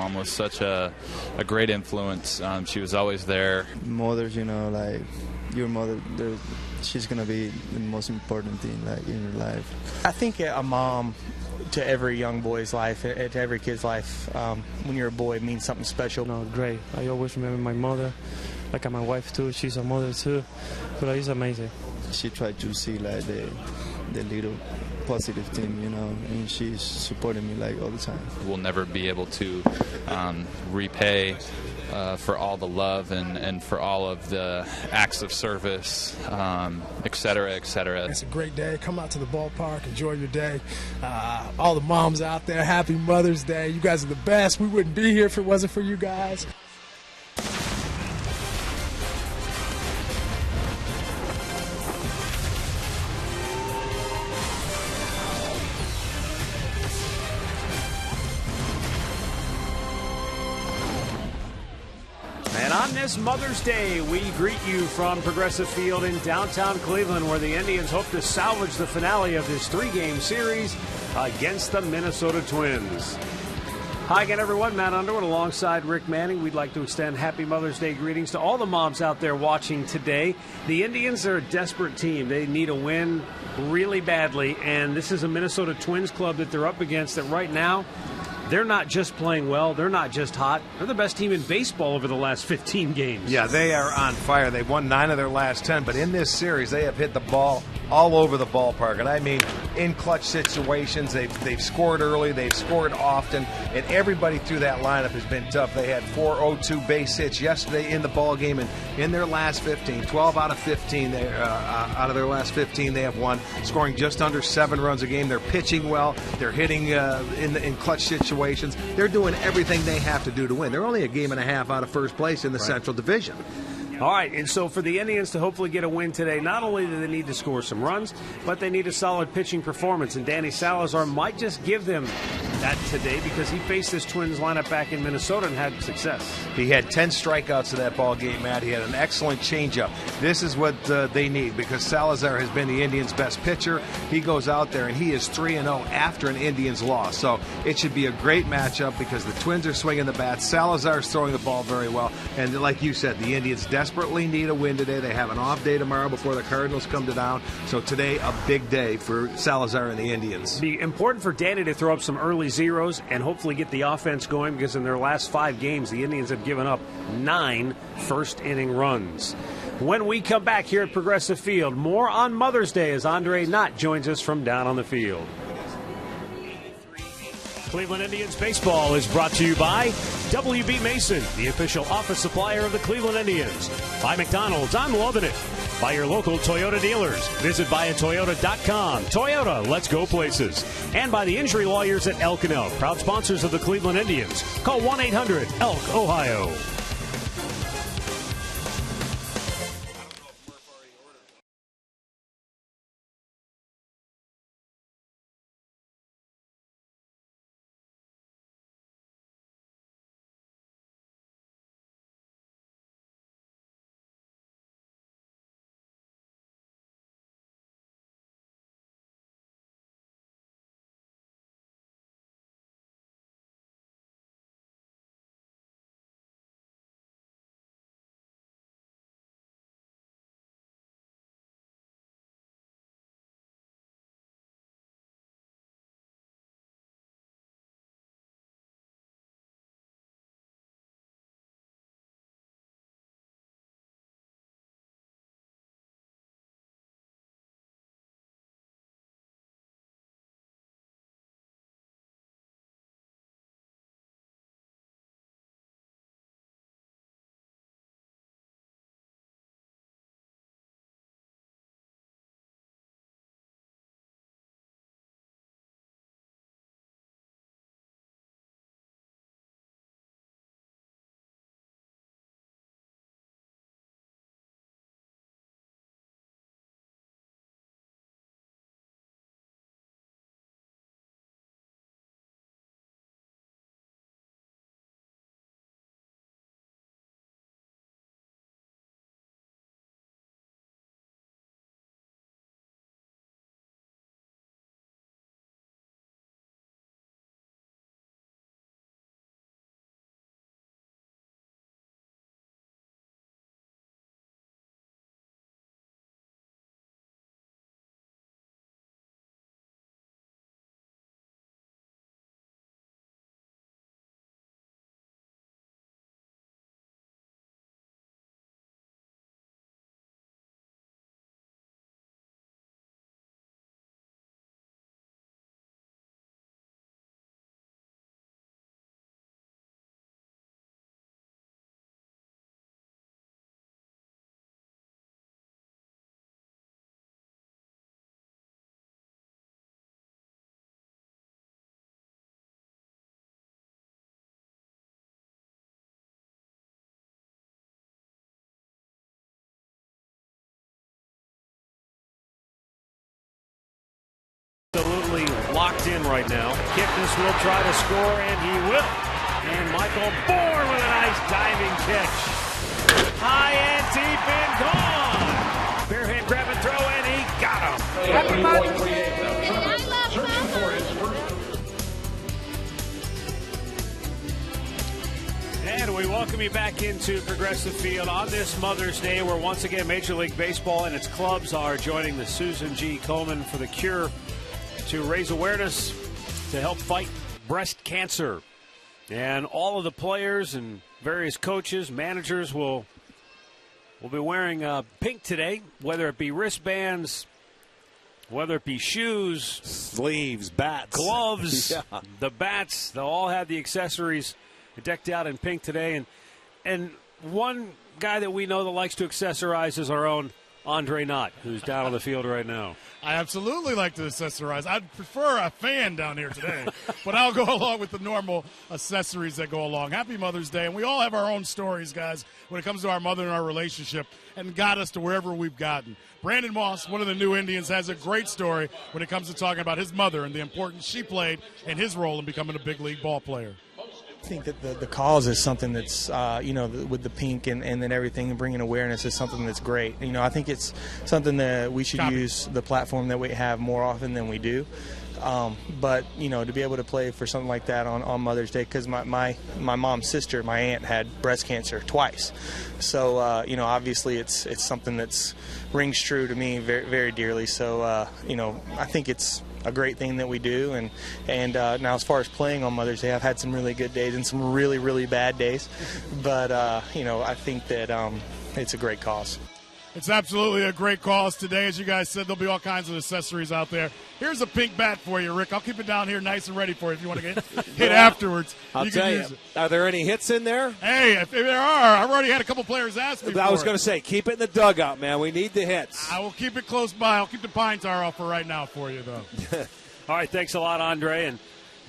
mom was such a great influence. She was always there. Mothers, you know, like your mother, she's going to be the most important thing like in your life. I think a mom to every young boy's life, to every kid's life, when you're a boy, it means something special. No, great. I always remember my mother, like my wife too. She's a mother too, but it's amazing. She tried to see like the little positive thing, you know, and she's supporting me like all the time. We'll never be able to repay for all the love and for all of the acts of service, et cetera, et cetera. It's a great day. Come out to the ballpark, enjoy your day. All the moms out there, happy Mother's Day. You guys are the best. We wouldn't be here if it wasn't for you guys. And on this Mother's Day, we greet you from Progressive Field in downtown Cleveland, where the Indians hope to salvage the finale of this three-game series against the Minnesota Twins. Hi again, everyone. Matt Underwood alongside Rick Manning. We'd like to extend happy Mother's Day greetings to all the moms out there watching today. The Indians are a desperate team. They need a win really badly, and this is a Minnesota Twins club that they're up against that right now, they're not just playing well. They're not just hot. They're the best team in baseball over the last 15 games. Yeah, they are on fire. They've won 9 of their last 10, but in this series, they have hit the ball all over the ballpark. And I mean, in clutch situations, they've scored early, they've scored often, and everybody through that lineup has been tough. They had 4 0-2 base hits yesterday in the ball game, and in their last 15, 12 out of 15, out of their last 15, they have won, scoring just under 7 runs a game. They're pitching well. They're hitting in clutch situations. They're doing everything they have to do to win. They're only a game and a half out of first place in the Central Division. All right, and so for the Indians to hopefully get a win today, not only do they need to score some runs, but they need a solid pitching performance. And Danny Salazar might just give them that today because he faced this Twins lineup back in Minnesota and had success. He had 10 strikeouts in that ball game, Matt. He had an excellent changeup. This is what they need because Salazar has been the Indians' best pitcher. He goes out there and he is 3-0 after an Indians loss. So it should be a great matchup because the Twins are swinging the bat. Salazar's throwing the ball very well. And like you said, the Indians desperately need a win today. They have an off day tomorrow before the Cardinals come to town. So today, a big day for Salazar and the Indians. It'd be important for Danny to throw up some early zeros and hopefully get the offense going because in their last 5 games, the Indians have given up 9 first-inning runs. When we come back here at Progressive Field, more on Mother's Day as Andre Knott joins us from down on the field. Cleveland Indians baseball is brought to you by WB Mason, the official office supplier of the Cleveland Indians. By McDonald's, I'm loving it. By your local Toyota dealers. Visit buyatoyota.com. Toyota, let's go places. And by the injury lawyers at Elk & Elk, proud sponsors of the Cleveland Indians. Call 1-800-ELK, Ohio. locked in right now. Kipnis will try to score, and he will. And Michael Bourne with a nice diving catch. High and deep and gone. Bare hand grab and throw, and he got him. And we welcome you back into Progressive Field on this Mother's Day, where once again Major League Baseball and its clubs are joining the Susan G. Komen for the Cure to raise awareness to help fight breast cancer. And all of the players and various coaches, managers will be wearing pink today, whether it be wristbands, whether it be shoes, sleeves, bats, gloves, the bats. They'll all have the accessories decked out in pink today. And one guy that we know that likes to accessorize is our own Andre Knott, who's down on the field right now. I absolutely like to accessorize. I'd prefer a fan down here today, but I'll go along with the normal accessories that go along. Happy Mother's Day, and we all have our own stories, guys, when it comes to our mother and our relationship, and got us to wherever we've gotten. Brandon Moss, one of the new Indians, has a great story when it comes to talking about his mother and the importance she played in his role in becoming a big league ball player. I think that the cause is something that's, with the pink and then everything, and bringing awareness is something that's great. I think it's something that we should use the platform that we have more often than we do. But to be able to play for something like that on Mother's Day, because my mom's sister, my aunt, had breast cancer twice. So, obviously it's something that's rings true to me very, very dearly. So, I think it's a great thing that we do. And now as far as playing on Mother's Day, I've had some really good days and some really, really bad days. But, I think that it's a great cause. It's absolutely a great cause today. As you guys said, there'll be all kinds of accessories out there. Here's a pink bat for you, Rick. I'll keep it down here nice and ready for you if you want to get hit afterwards. I'll tell you, are there any hits in there? Hey, if there are, I've already had a couple players ask me I was going to say, keep it in the dugout, man. We need the hits. I will keep it close by. I'll keep the pine tar off for right now for you, though. All right, thanks a lot, Andre.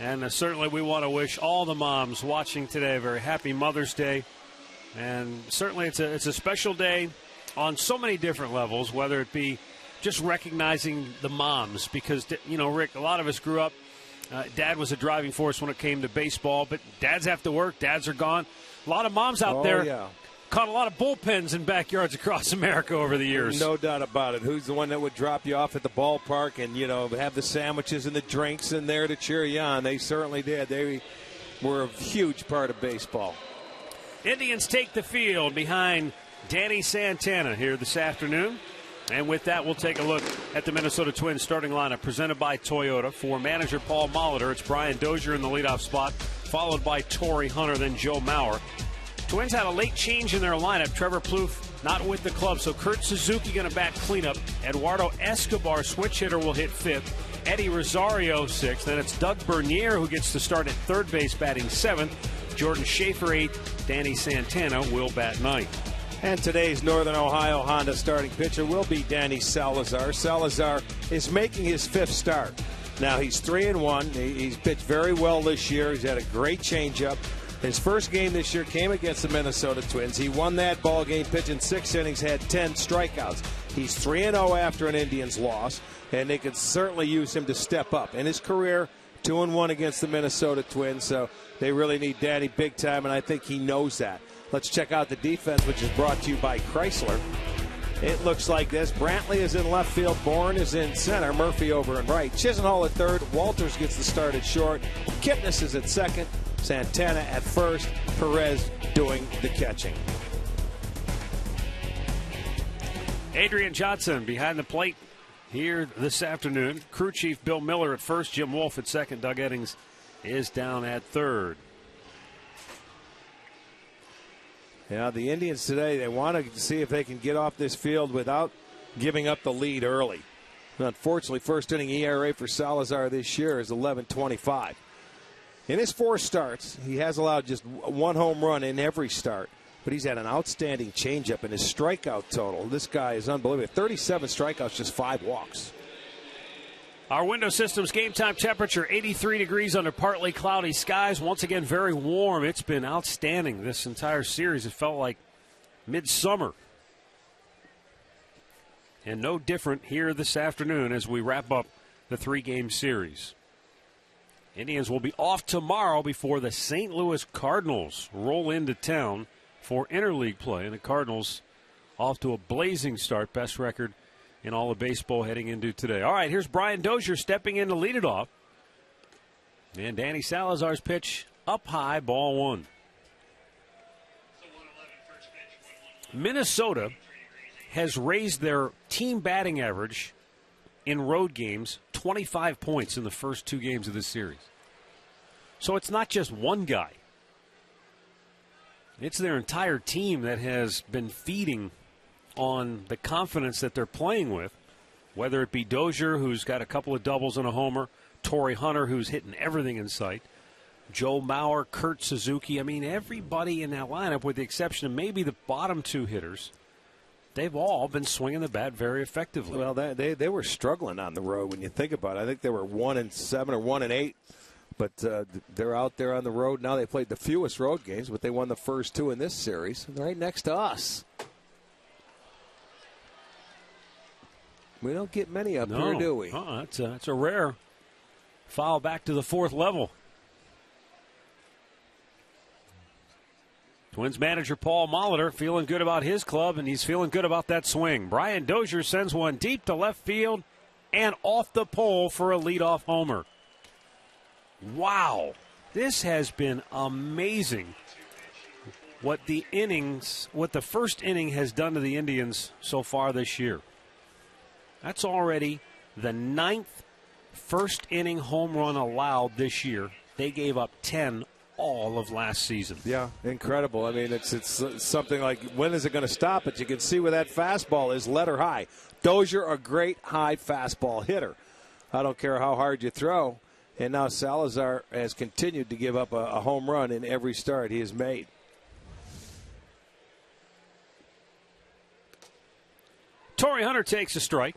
And certainly we want to wish all the moms watching today a very happy Mother's Day. And certainly it's a special day on so many different levels, whether it be just recognizing the moms, because, Rick, a lot of us grew up, Dad was a driving force when it came to baseball, but dads have to work, dads are gone. A lot of moms out there caught a lot of bullpens in backyards across America over the years. No doubt about it. Who's the one that would drop you off at the ballpark and, have the sandwiches and the drinks in there to cheer you on? They certainly did. They were a huge part of baseball. Indians take the field behind Danny Santana here this afternoon. And with that, we'll take a look at the Minnesota Twins starting lineup presented by Toyota. For manager Paul Molitor, it's Brian Dozier in the leadoff spot, followed by Torrey Hunter, then Joe Mauer. Twins had a late change in their lineup. Trevor Plouffe not with the club, so Kurt Suzuki going to bat cleanup. Eduardo Escobar, switch hitter, will hit fifth. Eddie Rosario, sixth. Then it's Doug Bernier who gets to start at third base, batting seventh. Jordan Schaefer, eighth. Danny Santana will bat ninth. And today's Northern Ohio Honda starting pitcher will be Danny Salazar. Salazar is making his fifth start. Now he's 3-1. He's pitched very well this year. He's had a great changeup. His first game this year came against the Minnesota Twins. He won that ball game, pitching 6 innings, had 10 strikeouts. He's 3-0 after an Indians loss, and they could certainly use him to step up. In his career, 2-1 against the Minnesota Twins, so they really need Danny big time, and I think he knows that. Let's check out the defense, which is brought to you by Chrysler. It looks like this. Brantley is in left field. Bourne is in center. Murphy over in right. Chisenhall at third. Walters gets the start at short. Kipnis is at second. Santana at first. Perez doing the catching. Adrian Johnson behind the plate here this afternoon. Crew chief Bill Miller at first. Jim Wolf at second. Doug Eddings is down at third. Yeah, the Indians today, they want to see if they can get off this field without giving up the lead early. Unfortunately, first inning ERA for Salazar this year is 11.25. In his 4 starts, he has allowed just 1 home run in every start, but he's had an outstanding changeup in his strikeout total. This guy is unbelievable. 37 strikeouts, just 5 walks. Our window system's game time temperature, 83 degrees under partly cloudy skies. Once again, very warm. It's been outstanding this entire series. It felt like midsummer. And no different here this afternoon as we wrap up the 3-game series. Indians will be off tomorrow before the St. Louis Cardinals roll into town for interleague play. And the Cardinals off to a blazing start, best record in all of baseball heading into today. All right, here's Brian Dozier stepping in to lead it off. And Danny Salazar's pitch up high, ball one. Minnesota has raised their team batting average in road games 25 points in the first 2 games of this series. So it's not just one guy. It's their entire team that has been feeding on the confidence that they're playing with, whether it be Dozier, who's got a couple of doubles and a homer, Torrey Hunter, who's hitting everything in sight, Joe Mauer, Kurt Suzuki. I mean, everybody in that lineup, with the exception of maybe the bottom 2 hitters, they've all been swinging the bat very effectively. Well, they were struggling on the road when you think about it. I think they were 1-7 or 1-8, but they're out there on the road now. They played the fewest road games, but they won the first 2 in this series, right next to us. We don't get many up here, do we? That's a rare foul back to the 4th level. Twins manager Paul Molitor feeling good about his club, and he's feeling good about that swing. Brian Dozier sends one deep to left field and off the pole for a leadoff homer. Wow. This has been amazing what the first inning has done to the Indians so far this year. That's already the 9th first inning home run allowed this year. They gave up 10 all of last season. Yeah, incredible. I mean, it's something like, when is it going to stop? But you can see where that fastball is, letter high. Dozier, a great high fastball hitter. I don't care how hard you throw. And now Salazar has continued to give up a home run in every start he has made. Torrey Hunter takes a strike.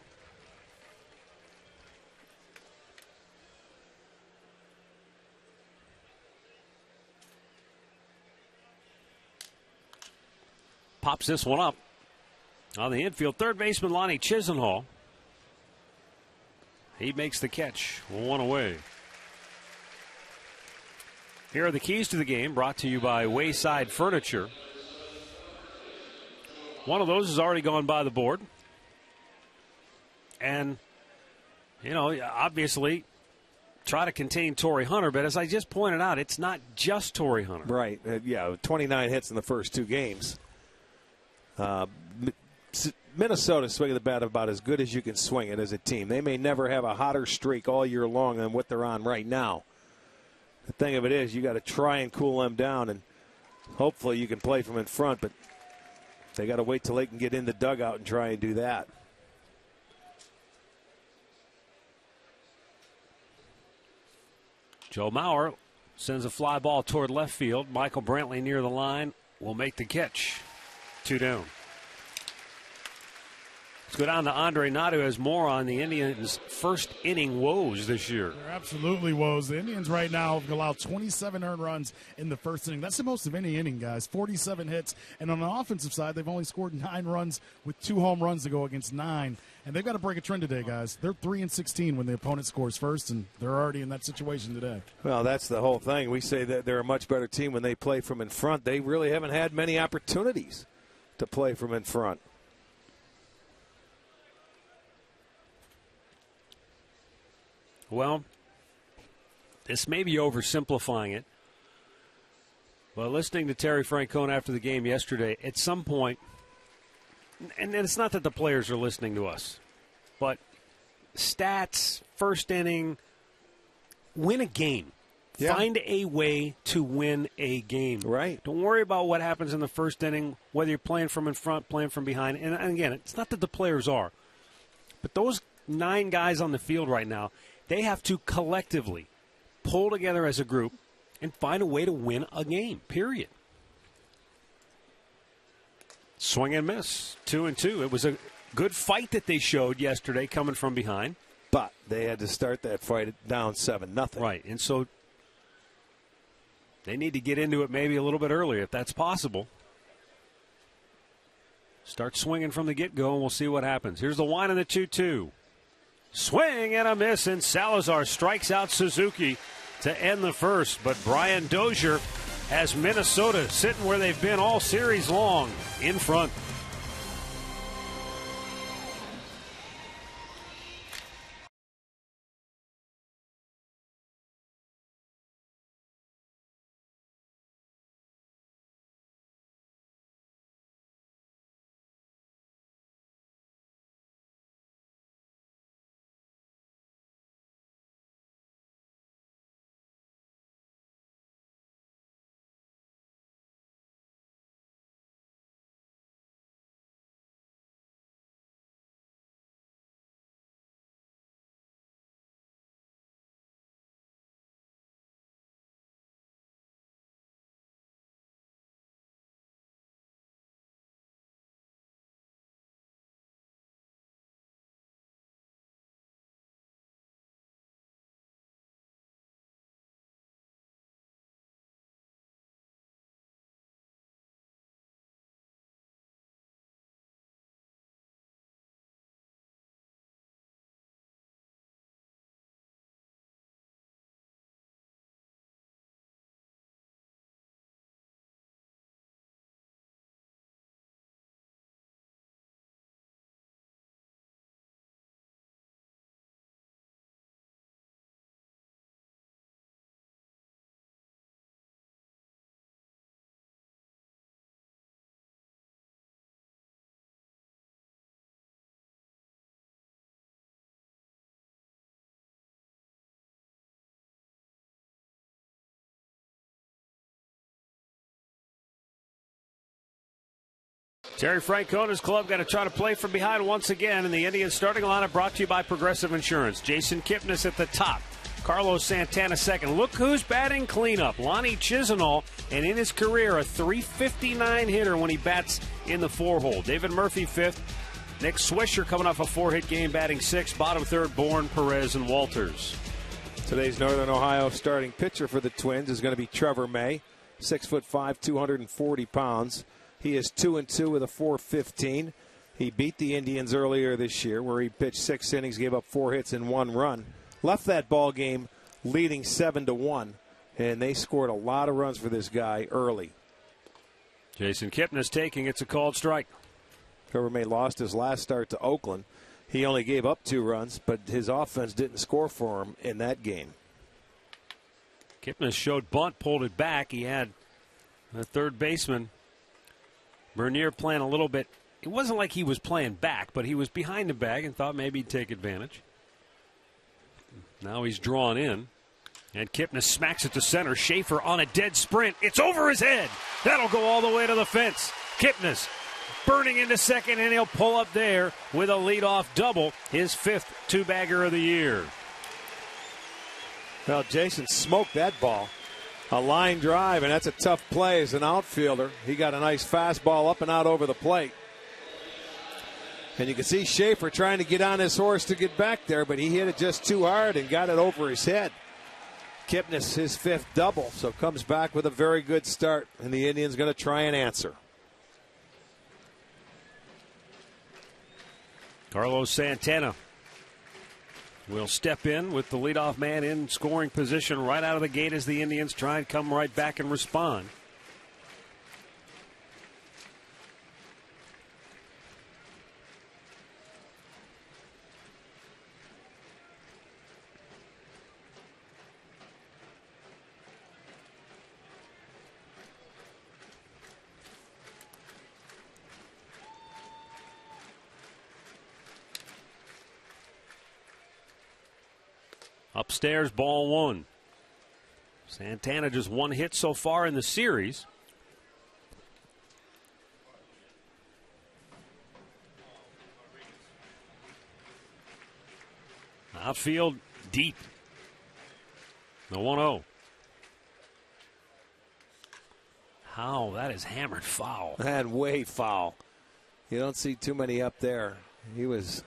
Pops this one up on the infield. Third baseman Lonnie Chisenhall. He makes the catch. 1 away. Here are the keys to the game, brought to you by Wayside Furniture. One of those has already gone by the board. And, obviously, try to contain Torrey Hunter. But as I just pointed out, it's not just Torrey Hunter. Right. 29 hits in the first 2 games. Minnesota's swinging the bat about as good as you can swing it as a team. They may never have a hotter streak all year long than what they're on right now. The thing of it is, you got to try and cool them down, and hopefully you can play from in front, but they got to wait till they can get in the dugout and try and do that. Joe Mauer sends a fly ball toward left field. Michael Brantley near the line will make the catch. 2 down. Let's go down to Andre Nadu, who has more on the Indians' first inning woes this year. They're absolutely woes. The Indians right now have allowed 27 earned runs in the first inning. That's the most of any inning, guys. 47 hits. And on the offensive side, they've only scored 9 runs with 2 home runs to go against 9. And they've got to break a trend today, guys. They're 3-16 when the opponent scores first, and they're already in that situation today. Well, that's the whole thing. We say that they're a much better team when they play from in front. They really haven't had many opportunities to play from in front. Well, this may be oversimplifying it, but listening to Terry Francona after the game yesterday, at some point, and it's not that the players are listening to us, but stats, first inning, win a game. Yeah. Find a way to win a game. Right. Don't worry about what happens in the first inning, whether you're playing from in front, playing from behind. And again, it's not that the players are, but those 9 guys on the field right now, they have to collectively pull together as a group and find a way to win a game, period. Swing and miss, 2-2. It was a good fight that they showed yesterday coming from behind. But they had to start that fight down 7-0. Right, and so they need to get into it maybe a little bit earlier if that's possible. Start swinging from the get-go, and we'll see what happens. Here's the 1 and the 2-2. Swing and a miss, and Salazar strikes out Suzuki to end the first. But Brian Dozier has Minnesota sitting where they've been all series long, in front. Terry Francona's club got to try to play from behind once again, and the Indians starting lineup brought to you by Progressive Insurance. Jason Kipnis at the top. Carlos Santana second. Look who's batting cleanup. Lonnie Chisenhall, and in his career, a .359 hitter when he bats in the 4-hole. David Murphy fifth. Nick Swisher coming off a 4-hit game batting sixth. Bottom third, Bourne, Perez, and Walters. Today's Northern Ohio starting pitcher for the Twins is going to be Trevor May, 6'5", 240 pounds. He is 2-2 with a .415. He beat the Indians earlier this year, where he pitched 6 innings, gave up 4 hits and 1 run. Left that ball game leading 7-1, and they scored a lot of runs for this guy early. Jason Kipnis taking it's a called strike. Trevor May lost his last start to Oakland. He only gave up 2 runs, but his offense didn't score for him in that game. Kipnis showed bunt, pulled it back. He had the third baseman Bernier playing a little bit. It wasn't like he was playing back, but he was behind the bag and thought maybe he'd take advantage. Now he's drawn in, and Kipnis smacks it to center. Schaefer on a dead sprint. It's over his head. That'll go all the way to the fence. Kipnis burning into second, and he'll pull up there with a leadoff double, his 5th two-bagger of the year. Well, Jason smoked that ball. A line drive, and that's a tough play as an outfielder. He got a nice fastball up and out over the plate. And you can see Schaefer trying to get on his horse to get back there, but he hit it just too hard and got it over his head. Kipnis, his 5th double, so comes back with a very good start, and the Indians going to try and answer. Carlos Santana will step in with the leadoff man in scoring position right out of the gate as the Indians try and come right back and respond. Upstairs, ball 1. Santana just 1 hit so far in the series. Outfield deep. The 1-0. How that is hammered foul. And way foul. You don't see too many up there. He was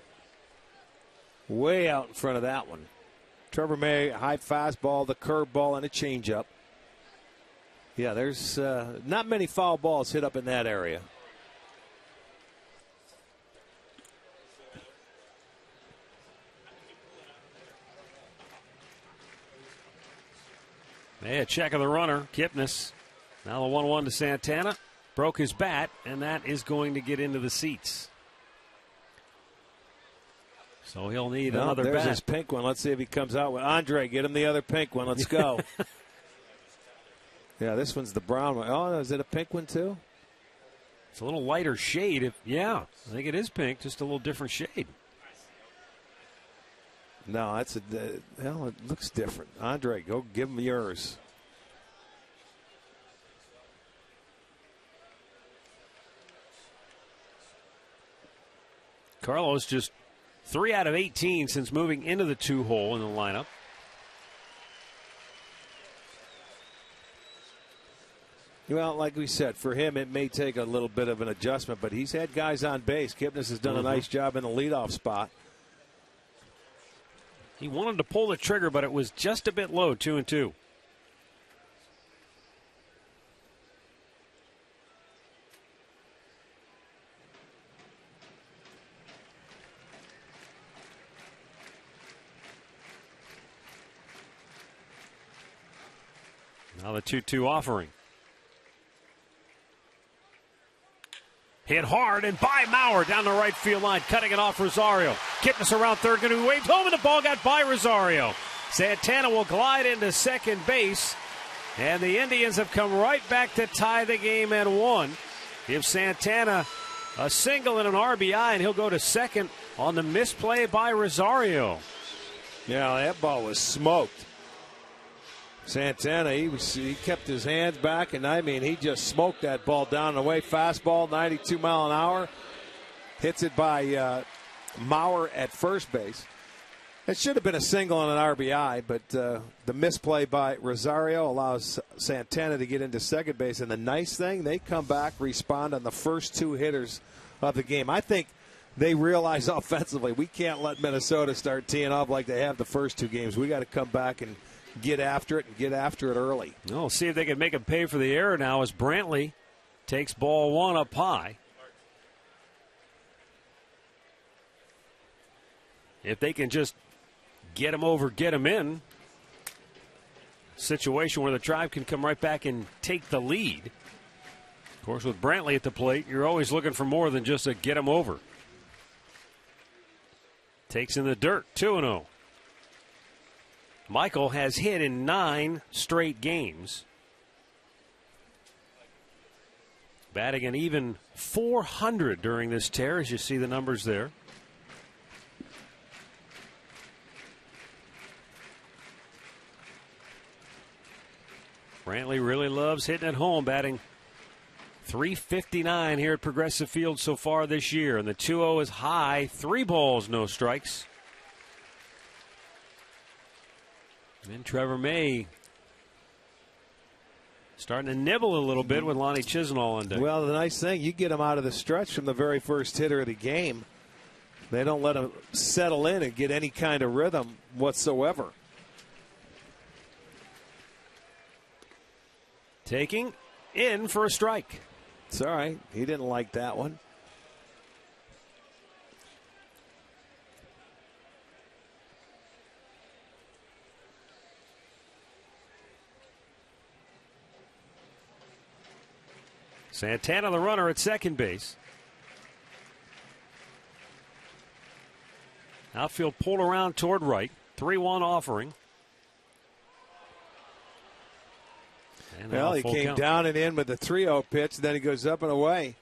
way out in front of that one. Trevor May, high fastball, the curveball, and a changeup. Yeah, there's not many foul balls hit up in that area. Hey, a check of the runner, Kipnis. Now the 1-1 to Santana. Broke his bat, and that is going to get into the seats. So he'll need another there's bat. His pink one. Let's see if he comes out with Andre. Get him the other pink one. Let's go. Yeah, this one's the brown one. Oh, is it a pink one too? It's a little lighter shade. I think it is pink, just a little different shade. No, it looks different. Andre, go give him yours. Carlos just 3 out of 18 since moving into the 2-hole in the lineup. Well, like we said, for him it may take a little bit of an adjustment, but he's had guys on base. Kipnis has done a nice job in the leadoff spot. He wanted to pull the trigger, but it was just a bit low, 2-2. Now the 2-2 offering. Hit hard and by Mauer down the right field line, cutting it off Rosario. Kipnis around third, going to be waved home, and the ball got by Rosario. Santana will glide into second base, and the Indians have come right back to tie the game at 1. Give Santana a single and an RBI, and he'll go to second on the misplay by Rosario. Yeah, that ball was smoked. Santana, he kept his hands back, and I mean, he just smoked that ball down and away. Fastball, 92 mile an hour. Hits it by Mauer at first base. It should have been a single and an RBI, but the misplay by Rosario allows Santana to get into second base. And the nice thing, they come back, respond on the first 2 hitters of the game. I think they realize offensively, we can't let Minnesota start teeing off like they have the first 2 games. We got to come back and get after it and get after it early. We'll see if they can make him pay for the error now as Brantley takes ball 1 up high. If they can just get him over, get him in, situation where the Tribe can come right back and take the lead. Of course, with Brantley at the plate, you're always looking for more than just a get him over. Takes in the dirt, 2-0. Michael has hit in 9 straight games. Batting an even .400 during this tear, as you see the numbers there. Brantley really loves hitting at home, batting .359 here at Progressive Field so far this year. And the 2-0 is high. 3 balls, no strikes. And Trevor May starting to nibble a little bit with Lonnie Chisenhall on deck. Well, the nice thing, you get him out of the stretch from the very first hitter of the game. They don't let him settle in and get any kind of rhythm whatsoever. Taking in for a strike. It's all right. He didn't like that one. Santana, the runner at second base. Outfield pulled around toward right. 3-1 offering. Well, he came down and in with the 3-0 pitch, and then he goes up and away.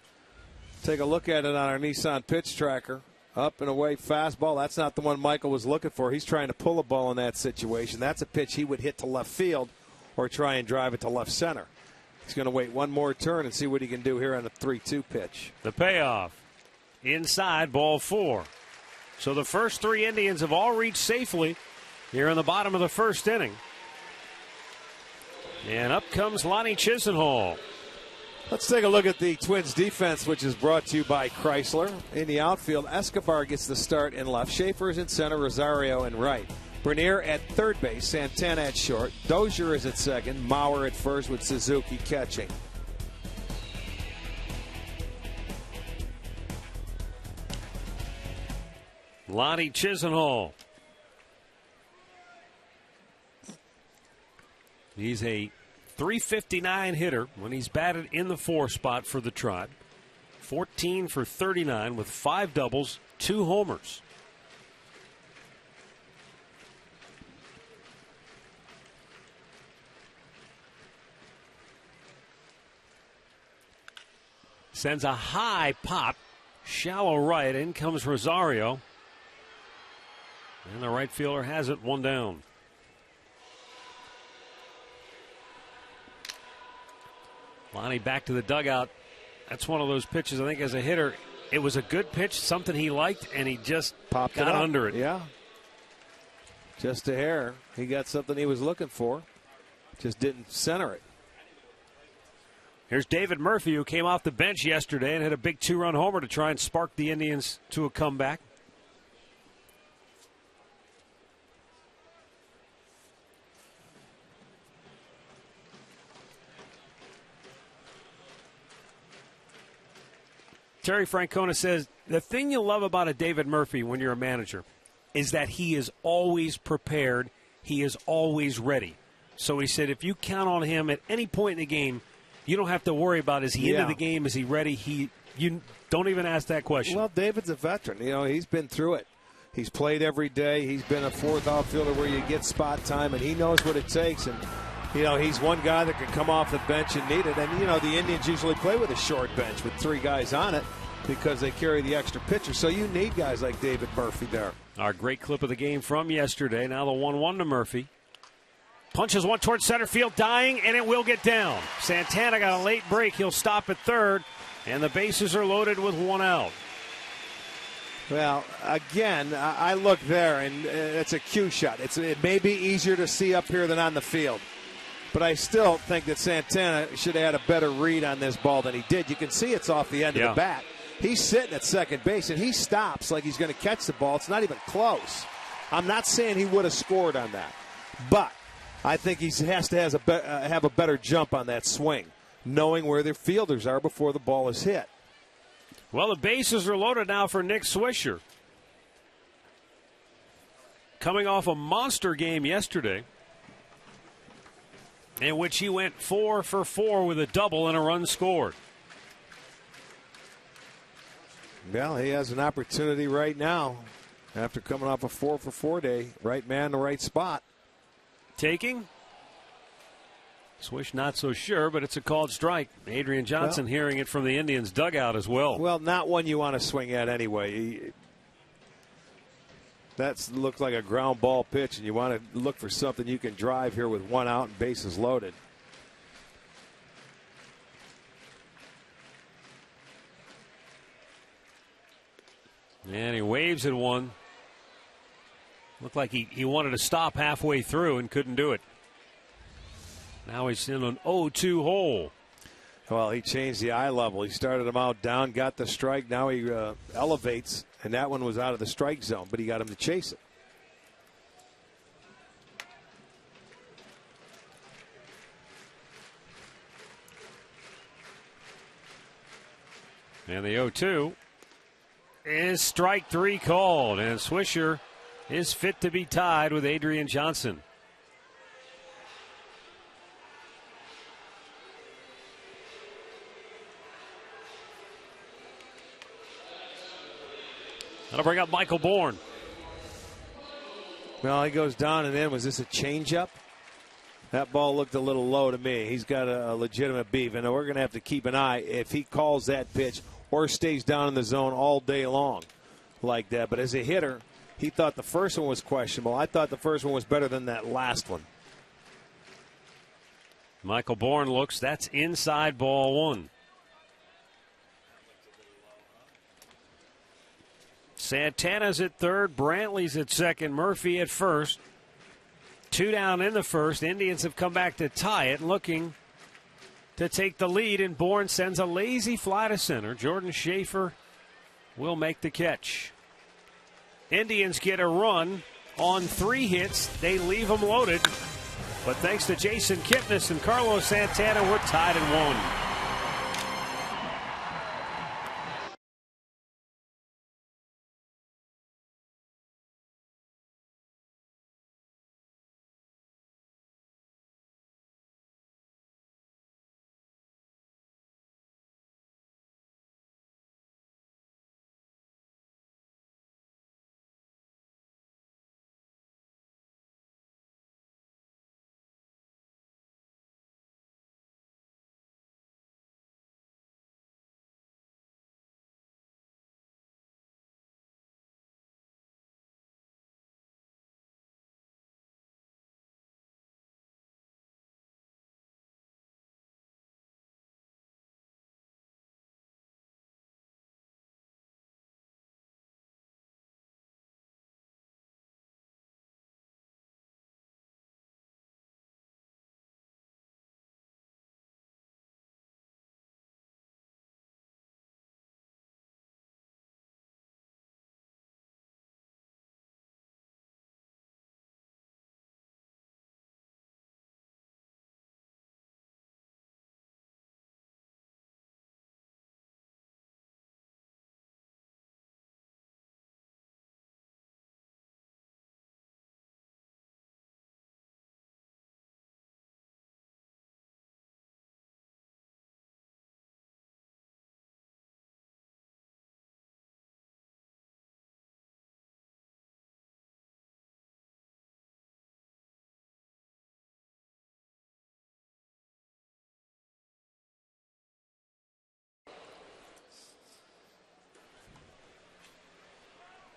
Take a look at it on our Nissan pitch tracker. Up and away fastball. That's not the one Michael was looking for. He's trying to pull a ball in that situation. That's a pitch he would hit to left field or try and drive it to left center. He's going to wait one more turn and see what he can do here on the 3-2 pitch. The payoff. Inside, ball 4. So the first 3 Indians have all reached safely here in the bottom of the first inning. And up comes Lonnie Chisenhall. Let's take a look at the Twins defense, which is brought to you by Chrysler. In the outfield, Escobar gets the start in left. Schaefer's in center, Rosario in right. Bernier at third base, Santana at short. Dozier is at second, Mauer at first with Suzuki catching. Lonnie Chisenhall. He's a .359 hitter when he's batted in the 4 spot for the Tribe. 14 for 39 with 5 doubles, 2 homers. Sends a high pop, shallow right. In comes Rosario. And the right fielder has it, 1 down. Lonnie back to the dugout. That's one of those pitches, I think, as a hitter. It was a good pitch, something he liked, and he just popped got it under it. Yeah. Just a hair. He got something he was looking for. Just didn't center it. Here's David Murphy, who came off the bench yesterday and hit a big 2-run homer to try and spark the Indians to a comeback. Terry Francona says, the thing you love about a David Murphy when you're a manager is that he is always prepared. He is always ready. So he said, if you count on him at any point in the game, you don't have to worry about, is he into the game? Is he ready? You don't even ask that question. Well, David's a veteran. You know, he's been through it. He's played every day. He's been a 4th outfielder where you get spot time, and he knows what it takes. And, you know, he's one guy that can come off the bench and need it. And, you know, the Indians usually play with a short bench with 3 guys on it because they carry the extra pitcher. So you need guys like David Murphy there. Our great clip of the game from yesterday. Now the 1-1 to Murphy. Punches one towards center field, dying, and it will get down. Santana got a late break. He'll stop at third, and the bases are loaded with 1 out. Well, again, I look there, and it's a cue shot. It may be easier to see up here than on the field. But I still think that Santana should have had a better read on this ball than he did. You can see it's off the end of the bat. He's sitting at second base, and he stops like he's going to catch the ball. It's not even close. I'm not saying he would have scored on that. But I think he has to have a better jump on that swing, knowing where their fielders are before the ball is hit. Well, the bases are loaded now for Nick Swisher. Coming off a monster game yesterday, in which he went 4 for 4 with a double and a run scored. Well, he has an opportunity right now after coming off a 4 for 4 day. Right man, the right spot. Taking? Swish not so sure, but it's a called strike. Adrian Johnson hearing it from the Indians dugout as well. Well, not one you want to swing at anyway. That looks like a ground ball pitch, and you want to look for something you can drive here with 1 out and bases loaded. And he waves at one. Looked like he wanted to stop halfway through and couldn't do it. Now he's in an 0-2 hole. Well, he changed the eye level. He started him out down, got the strike. Now he elevates, and that one was out of the strike zone, but he got him to chase it. And the 0-2 is strike 3 called, and Swisher is fit to be tied with Adrian Johnson. That'll bring up Michael Bourne. Well, he goes down and in. Was this a changeup? That ball looked a little low to me. He's got a legitimate beef, and we're going to have to keep an eye if he calls that pitch or stays down in the zone all day long like that. But as a hitter, he thought the first one was questionable. I thought the first one was better than that last one. Michael Bourne looks. That's inside ball 1. Santana's at third. Brantley's at second. Murphy at first. 2 down in the first. Indians have come back to tie it, looking to take the lead, and Bourne sends a lazy fly to center. Jordan Schaefer will make the catch. Indians get a run on 3 hits. They leave them loaded. But thanks to Jason Kipnis and Carlos Santana, we're tied at 1.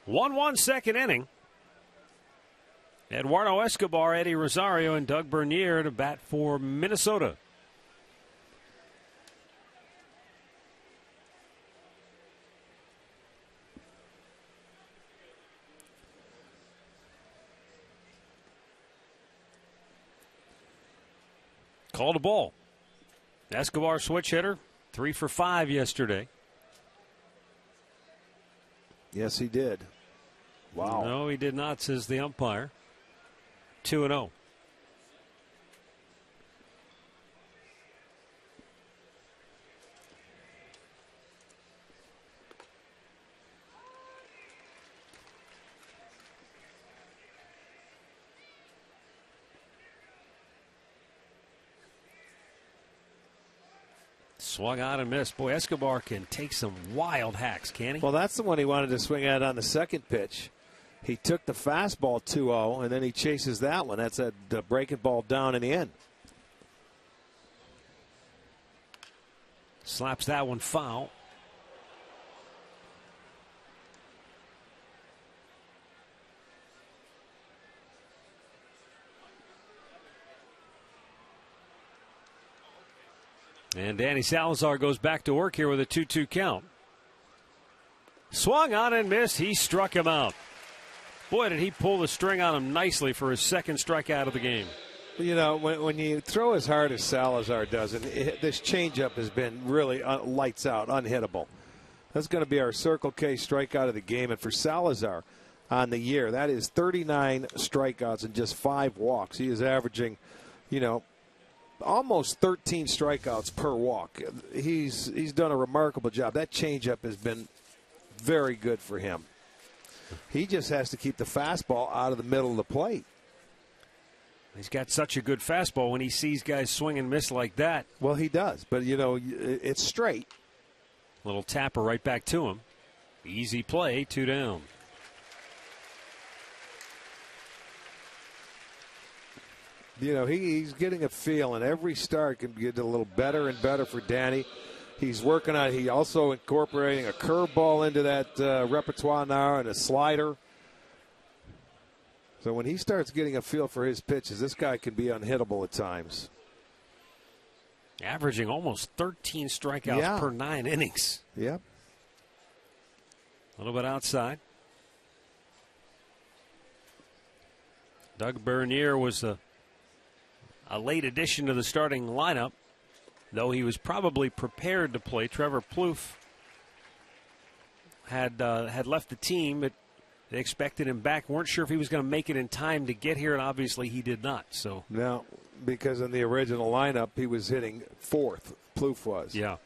1-1 second inning. Eduardo Escobar, Eddie Rosario, and Doug Bernier to bat for Minnesota. Called a ball. Escobar, switch hitter, 3 for 5 yesterday. Yes, he did. Wow. No, he did not, says the umpire. 2-0. Swung out and missed. Boy, Escobar can take some wild hacks, can he? Well, that's the one he wanted to swing at on the second pitch. He took the fastball 2-0, and then he chases that one. That's a breaking ball down in the end. Slaps that one foul. And Danny Salazar goes back to work here with a 2-2 count. Swung on and missed. He struck him out. Boy, did he pull the string on him nicely for his second strikeout of the game. You know, when you throw as hard as Salazar does, and this changeup has been really lights out, unhittable. That's going to be our Circle K strikeout of the game. And for Salazar on the year, that is 39 strikeouts and just 5 walks. He is averaging, you know, almost 13 strikeouts per walk. He's done a remarkable job. That changeup has been very good for him. He just has to keep the fastball out of the middle of the plate. He's got such a good fastball when he sees guys swing and miss like that. Well, he does, but, you know, it's straight. Little tapper right back to him. Easy play, 2 down. You know, he's getting a feel, and every start can get a little better and better for Danny. He's working on. He also incorporating a curveball into that repertoire now and a slider. So when he starts getting a feel for his pitches, this guy can be unhittable at times. Averaging almost 13 strikeouts per 9 innings. Yep. A little bit outside. Doug Bernier was a late addition to the starting lineup, though he was probably prepared to play. Trevor Plouffe had left the team. They expected him back. Weren't sure if he was going to make it in time to get here, and obviously he did not. So now, because in the original lineup, he was hitting 4th. Plouffe was. Yeah.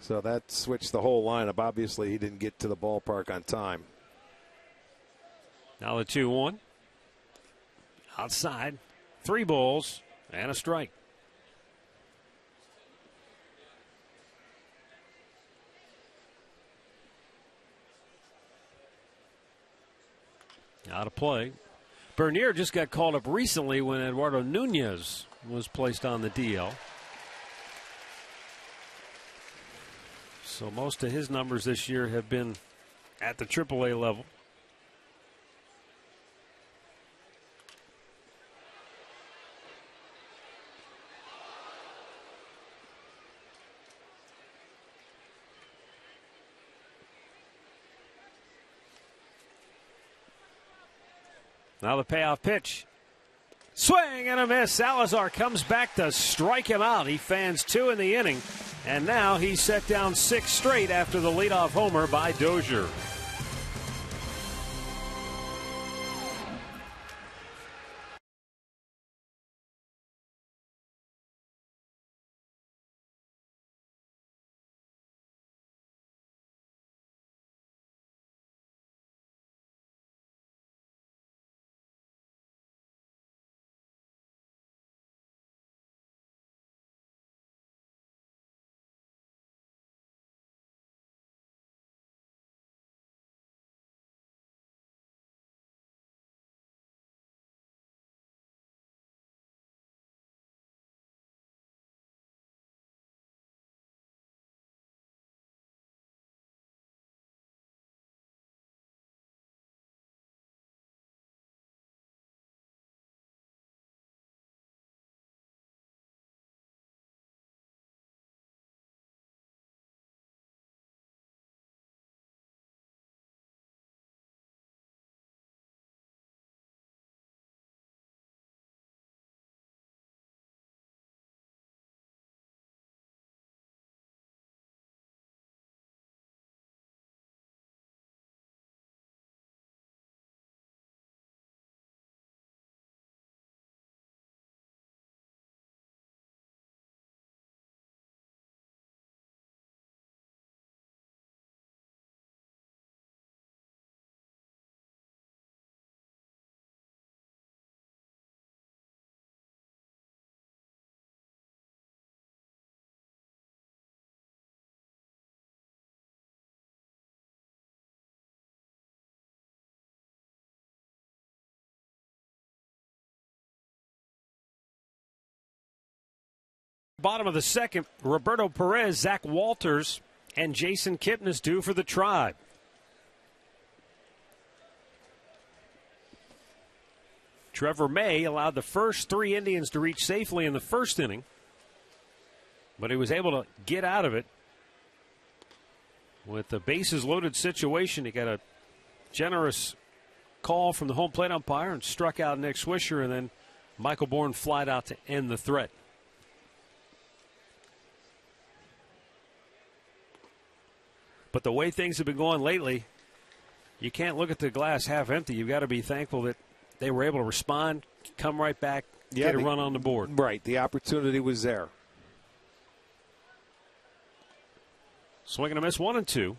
So that switched the whole lineup. Obviously, he didn't get to the ballpark on time. Now the 2-1. Outside. 3 balls and a strike. Out of play. Bernier just got called up recently when Eduardo Nunez was placed on the DL. So most of his numbers this year have been at the AAA level. Now the payoff pitch. Swing and a miss. Salazar comes back to strike him out. He fans 2 in the inning. And now he's set down 6 straight after the leadoff homer by Dozier. Bottom of the second, Roberto Perez, Zach Walters, and Jason Kipnis due for the Tribe. Trevor May allowed the first 3 Indians to reach safely in the first inning, but he was able to get out of it. With the bases loaded situation, he got a generous call from the home plate umpire and struck out Nick Swisher, and then Michael Bourne flied out to end the threat. But the way things have been going lately, you can't look at the glass half empty. You've got to be thankful that they were able to respond, come right back, get a run on the board. Right, the opportunity was there. Swing and a miss, 1-2.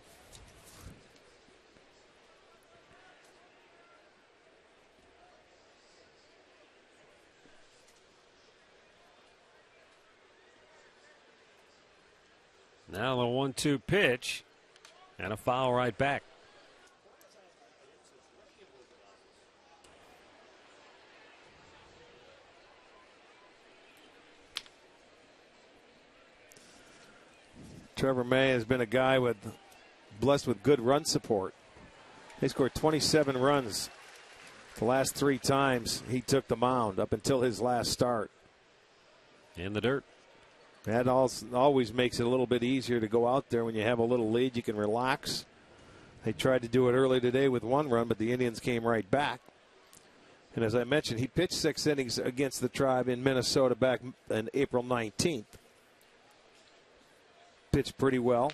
Now the 1-2 pitch and a foul right back. Trevor May has been a guy blessed with good run support. He scored 27 runs the last 3 times he took the mound up until his last start. In the dirt. That always makes it a little bit easier to go out there when you have a little lead. You can relax. They tried to do it early today with 1 run, but the Indians came right back. And as I mentioned, he pitched 6 innings against the Tribe in Minnesota back on April 19th. Pitched pretty well.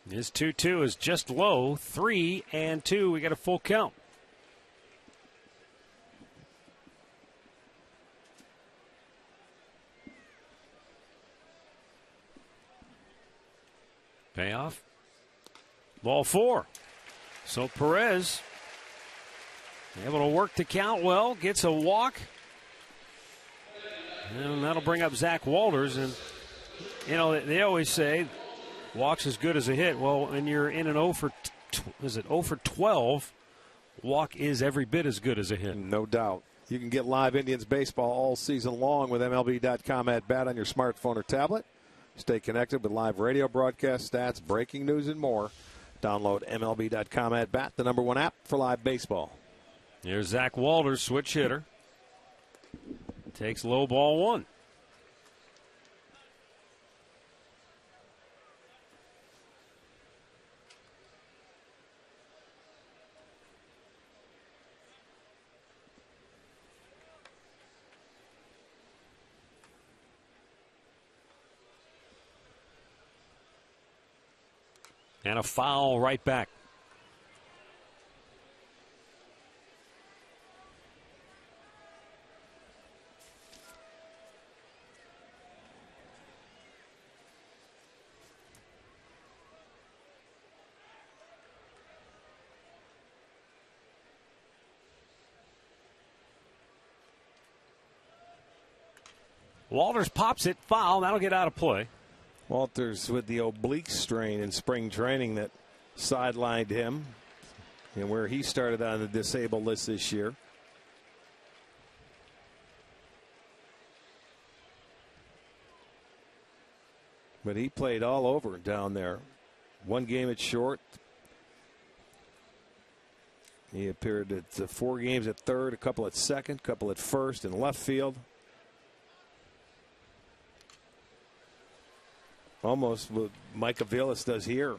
His 2-2 is just low. 3-2. We got a full count. Payoff. Ball 4. So Perez able to work the count well. Gets a walk. And that'll bring up Zach Walters. And, you know, they always say walk's as good as a hit. Well, when you're in an 0 for 12, walk is every bit as good as a hit. No doubt. You can get live Indians baseball all season long with MLB.com at bat on your smartphone or tablet. Stay connected with live radio broadcast stats, breaking news, and more. Download MLB.com at bat, the #1 app for live baseball. Here's Zach Walters, switch hitter. Takes low, ball 1. And a foul right back. Walters pops it, foul. That'll get out of play. Walters with the oblique strain in spring training that sidelined him, and where he started on the disabled list this year. But he played all over down there. 1 game at short. He appeared at 4 games at third, a couple at second, a couple at first and left field. Almost what Mike Aviles does here.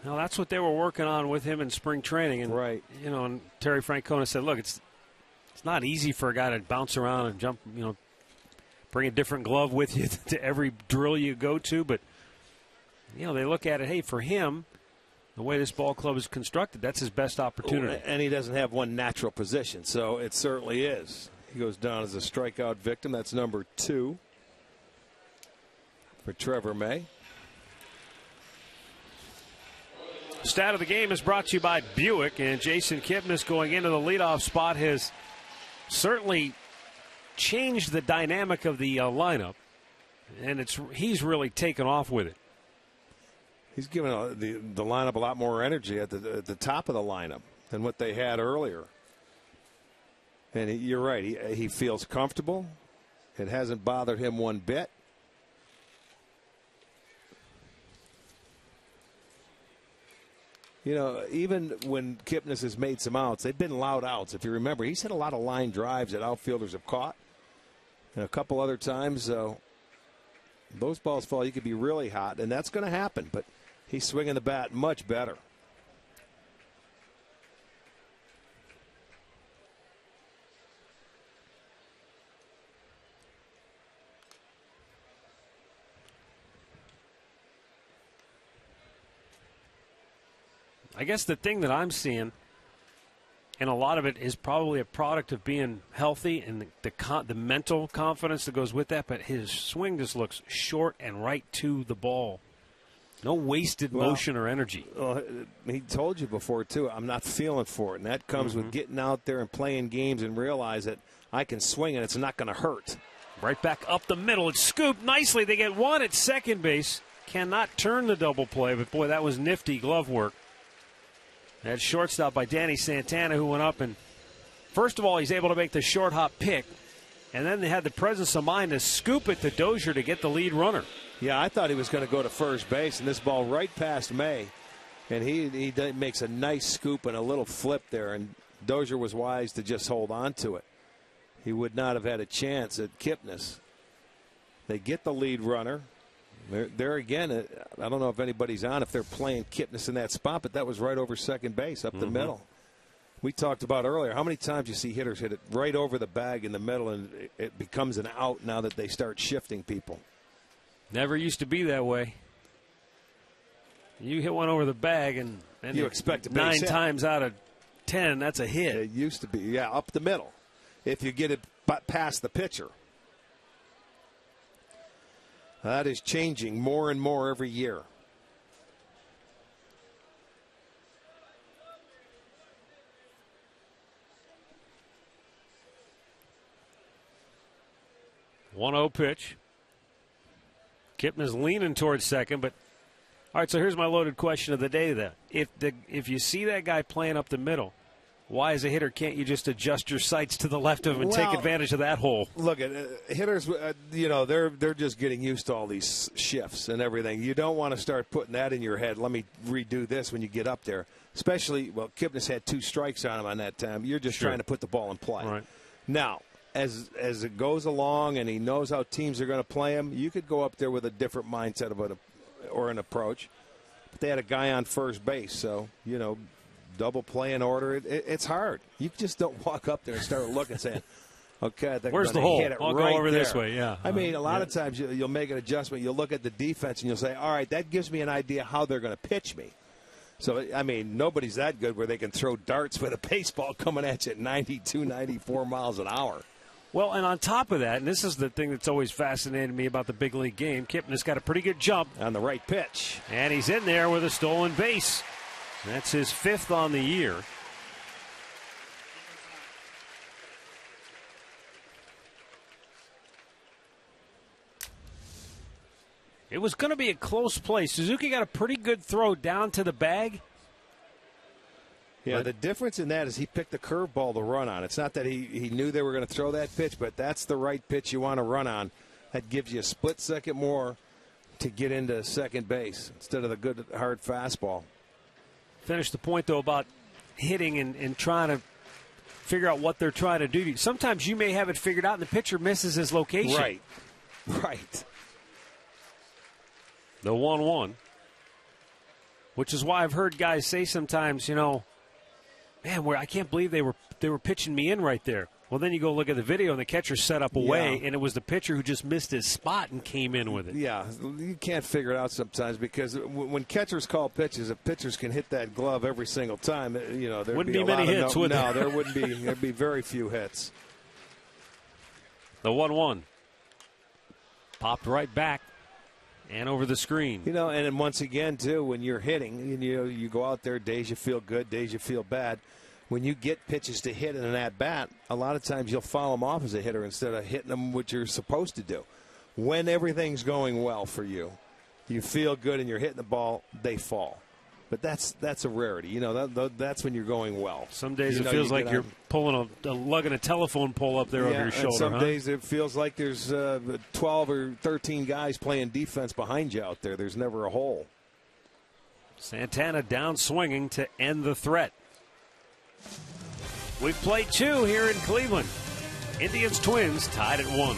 Well, that's what they were working on with him in spring training. And, right. You know, and Terry Francona said, look, it's not easy for a guy to bounce around and jump, you know, bring a different glove with you to every drill you go to. But, you know, they look at it, hey, for him, the way this ball club is constructed, that's his best opportunity. And he doesn't have one natural position, so it certainly is. He goes down as a strikeout victim. That's number 2. For Trevor May. Stat of the game is brought to you by Buick, and Jason Kipnis going into the leadoff spot has certainly changed the dynamic of the lineup, and he's really taken off with it. He's given the lineup a lot more energy at the top of the lineup than what they had earlier. And you're right. He feels comfortable. It hasn't bothered him one bit. You know, even when Kipnis has made some outs, they've been loud outs. If you remember, he's hit a lot of line drives that outfielders have caught. And a couple other times, those balls fall, you could be really hot, and that's going to happen. But he's swinging the bat much better. I guess the thing that I'm seeing, and a lot of it is probably a product of being healthy and the mental confidence that goes with that, but his swing just looks short and right to the ball. No wasted motion or energy. Well, he told you before, too, I'm not feeling for it. And that comes with getting out there and playing games and realize that I can swing and it's not going to hurt. Right back up the middle. It's scooped nicely. They get one at second base. Cannot turn the double play, but, boy, that was nifty glove work. That shortstop by Danny Santana, who went up and, first of all, he's able to make the short hop pick, and then they had the presence of mind to scoop it to Dozier to get the lead runner. Yeah, I thought he was going to go to first base, and this ball right past May, and he makes a nice scoop and a little flip there, and Dozier was wise to just hold on to it. He would not have had a chance at Kipnis. They get the lead runner. There again, I don't know if anybody's on if they're playing Kipnis in that spot, but that was right over second base, up the middle. We talked about earlier how many times you see hitters hit it right over the bag in the middle, and it becomes an out now that they start shifting people. Never used to be that way. You hit one over the bag, and you expect a base 9 hit. times out of 10, that's a hit. It used to be, yeah, up the middle. If you get it past the pitcher. That is changing more and more every year. One-0 pitch. Kipnis leaning towards second, but all right. So here's my loaded question of the day: then, if you see that guy playing up the middle, why, as a hitter, can't you just adjust your sights to the left of him and take advantage of that hole? Look, at hitters, they're just getting used to all these shifts and everything. You don't want to start putting that in your head. Let me redo this when you get up there. Especially, Kipnis had 2 strikes on him on that time. You're just trying to put the ball in play. Right. Now, as it goes along and he knows how teams are going to play him, you could go up there with a different mindset or an approach. But they had a guy on first base, so, double play in order. It's hard. You just don't walk up there and start looking saying, okay, they're where's the gonna hole? hit it I'll right go over there. this way, yeah. I mean, a lot of times you'll make an adjustment. You'll look at the defense and you'll say, all right, that gives me an idea how they're going to pitch me. So, I mean, nobody's that good where they can throw darts with a baseball coming at you at 92, 94 miles an hour. Well, and on top of that, and this is the thing that's always fascinated me about the big league game, Kipnis got a pretty good jump. On the right pitch. And he's in there with a stolen base. That's his 5th on the year. It was going to be a close play. Suzuki got a pretty good throw down to the bag. Yeah, the difference in that is he picked the curveball to run on. It's not that he knew they were going to throw that pitch, but that's the right pitch you want to run on. That gives you a split second more to get into second base instead of the good, hard fastball. Finish the point, though, about hitting and trying to figure out what they're trying to do. Sometimes you may have it figured out and the pitcher misses his location. Right. The 1-1. Which is why I've heard guys say sometimes, man, I can't believe they were pitching me in right there. Well, then you go look at the video, and the catcher set up away, and it was the pitcher who just missed his spot and came in with it. Yeah, you can't figure it out sometimes because when catchers call pitches, if pitchers can hit that glove every single time, there'd wouldn't be many hits, would there? No, there wouldn't be. There'd be very few hits. The 1-1. Popped right back and over the screen. And then once again, too, when you're hitting, you go out there, days you feel good, days you feel bad. When you get pitches to hit in an at-bat, a lot of times you'll foul them off as a hitter instead of hitting them what you're supposed to do. When everything's going well for you, you feel good and you're hitting the ball, they fall. but that's a rarity. You know, that's when you're going well. Some days it feels like you're pulling lugging a telephone pole up there over your shoulder. Some days it feels like there's 12 or 13 guys playing defense behind you out there. There's never a hole. Santana down swinging to end the threat. We've played 2 here in Cleveland. Indians Twins tied at 1.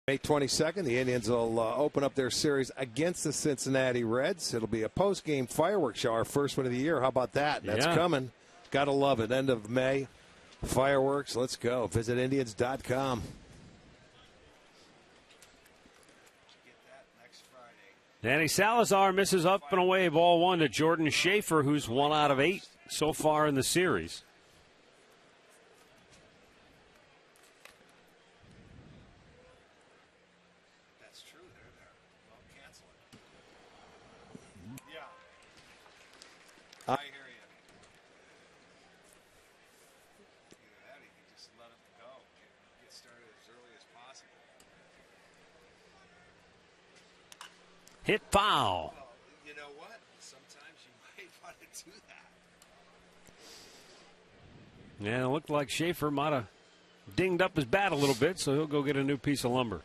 May 22nd, the Indians will open up their series against the Cincinnati Reds. It'll be a post-game fireworks show, our first one of the year. How about that? That's coming. Gotta love it. End of May. Fireworks. Let's go. Visit Indians.com. Danny Salazar misses up and away, ball 1 to Jordan Schaefer, who's 1 out of 8 so far in the series. I hear you. Either that or you can just let them go. Get started as early as possible. Hit foul. Well, you know what? Sometimes you might want to do that. Yeah, it looked like Schaefer might have dinged up his bat a little bit, so he'll go get a new piece of lumber.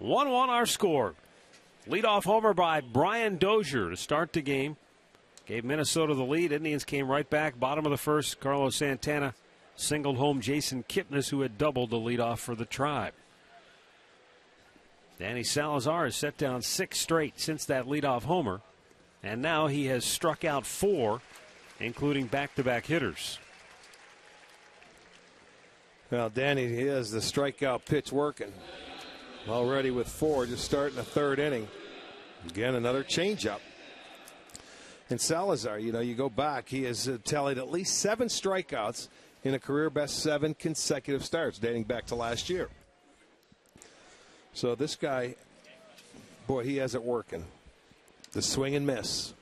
1-1 our score. Leadoff homer by Brian Dozier to start the game. Gave Minnesota the lead. Indians came right back. Bottom of the first, Carlos Santana singled home Jason Kipnis, who had doubled the leadoff for the Tribe. Danny Salazar has set down 6 straight since that leadoff homer. And now he has struck out 4, including back-to-back hitters. Well, Danny, he has the strikeout pitch working. Already with 4, just starting the 3rd inning. Again, another changeup. And Salazar, you know, you go back, he has tallied at least 7 strikeouts in a career best 7 consecutive starts dating back to last year. So this guy, boy, he has it working. The swing and miss.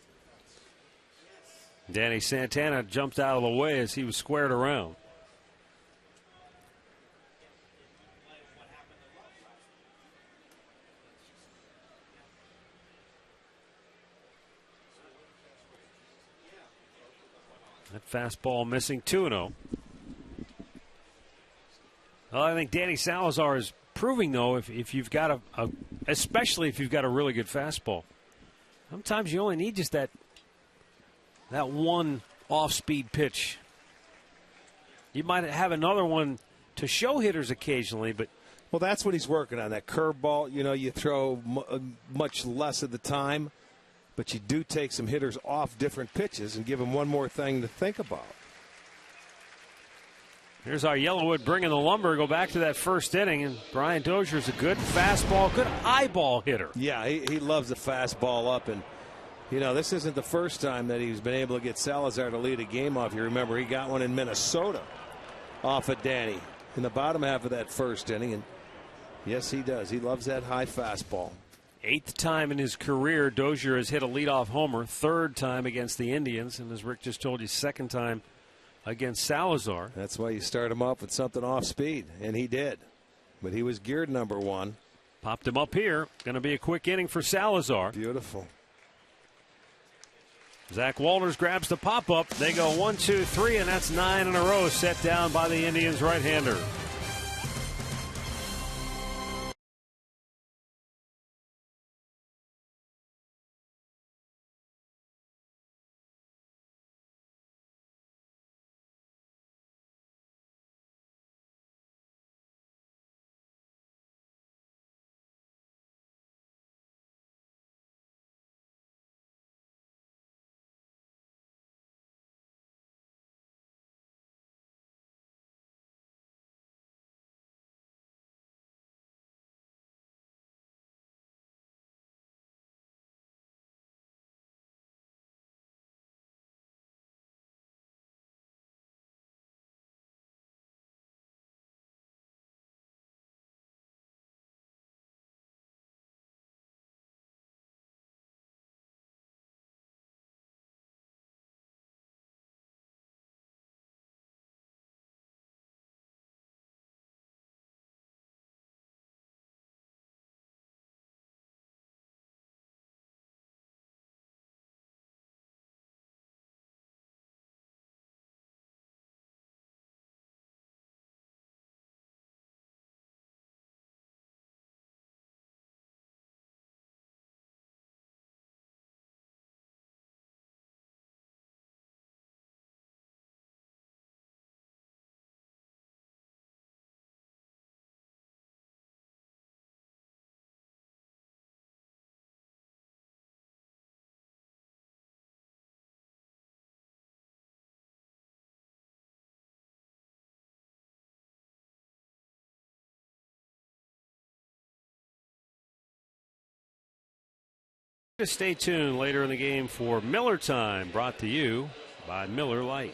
Danny Santana jumped out of the way as he was squared around. That fastball missing, 2-0. Well, I think Danny Salazar is proving, though, if you've got especially if you've got a really good fastball, sometimes you only need just that one off-speed pitch. You might have another one to show hitters occasionally, but well, that's what he's working on. That curveball, you know, you throw much less of the time. but you do take some hitters off different pitches and give them one more thing to think about. Here's our Yellowwood bringing the lumber. Go back to that first inning, and Brian Dozier's a good fastball, good eyeball hitter. Yeah, he loves the fastball up, and this isn't the first time that he's been able to get Salazar to lead a game off. You remember he got one in Minnesota off of Danny in the bottom half of that first inning, and yes, he does. He loves that high fastball. 8th time in his career Dozier has hit a leadoff homer. 3rd time against the Indians, and as Rick just told you, 2nd time against Salazar. That's why you start him off with something off speed, and he did. But he was geared number 1. Popped him up here. Going to be a quick inning for Salazar. Beautiful. Zach Walters grabs the pop-up. They go 1, 2, 3, and that's 9 in a row set down by the Indians right-hander. Stay tuned later in the game for Miller Time, brought to you by Miller Lite.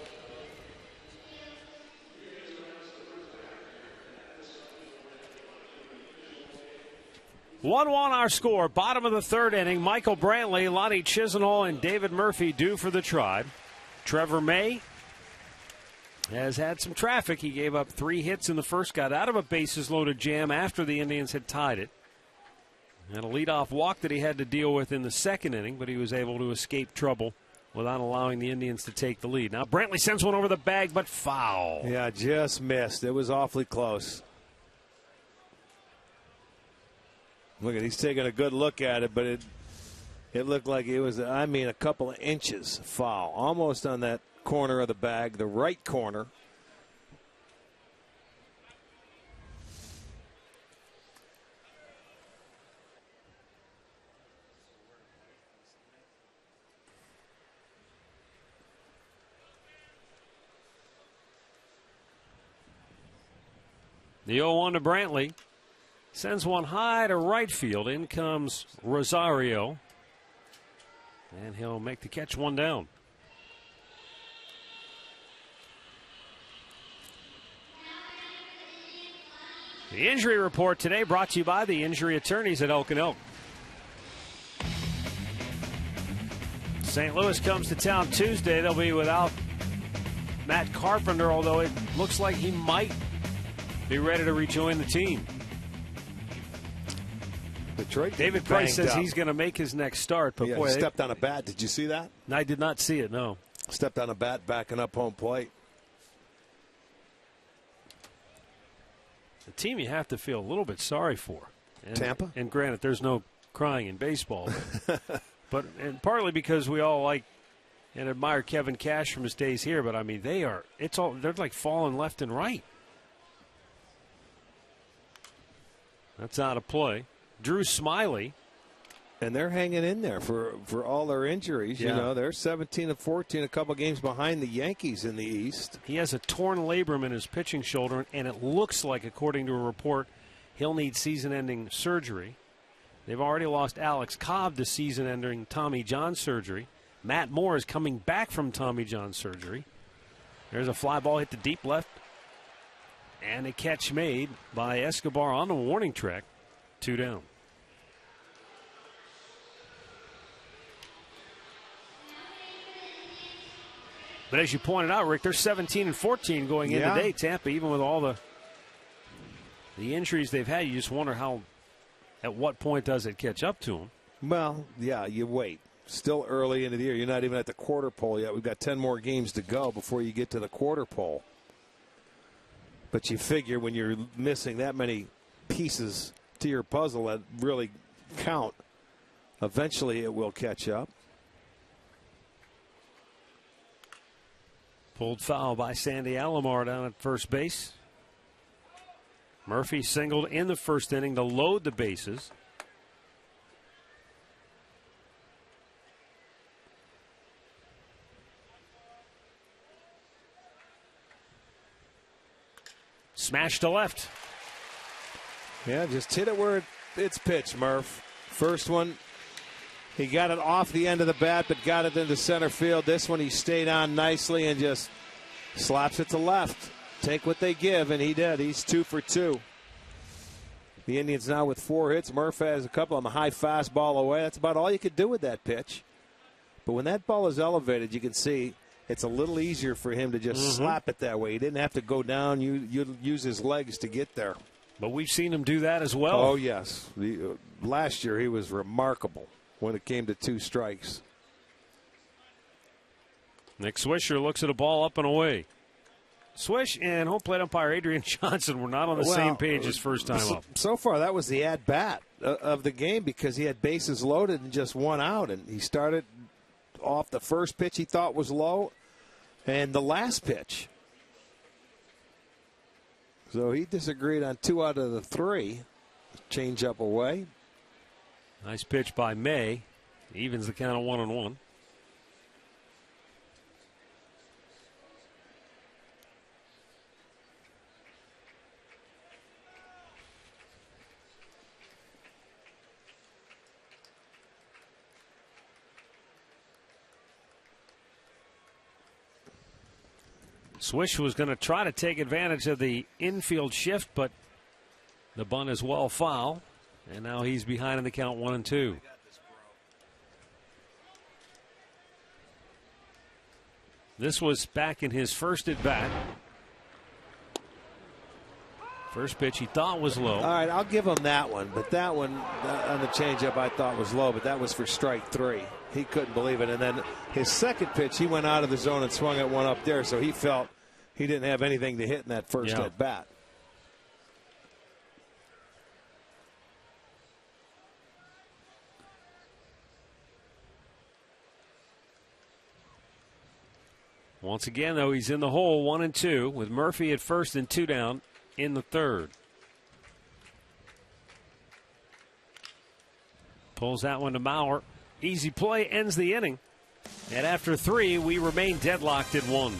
One our score. Bottom of the 3rd inning. Michael Brantley, Lonnie Chisenhall, and David Murphy due for the Tribe. Trevor May has had some traffic. He gave up 3 hits in the first, got out of a bases-loaded jam after the Indians had tied it. And a leadoff walk that he had to deal with in the 2nd inning, but he was able to escape trouble without allowing the Indians to take the lead. Now Brantley sends one over the bag, but foul. Yeah, just missed. It was awfully close. Look at, he's taking a good look at it, but it looked like it was, a couple of inches foul. Almost on that corner of the bag, the right corner. The 0-1 to Brantley. Sends one high to right field. In comes Rosario. And he'll make the catch, 1 down. The injury report today brought to you by the injury attorneys at Elk & Elk. St. Louis comes to town Tuesday. They'll be without Matt Carpenter, although it looks like he might be ready to rejoin the team. Detroit. David Price says he's going to make his next start. But yeah, boy, he stepped on a bat. Did you see that? I did not see it, no. Stepped on a bat backing up home plate. The team you have to feel a little bit sorry for. And, Tampa? And granted, there's no crying in baseball. but and partly because we all like and admire Kevin Cash from his days here, but I mean they're like falling left and right. That's out of play. Drew Smiley And they're hanging in there for all their injuries. Yeah. You know, they're 17-14, a couple games behind the Yankees in the East. He has a torn labrum in his pitching shoulder, and it looks like, according to a report, he'll need season-ending surgery. They've already lost Alex Cobb to season-ending Tommy John surgery. Matt Moore is coming back from Tommy John surgery. There's a fly ball hit to deep left. And a catch made by Escobar on the warning track. 2 down. But as you pointed out, Rick, they're 17-14 going in today, Tampa, even with all the injuries they've had. You just wonder at what point does it catch up to them? Well, yeah, you wait. Still early into the year. You're not even at the quarter pole yet. We've got 10 more games to go before you get to the quarter pole. But you figure when you're missing that many pieces to your puzzle that really count, eventually it will catch up. Pulled foul by Sandy Alomar down at first base. Murphy singled in the first inning to load the bases. Smash to left. Yeah, just hit it where it's pitched, Murph. First one, he got it off the end of the bat, but got it into center field. This one, he stayed on nicely and just slaps it to left. Take what they give, and he did. He's 2 for 2. The Indians now with 4 hits. Murph has a couple on the high fastball away. That's about all you could do with that pitch. But when that ball is elevated, you can see it's a little easier for him to just slap it that way. He didn't have to go down. You use his legs to get there. But we've seen him do that as well. Oh, yes. Last year he was remarkable when it came to 2 strikes. Nick Swisher looks at a ball up and away. Swish and home plate umpire Adrian Johnson were not on the same page his first time up. So far, that was the at-bat of the game because he had bases loaded and just 1 out. And he started off the first pitch he thought was low and the last pitch. So he disagreed on 2 out of the 3. Change up away. Nice pitch by May. Evens the count of 1-1. Swish was going to try to take advantage of the infield shift, but the bunt is well foul. And now he's behind in the count 1-2. This was back in his first at bat. First pitch he thought was low. All right, I'll give him that one. But that one on the changeup I thought was low, but that was for strike 3. He couldn't believe it. And then his second pitch, he went out of the zone and swung at one up there, so he felt he didn't have anything to hit in that first at bat. Once again, though, he's in the hole 1-2 with Murphy at first and 2 down in the third. Pulls that one to Mauer. Easy play, ends the inning. And after 3, we remain deadlocked at 1.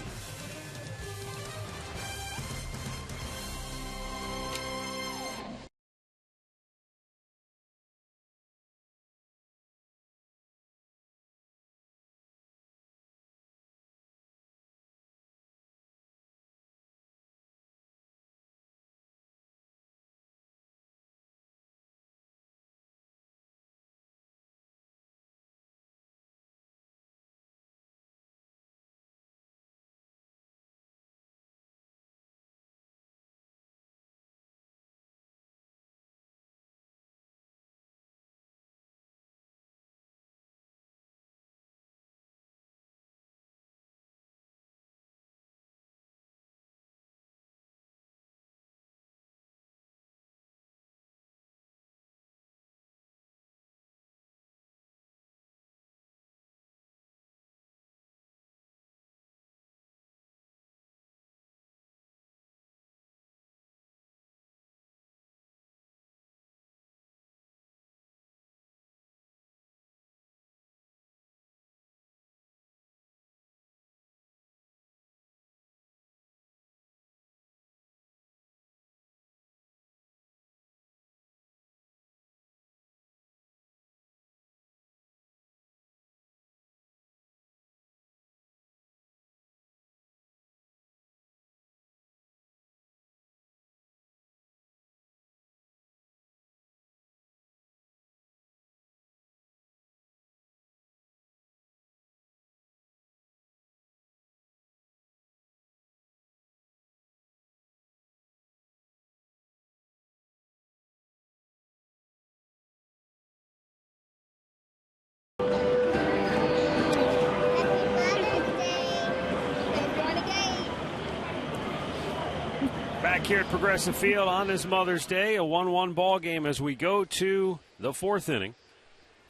Back here at Progressive Field on this Mother's Day, a 1-1 ball game as we go to the 4th inning.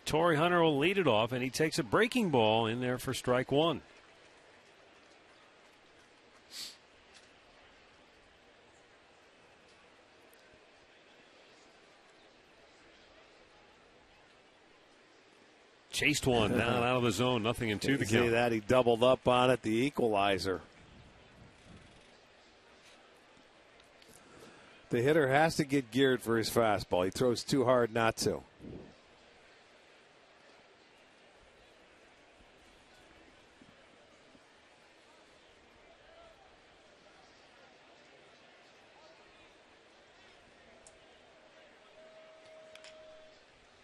Torrey Hunter will lead it off, and he takes a breaking ball in there for strike 1. Chased one down out of the zone, nothing in 2 to count. See that? He doubled up on it, the equalizer. The hitter has to get geared for his fastball. He throws too hard not to.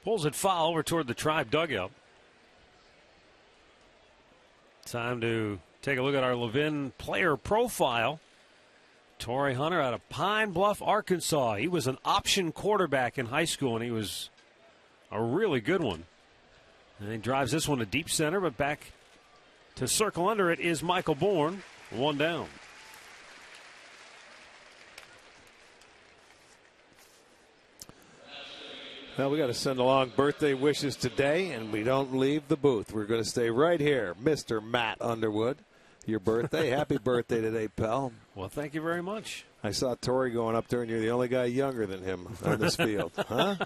Pulls it foul over toward the Tribe dugout. Time to take a look at our Levin player profile. Torrey Hunter out of Pine Bluff, Arkansas. He was an option quarterback in high school, and he was a really good one. And he drives this one to deep center, but back to circle under it is Michael Bourne. 1 down. Well, we got to send along birthday wishes today, and we don't leave the booth. We're going to stay right here. Mr. Matt Underwood, your birthday. Happy birthday today, pal. Well, thank you very much. I saw Torrey going up there, and you're the only guy younger than him on this field. Huh?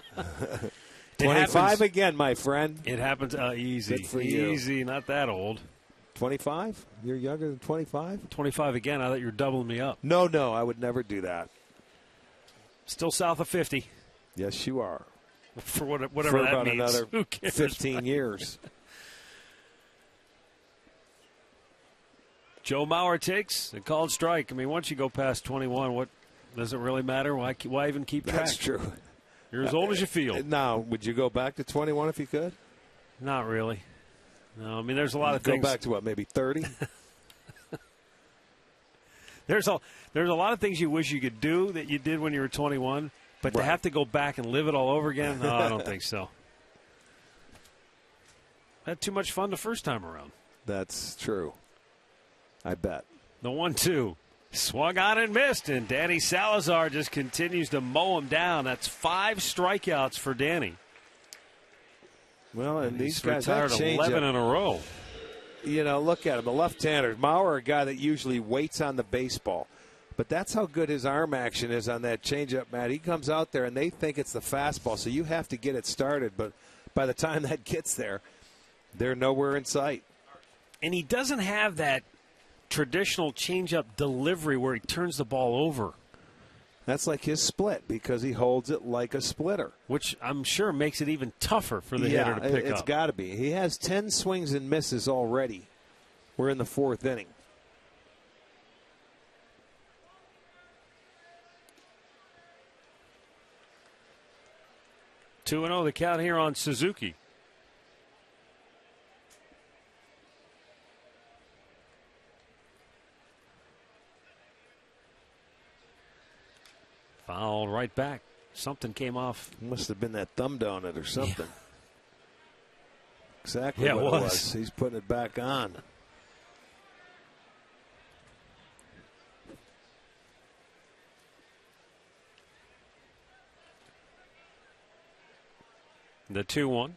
25 again, my friend. It happens easy. Good for you. Easy, not that old. 25? You're younger than 25? 25 again. I thought you were doubling me up. No, I would never do that. Still south of 50. Yes, you are. For whatever for that about means. Another Who cares? 15 years. Joe Mauer takes a called strike. I mean, once you go past 21, what does it really matter? Why even keep track? That's true. You're as old as you feel. Now, would you go back to 21 if you could? Not really. No, I mean, there's a lot of go things. Go back to what, maybe 30? There's a lot of things you wish you could do that you did when you were 21, but to have to go back and live it all over again, no, I don't think so. Had too much fun the first time around. That's true. I bet. The 1-2. Swung on and missed, and Danny Salazar just continues to mow him down. That's 5 strikeouts for Danny. Well, and these guys retired 11 in a row. You know, look at him. The left-hander. Mauer, a guy that usually waits on the baseball. But that's how good his arm action is on that changeup, Matt. He comes out there, and they think it's the fastball, so you have to get it started. But by the time that gets there, they're nowhere in sight. And he doesn't have that traditional changeup delivery where he turns the ball over. That's like his split because he holds it like a splitter. Which I'm sure makes it even tougher for the hitter to pick up. It's got to be. He has 10 swings and misses already. We're in the 4th inning. Two 2-0 the count here on Suzuki. Fouled right back. Something came off. Must have been that thumb down it or something. Yeah. Exactly what it was. He's putting it back on. The 2-1.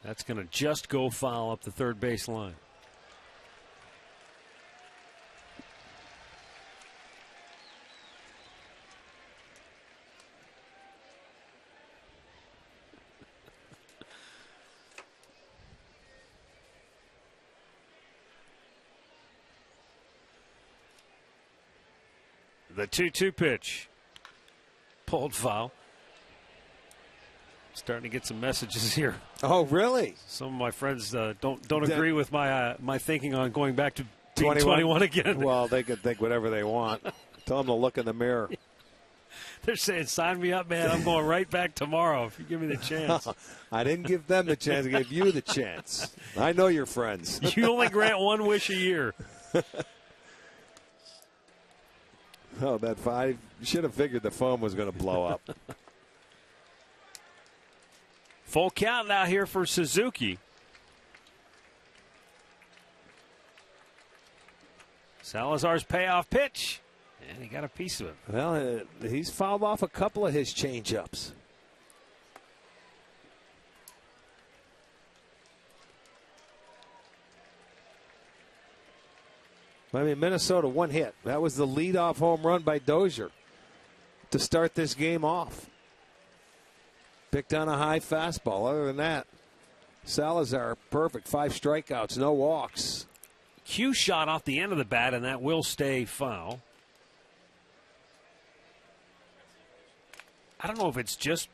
That's going to just go foul up the third base line. The 2-2 pitch. Pulled foul. Starting to get some messages here. Oh, really? Some of my friends don't agree with my thinking on going back to being 21 again. Well, they can think whatever they want. Tell them to look in the mirror. They're saying, sign me up, man. I'm going right back tomorrow if you give me the chance. I didn't give them the chance. I gave you the chance. I know your friends. You only grant one wish a year. Oh, that 5. You should have figured the phone was going to blow up. Full count now here for Suzuki. Salazar's payoff pitch. And he got a piece of it. Well, he's fouled off a couple of his changeups. I mean, Minnesota, one hit. That was the leadoff home run by Dozier to start this game off. Picked on a high fastball. Other than that, Salazar, perfect. 5 strikeouts, no walks. Q shot off the end of the bat, and that will stay foul. I don't know if it's just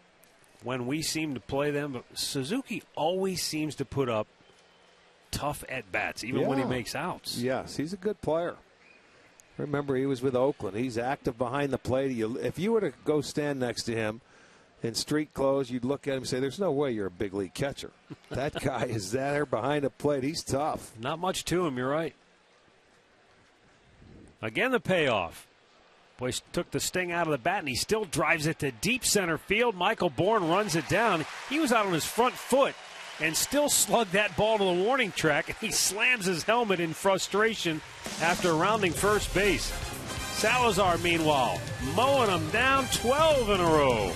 when we seem to play them, but Suzuki always seems to put up tough at-bats, even when he makes outs. Yes, he's a good player. Remember, he was with Oakland. He's active behind the plate. If you were to go stand next to him in street clothes, you'd look at him and say, there's no way you're a big league catcher. That guy is there behind the plate. He's tough. Not much to him, you're right. Again, the payoff. Boy, took the sting out of the bat, and he still drives it to deep center field. Michael Bourne runs it down. He was out on his front foot and still slugged that ball to the warning track, and he slams his helmet in frustration after rounding first base. Salazar, meanwhile, mowing them down 12 in a row.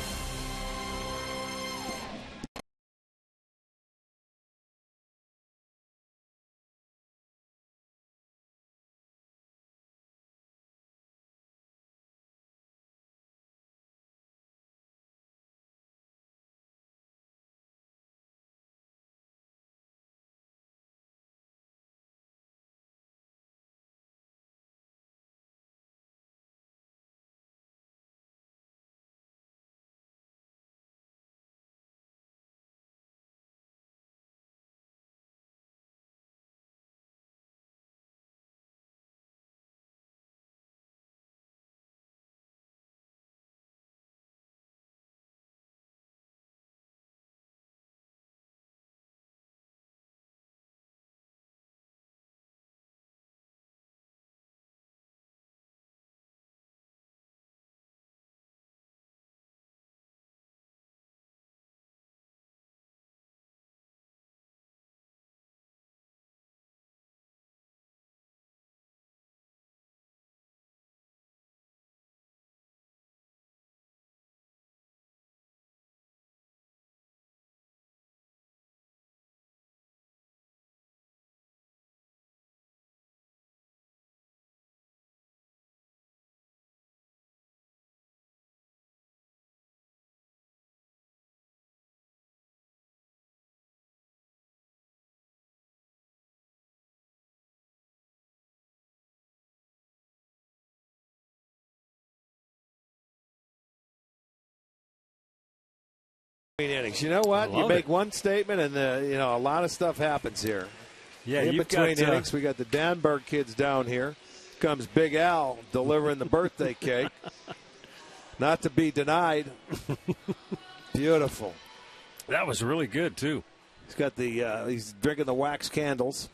Innings. You know what? You make one statement, and a lot of stuff happens here. Yeah, in between innings, we got the Danberg kids down here. Comes Big Al delivering the birthday cake. Not to be denied. Beautiful. That was really good too. He's got he's drinking the wax candles.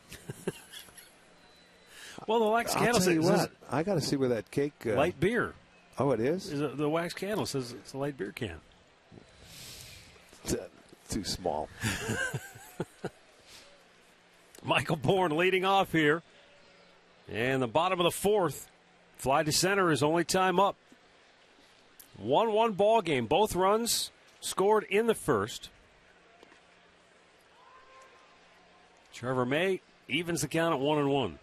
Well, the wax candles. I'll tell you what, I got to see where that cake. Light beer. Oh, it is. The wax candle says it's a light beer can. Too small. Michael Bourne leading off here. And the bottom of the fourth. Fly to center is only time up. 1-1 ball game. Both runs scored in the first. Trevor May evens the count at 1-1.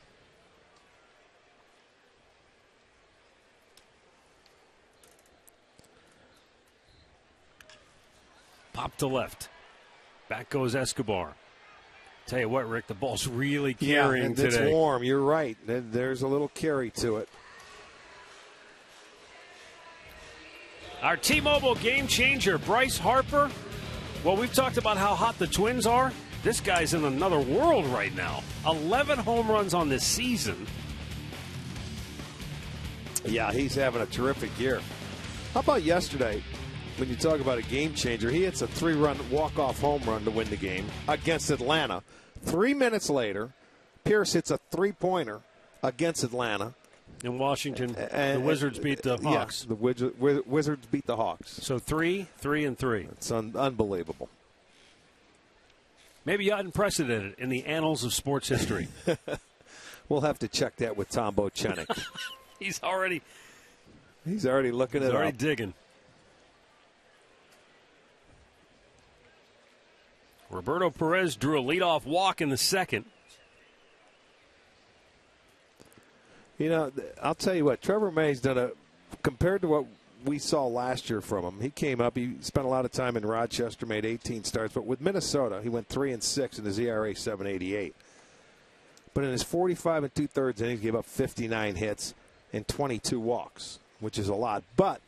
Pop to left. Back goes Escobar. Tell you what, Rick, the ball's really carrying today. It's warm. You're right. There's a little carry to it. Our T-Mobile game changer, Bryce Harper. Well, we've talked about how hot the Twins are. This guy's in another world right now. 11 home runs on this season. Yeah, he's having a terrific year. How about yesterday? When you talk about a game changer, he hits a 3-run walk-off home run to win the game against Atlanta. 3 minutes later, Pierce hits a 3-pointer against Atlanta. In Washington, the Wizards beat the Hawks. Yeah, the Wizards beat the Hawks. So 3, 3, and 3. It's unbelievable. Maybe unprecedented in the annals of sports history. We'll have to check that with Tom Bochenik. He's already He's already looking at it. He's already digging. Roberto Perez drew a leadoff walk in the second. You know, I'll tell you what, Trevor May's done compared to what we saw last year from him. He came up, he spent a lot of time in Rochester, made 18 starts, but with Minnesota, he went 3-6 and his ERA 7.88. But in his 45 2/3 innings, he gave up 59 hits and 22 walks, which is a lot. But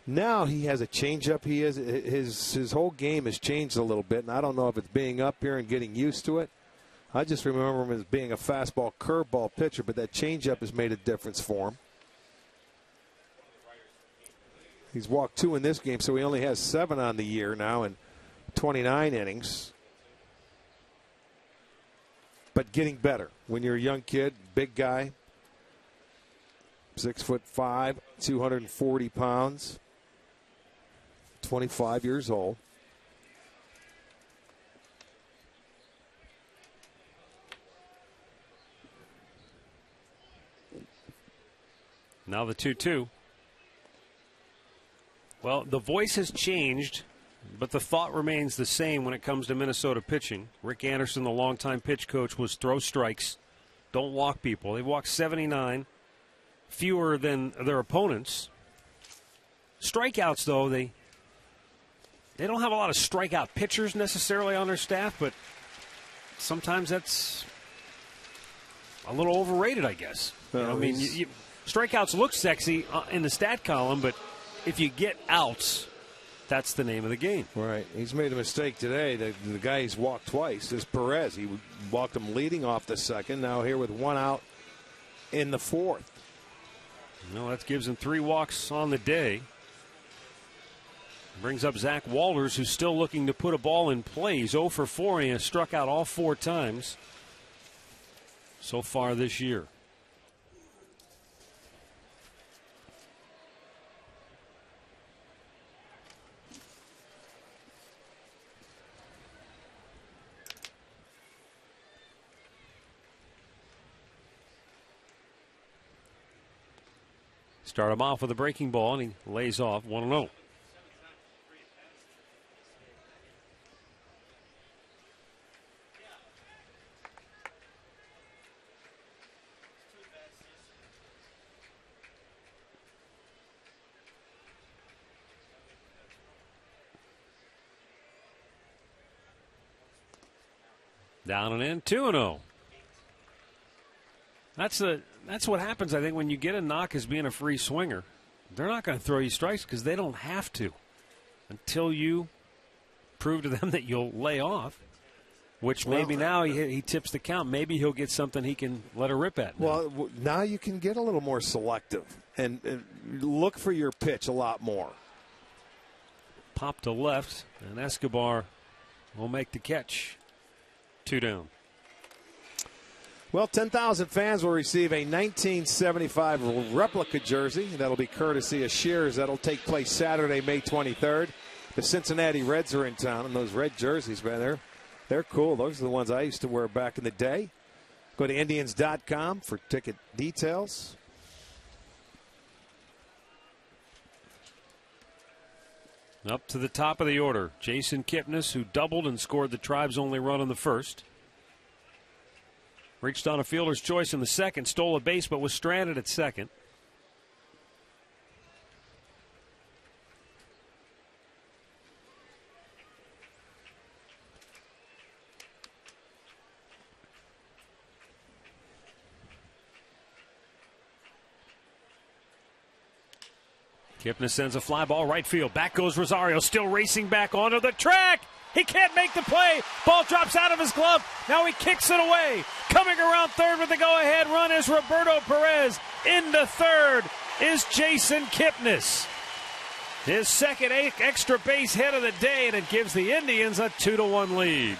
now he has a changeup. His whole game has changed a little bit, and I don't know if it's being up here and getting used to it. I just remember him as being a fastball curveball pitcher, but that changeup has made a difference for him. He's walked 2 in this game, so he only has 7 on the year now in 29 innings. But getting better. When you're a young kid, big guy, 6'5", 240 pounds, 25 years old. Now the 2-2. Well, the voice has changed, but the thought remains the same when it comes to Minnesota pitching. Rick Anderson, the longtime pitch coach, was throw strikes, don't walk people. They walked 79, fewer than their opponents. Strikeouts, though, they don't have a lot of strikeout pitchers necessarily on their staff, but sometimes that's a little overrated, I guess. Well, I mean, strikeouts look sexy in the stat column, but if you get outs, that's the name of the game. Right. He's made a mistake today. The guy he's walked twice is Perez. He walked him leading off the second. Now here with 1 out in the 4th. No, that gives him 3 walks on the day. Brings up Zach Walters, who's still looking to put a ball in play. He's 0 for 4, and he has struck out all 4 times so far this year. Start him off with a breaking ball, and he lays off 1-0. Down and in, 2-0. That's what happens, I think, when you get a knock as being a free swinger. They're not going to throw you strikes because they don't have to until you prove to them that you'll lay off, which maybe now he tips the count. Maybe he'll get something he can let her rip at. Well, now you can get a little more selective and look for your pitch a lot more. Pop to left, and Escobar will make the catch. 2 down. Well, 10,000 fans will receive a 1975 replica jersey. That'll be courtesy of Shears. That'll take place Saturday, May 23rd. The Cincinnati Reds are in town, and those red jerseys, man, they're cool. Those are the ones I used to wear back in the day. Go to Indians.com for ticket details. Up to the top of the order, Jason Kipnis, who doubled and scored the Tribe's only run in the first. Reached on a fielder's choice in the second, stole a base, but was stranded at second. Kipnis sends a fly ball right field. Back goes Rosario, still racing back onto the track. He can't make the play. Ball drops out of his glove. Now he kicks it away. Coming around third with the go-ahead run is Roberto Perez. Into third is Jason Kipnis. His second extra base hit of the day, and it gives the Indians a 2-1 lead.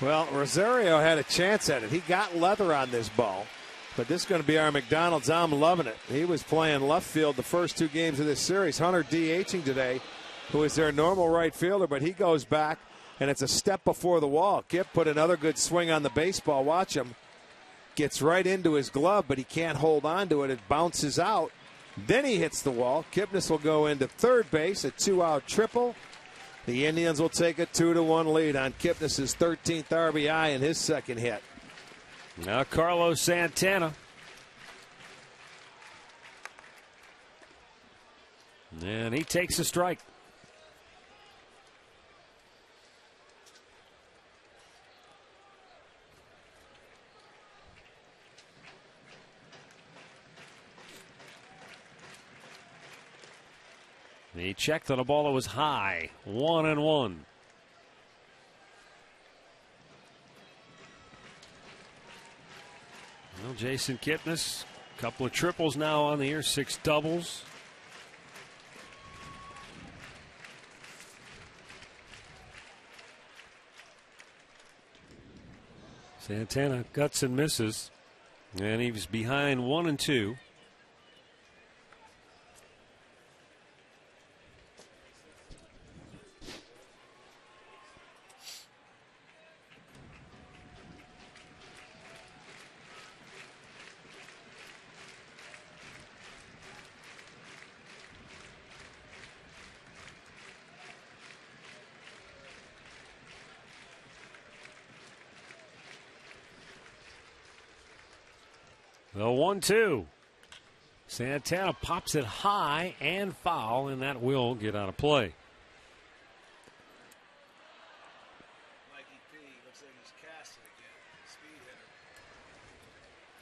Well, Rosario had a chance at it. He got leather on this ball. But this is going to be our McDonald's. I'm loving it. He was playing left field the first 2 games of this series. Hunter DHing today, who is their normal right fielder, but he goes back, and it's a step before the wall. Kip put another good swing on the baseball. Watch him gets right into his glove, but he can't hold on to it. It bounces out. Then he hits the wall. Kipnis will go into third base, a 2-out triple. The Indians will take a 2-1 lead on Kipnis' 13th RBI and his second hit. Now Carlos Santana. And he takes a strike. He checked on a ball that was high. 1-1. Well, Jason Kipnis, a couple of triples now on the year, 6 doubles. Santana guts and misses, and he was behind 1-2. The 1-2. Santana pops it high and foul, and that will get out of play.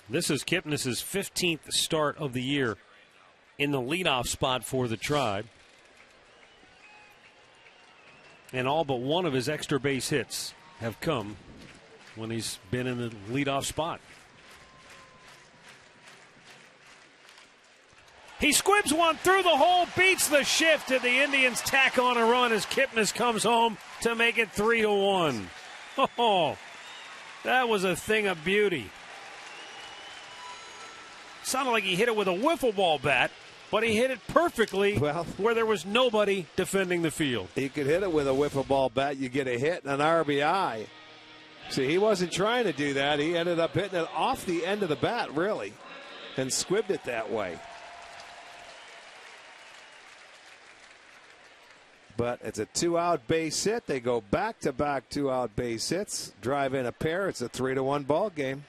This is Kipnis' 15th start of the year in the leadoff spot for the Tribe. And all but one of his extra base hits have come when he's been in the leadoff spot. He squibs one through the hole, beats the shift, and the Indians tack on a run as Kipnis comes home to make it 3-1. Oh, that was a thing of beauty. Sounded like he hit it with a wiffle ball bat, but he hit it perfectly where there was nobody defending the field. He could hit it with a wiffle ball bat. You get a hit and an RBI. See, he wasn't trying to do that. He ended up hitting it off the end of the bat, really, and squibbed it that way. But it's a 2-out base hit. They go back-to-back 2-out base hits, drive in a pair. It's a 3-1 ball game.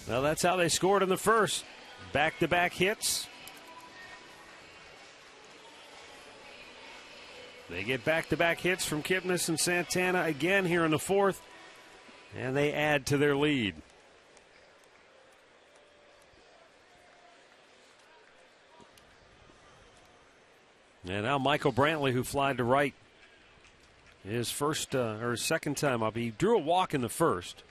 Well, that's how they scored in the first. Back-to-back hits. They get back-to-back hits from Kipnis and Santana again here in the fourth, and they add to their lead. And now Michael Brantley, who flied to right, his first or his second time up. He drew a walk in the first.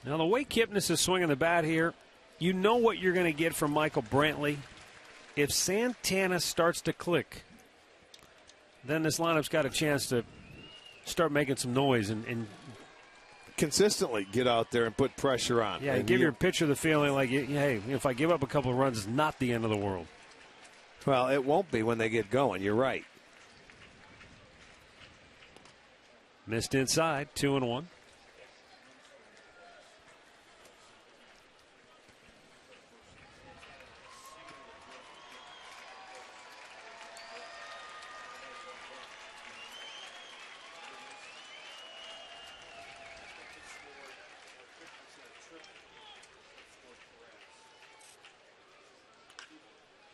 Now, the way Kipnis is swinging the bat here, you know what you're going to get from Michael Brantley. If Santana starts to click, then this lineup's got a chance to start making some noise and consistently get out there and put pressure on. Yeah, and give your pitcher the feeling like, hey, if I give up a couple of runs, it's not the end of the world. Well, it won't be when they get going. You're right. Missed inside, 2-1.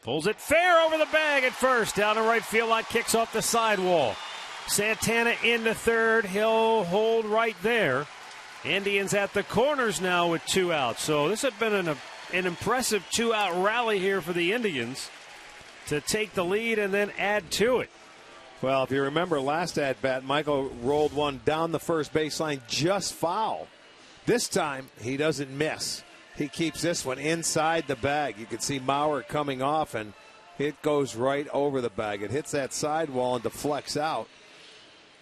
Pulls it fair over the bag at first. Down the right field line, kicks off the sidewall. Santana into third. He'll hold right there. Indians at the corners now with 2 outs. So this has been an impressive 2-out rally here for the Indians to take the lead and then add to it. Well, if you remember last at-bat, Michael rolled one down the first baseline just foul. This time, he doesn't miss. He keeps this one inside the bag. You can see Maurer coming off, and it goes right over the bag. It hits that sidewall and deflects out.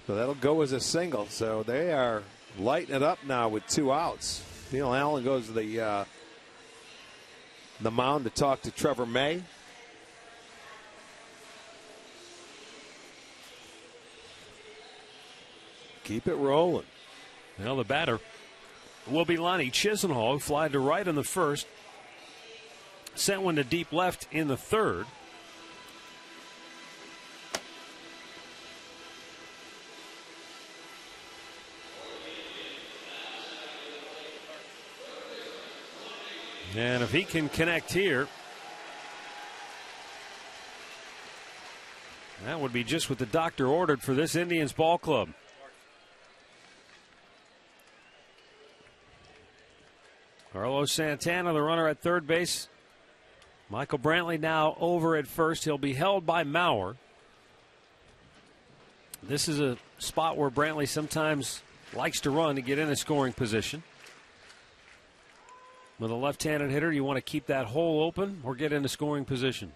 So that'll go as a single. So they are lighting it up now with 2 outs. Neil Allen goes to the mound to talk to Trevor May. Keep it rolling. Well, the batter will be Lonnie Chisenhall, who flied to right in the first. Sent one to deep left in the third. And if he can connect here, that would be just what the doctor ordered for this Indians ball club. Carlos Santana, the runner at third base. Michael Brantley now over at first. He'll be held by Mauer. This is a spot where Brantley sometimes likes to run to get in a scoring position. With a left-handed hitter, you want to keep that hole open or get into scoring position.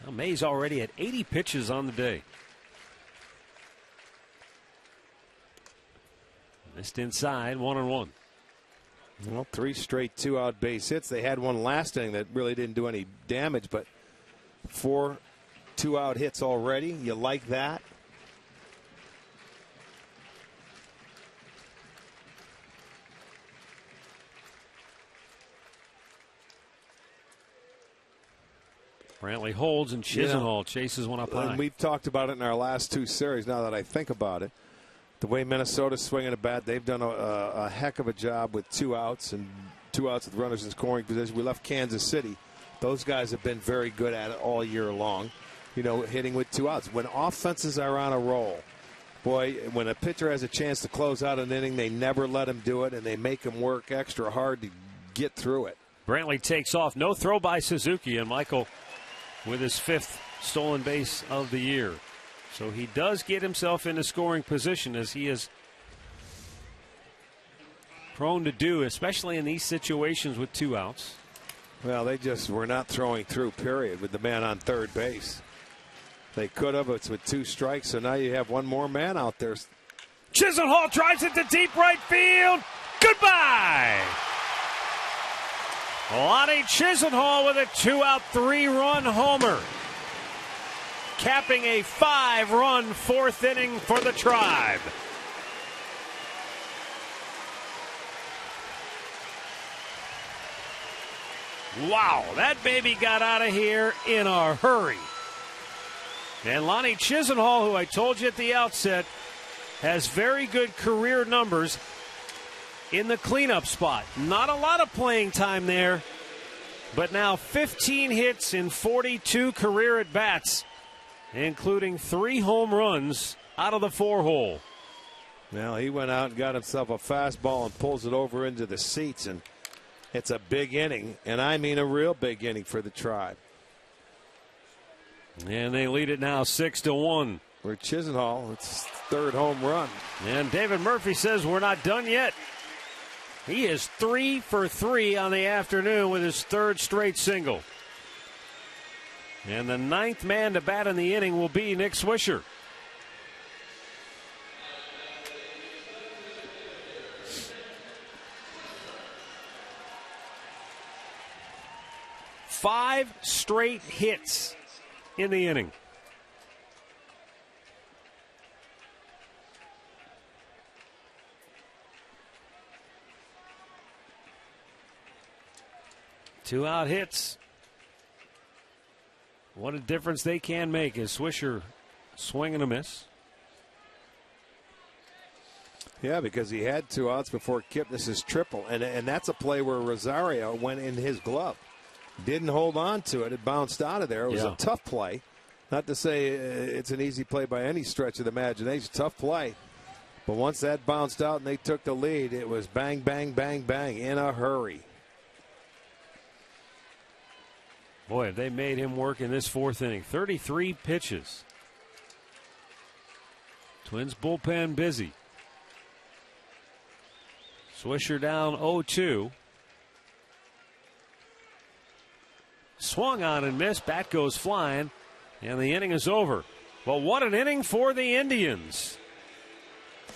Now May's already at 80 pitches on the day. Missed inside, 1-1. Well, 3 straight 2-out base hits. They had one last inning that really didn't do any damage, but 4 2-out hits already. You like that? Brantley holds and Chisenhall chases one up high. And we've talked about it in our last 2 series. Now that I think about it, the way Minnesota's swinging a bat, they've done a heck of a job with 2 outs and 2 outs with runners in scoring position. We left Kansas City. Those guys have been very good at it all year long. You know, hitting with 2 outs. When offenses are on a roll, boy, when a pitcher has a chance to close out an inning, they never let him do it, and they make him work extra hard to get through it. Brantley takes off. No throw by Suzuki, and Michael with his 5th stolen base of the year. So he does get himself into scoring position, as he is prone to do, especially in these situations with 2 outs. Well, they just were not throwing through, period, with the man on third base. They could have. It's with 2 strikes, so now you have one more man out there. Chisenhall drives it to deep right field. Goodbye. Lonnie Chisenhall with a 2-out, 3-run homer, capping a 5-run 4th inning for the Tribe. Wow, that baby got out of here in a hurry. And Lonnie Chisenhall, who I told you at the outset, has very good career numbers in the cleanup spot. Not a lot of playing time there, but now 15 hits in 42 career at-bats, including 3 home runs out of the 4-hole. Well, he went out and got himself a fastball and pulls it over into the seats, and it's a big inning, and I mean a real big inning for the Tribe. And they lead it now 6-1. We're Chisenhall. It's 3rd home run. And David Murphy says we're not done yet. He is 3 for 3 on the afternoon with his 3rd straight single. And the 9th man to bat in the inning will be Nick Swisher. Five straight hits in the inning. Two-out hits. What a difference they can make as Swisher swing and a miss. Yeah, because he had 2 outs before Kipnis's triple, and that's a play where Rosario went in his glove. Didn't hold on to it. It bounced out of there. It was a tough play. Not to say it's an easy play by any stretch of the imagination. Tough play. But once that bounced out and they took the lead, it was bang, bang, bang, bang in a hurry. Boy, have they made him work in this 4th inning. 33 pitches. Twins bullpen busy. Swisher down 0-2. Swung on and missed. Bat goes flying, and the inning is over. Well, what an inning for the Indians.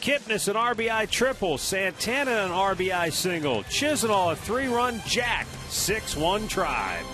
Kipnis an RBI triple. Santana an RBI single. Chisenhall a 3-run jack. 6-1 Tribe.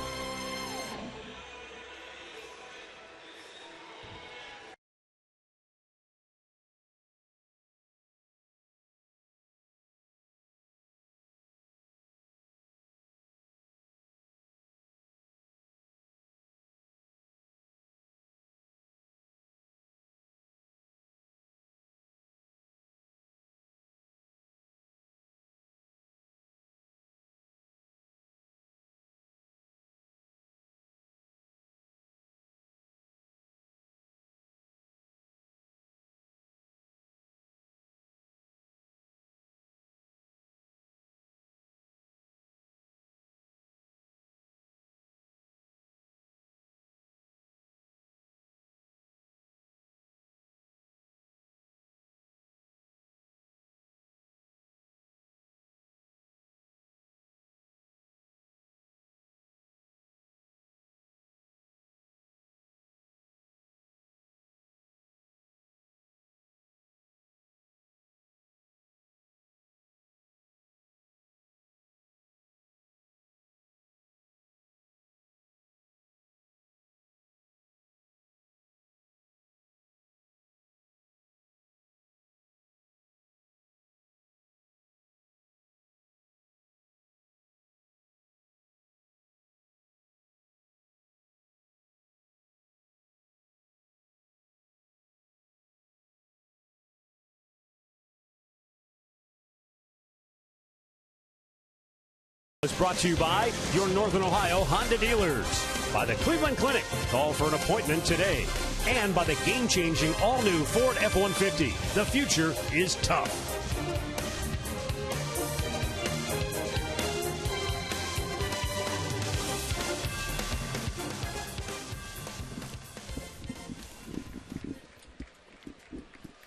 It's brought to you by your Northern Ohio Honda dealers, by the Cleveland Clinic. Call for an appointment today. And by the game-changing all-new Ford F-150. The future is tough.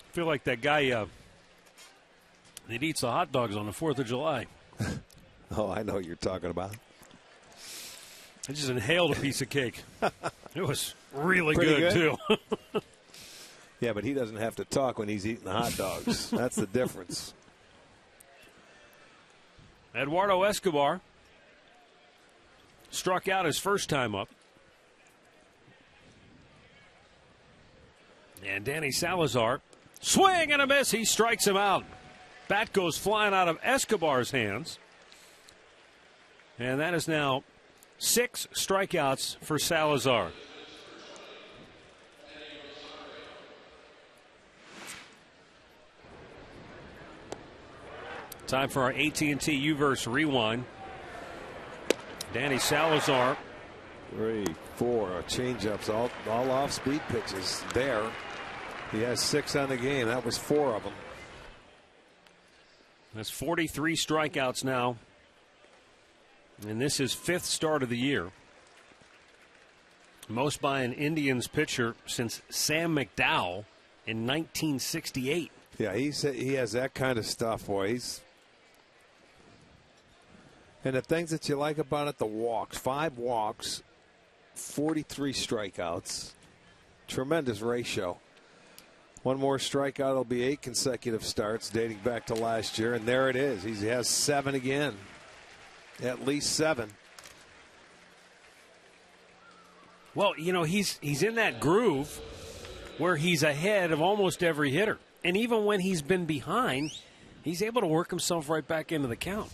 I feel like that guy that eats the hot dogs on the 4th of July. Oh, I know what you're talking about. I just inhaled a piece of cake. It was really Pretty good, too. Yeah, but he doesn't have to talk when he's eating the hot dogs. That's the difference. Eduardo Escobar struck out his first time up. And Danny Salazar, swing and a miss. He strikes him out. Bat goes flying out of Escobar's hands. And that is now 6 strikeouts for Salazar. Time for our AT&T U-verse rewind. Danny Salazar. 3, 4 changeups, all off-speed pitches there. He has 6 on the game. That was 4 of them. That's 43 strikeouts now. And this is 5th start of the year. Most by an Indians pitcher since Sam McDowell in 1968. Yeah, he has that kind of stuff, boy. And the things that you like about it, the walks. 5 walks, 43 strikeouts. Tremendous ratio. One more strikeout, it'll be 8 consecutive starts dating back to last year. And there it is. He has 7 again. At least 7. Well, you know, he's in that groove where he's ahead of almost every hitter. And even when he's been behind, he's able to work himself right back into the count.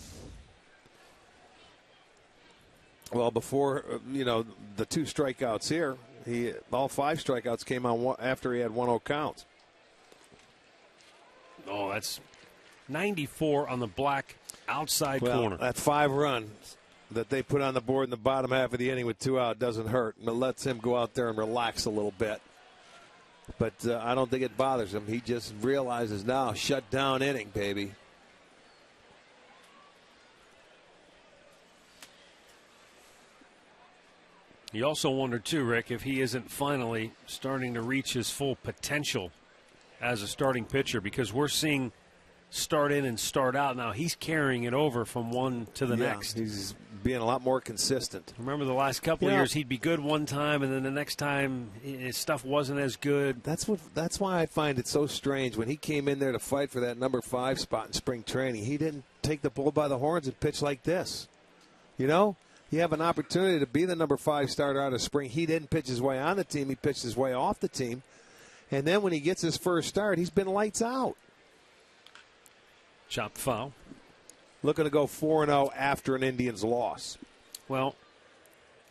Well, before, the 2 strikeouts here, all 5 strikeouts came on after he had 1-0 counts. Oh, that's 94 on the black outside corner. That 5 runs that they put on the board in the bottom half of the inning with 2 out doesn't hurt. It lets him go out there and relax a little bit. But I don't think it bothers him. He just realizes now, shut down inning, baby. You also wonder, too, Rick, if he isn't finally starting to reach his full potential as a starting pitcher, because we're seeing start in and start out. Now he's carrying it over from one to the next. He's being a lot more consistent. Remember the last couple of years, he'd be good one time, and then the next time his stuff wasn't as good. That's why I find it so strange when he came in there to fight for that number 5 spot in spring training. He didn't take the bull by the horns and pitch like this. You know, you have an opportunity to be the number 5 starter out of spring. He didn't pitch his way on the team. He pitched his way off the team. And then when he gets his first start, he's been lights out. Chopped foul. Looking to go 4-0 after an Indians loss. Well,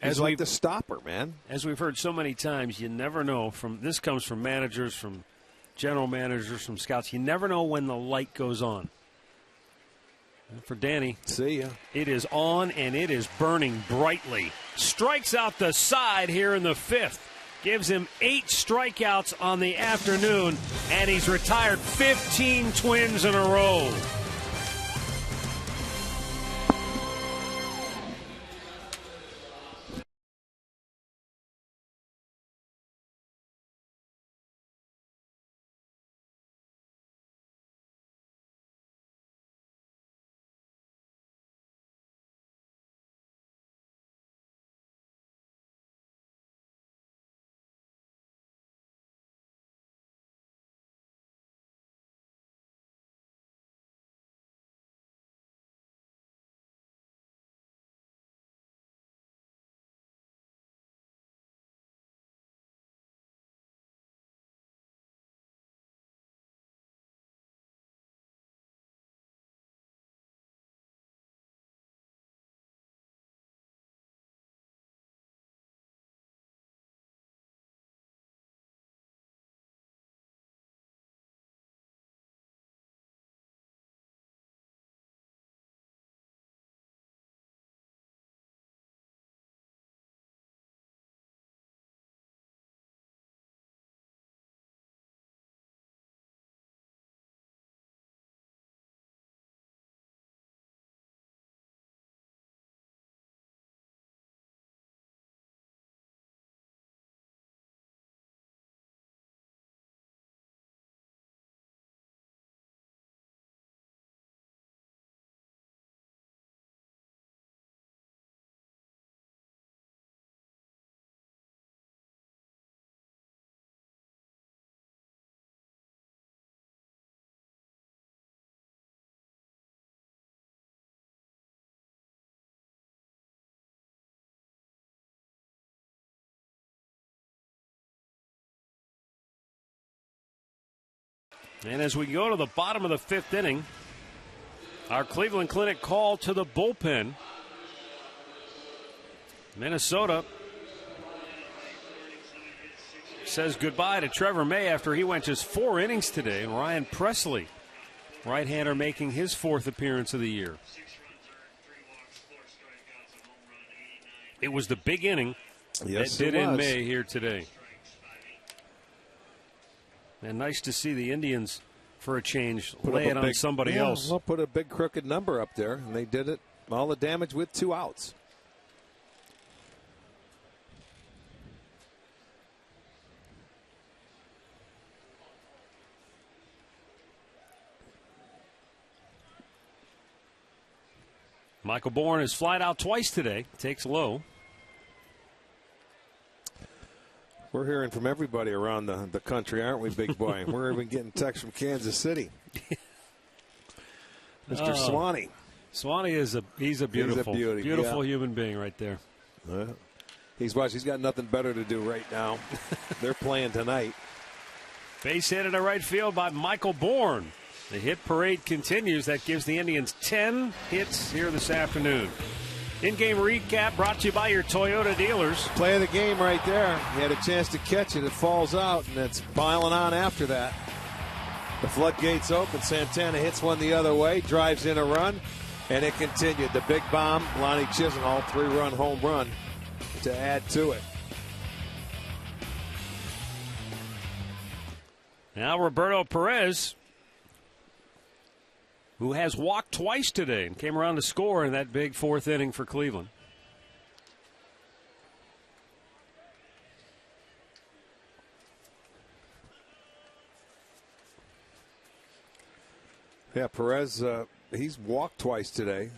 he's like the stopper, man. As we've heard so many times, you never know. This comes from managers, from general managers, from scouts. You never know when the light goes on. And for Danny, see ya. It is on and it is burning brightly. Strikes out the side here in the 5th. Gives him 8 strikeouts on the afternoon, and he's retired 15 Twins in a row. And as we go to the bottom of the 5th inning, our Cleveland Clinic call to the bullpen. Minnesota says goodbye to Trevor May after he went just 4 innings today. And Ryan Presley, right-hander, making his 4th appearance of the year. It was the big inning that did in May here today. And nice to see the Indians, for a change, lay it on somebody else. Well, put a big crooked number up there, and they did it, all the damage with 2 outs. Michael Bourne is flied out twice today. Takes low. We're hearing from everybody around the country, aren't we, big boy? We're even getting texts from Kansas City. Mr. Swanee. Swanee is he's a beautiful human being right there. He's got nothing better to do right now. They're playing tonight. Base hit into right field by Michael Bourne. The hit parade continues. That gives the Indians 10 hits here this afternoon. In-game recap brought to you by your Toyota dealers. Play of the game right there. He had a chance to catch it. It falls out, and it's piling on after that. The floodgates open. Santana hits one the other way, drives in a run, and it continued. The big bomb, Lonnie Chisenhall, 3-run home run to add to it. Now Roberto Perez, who has walked twice today and came around to score in that big 4th inning for Cleveland. Yeah, Perez, he's walked twice today.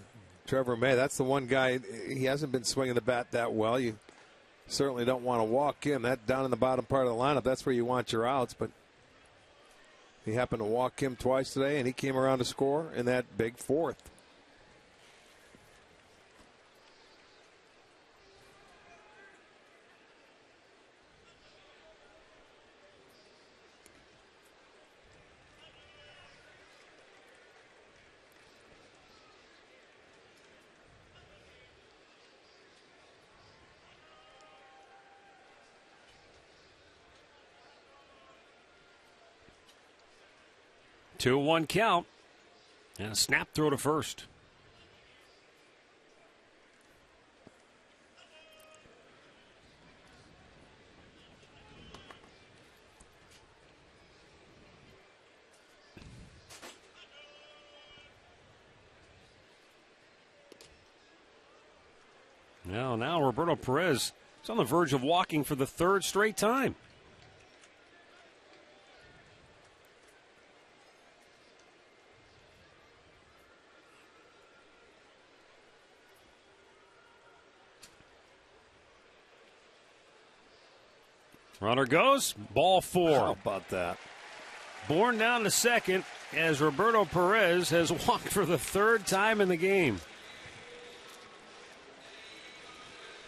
Trevor May, that's the one guy, he hasn't been swinging the bat that well. You certainly don't want to walk him. That down in the bottom part of the lineup, that's where you want your outs. But he happened to walk him twice today, and he came around to score in that big fourth. Two 2-1 count. And a snap throw to first. Now Roberto Perez is on the verge of walking for the third straight time. Runner goes, ball 4. How about that? Born down to second as Roberto Perez has walked for the third time in the game.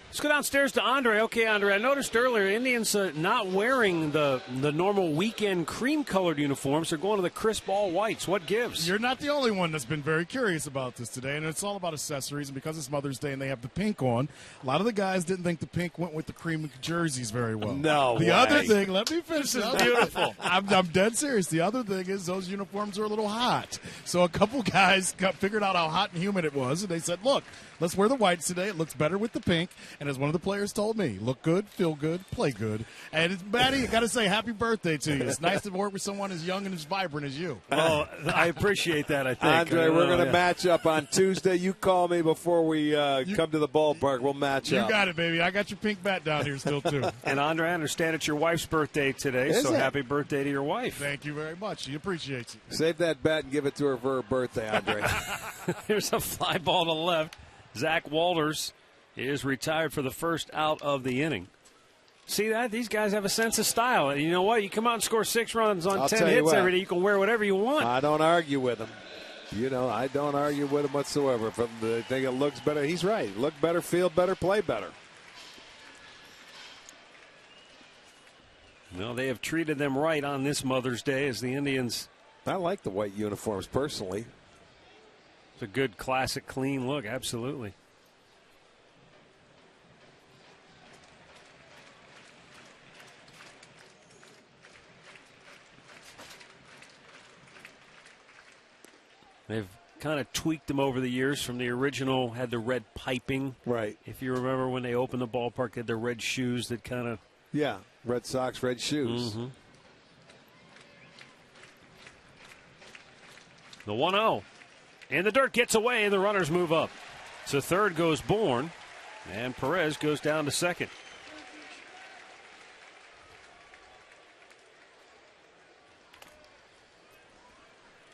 Let's go downstairs to Andre. Okay, Andre, I noticed earlier Indians not wearing the normal weekend cream-colored uniforms. They're going to the crisp all-whites. What gives? You're not the only one that's been very curious about this today, and it's all about accessories. And because it's Mother's Day and they have the pink on, a lot of the guys didn't think the pink went with the cream jerseys very well. No The way. other thing, let me finish. This is beautiful. I'm dead serious. The other thing is those uniforms are a little hot. So a couple guys figured out how hot and humid it was, and they said, look, let's wear the whites today. It looks better with the pink. And as one of the players told me, look good, feel good, play good. And it's Maddie, I got to say happy birthday to you. It's nice to work with someone as young and as vibrant as you. Oh, I appreciate that, I think. Andre, we're going to match up on Tuesday. You call me before we come to the ballpark. We'll match up. You got it, baby. I got your pink bat down here still, too. And, Andre, I understand it's your wife's birthday today, Is so it? happy birthday to your wife. Thank you very much. She appreciates it. Save that bat and give it to her for her birthday, Andre. Here's a fly ball to left. Zach Walters is retired for the first out of the inning. See that? These guys have a sense of style. And you know what? You come out and score 6 runs on 10 hits every day, you can wear whatever you want. I don't argue with him. I don't argue with him whatsoever. If they think it looks better, he's right. Look better, feel better, play better. Well, they have treated them right on this Mother's Day as the Indians. I like the white uniforms personally. It's a good, classic, clean look. Absolutely. They've kind of tweaked them over the years from the original, had the red piping. Right. If you remember when they opened the ballpark, they had the red shoes that kind of. Yeah, Red Sox, red shoes. Mm-hmm. The 1-0. And the dirt gets away, and the runners move up. So third goes Bourne, and Perez goes down to second.